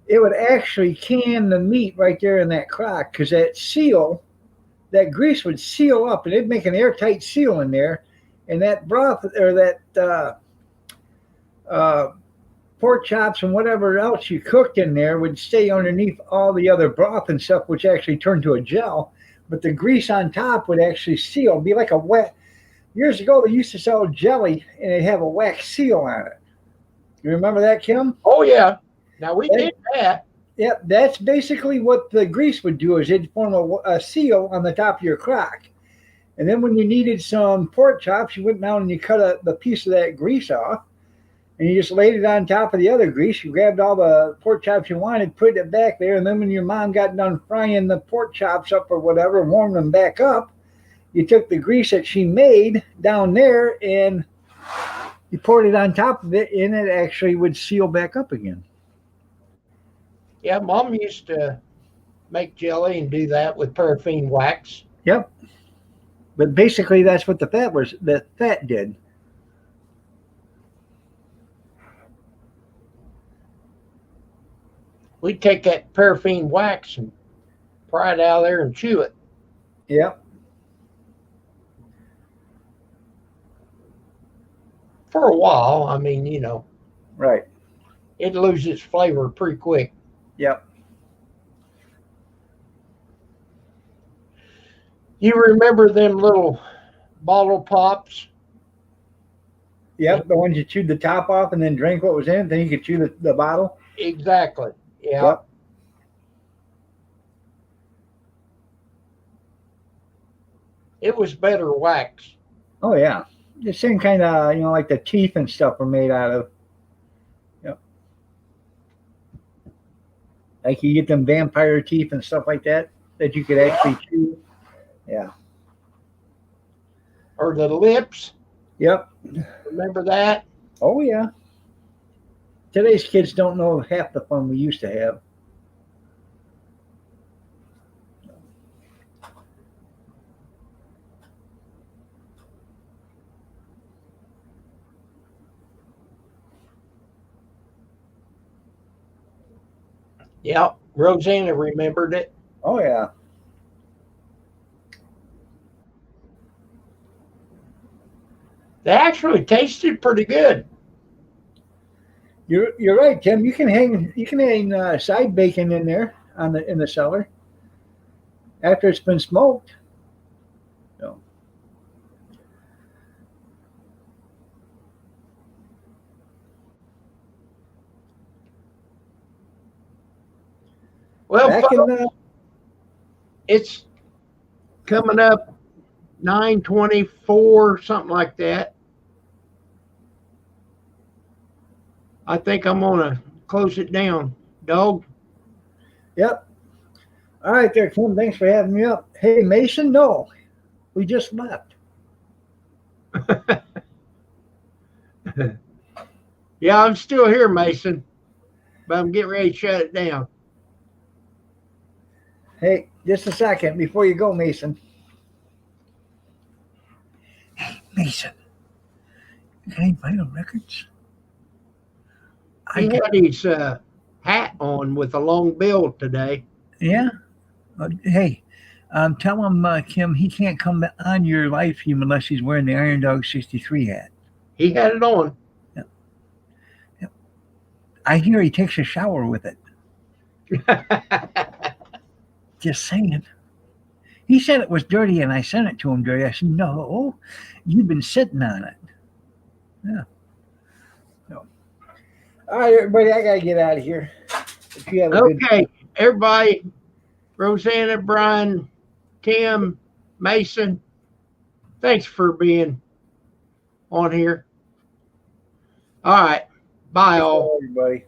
it would actually can the meat right there in that crock because that grease would seal up and it'd make an airtight seal in there, and that broth or that pork chops and whatever else you cooked in there would stay underneath all the other broth and stuff, which actually turned to a gel. But the grease on top would actually seal. It'd be like a wet. Years ago, they used to sell jelly and it'd have a wax seal on it. You remember that, Kim? Oh, yeah. Now, we did that. Yeah, that's basically what the grease would do is it'd form a seal on the top of your crock. And then when you needed some pork chops, you went down and you cut the piece of that grease off. And you just laid it on top of the other grease. You grabbed all the pork chops you wanted, put it back there, and then when your mom got done frying the pork chops up or whatever, warmed them back up, you took the grease that she made down there and you poured it on top of it, and it actually would seal back up again. Yeah, Mom used to make jelly and do that with paraffin wax. Yep. But basically, that's what the fat did. We'd take that paraffin wax and pry it out of there and chew it. Yep. For a while, I mean, Right. it loses its flavor pretty quick. Yep. You remember them little bottle pops? Yep. The ones you chewed the top off and then drank what was in it, then you could chew the bottle. Exactly. Yeah. Yep. It was better wax. Oh, yeah. The same kind of, like the teeth and stuff were made out of. Yep. Like you get them vampire teeth and stuff like that you could actually chew. Yeah. Or the lips. Yep. Remember that? Oh, yeah. Today's kids don't know half the fun we used to have. Yeah. Rosanna remembered it. Oh, yeah. They actually tasted pretty good. You're right, Tim. You can hang side bacon in there in the cellar after it's been smoked. So. Well, Back folks, it's coming up 9:24, something like that. I think I'm gonna close it down, dog. Yep. All right there, Kim. Thanks for having me up. Hey, Mason, no. We just left. Yeah, I'm still here, Mason, but I'm getting ready to shut it down. Hey, just a second before you go, Mason. Hey, Mason. You got any vital records? He had his hat on with a long bill today. Yeah. Hey, tell him, Kim, he can't come on your live stream unless he's wearing the Iron Dog 63 hat. He had it on. I hear he takes a shower with it. Just saying. He said it was dirty, and I sent it to him dirty. I said, no, you've been sitting on it. Yeah. No. All right, everybody, I got to get out of here. If you have a Okay, everybody, Rosanna, Brian, Tim, Mason, thanks for being on here. All right, bye all. everybody.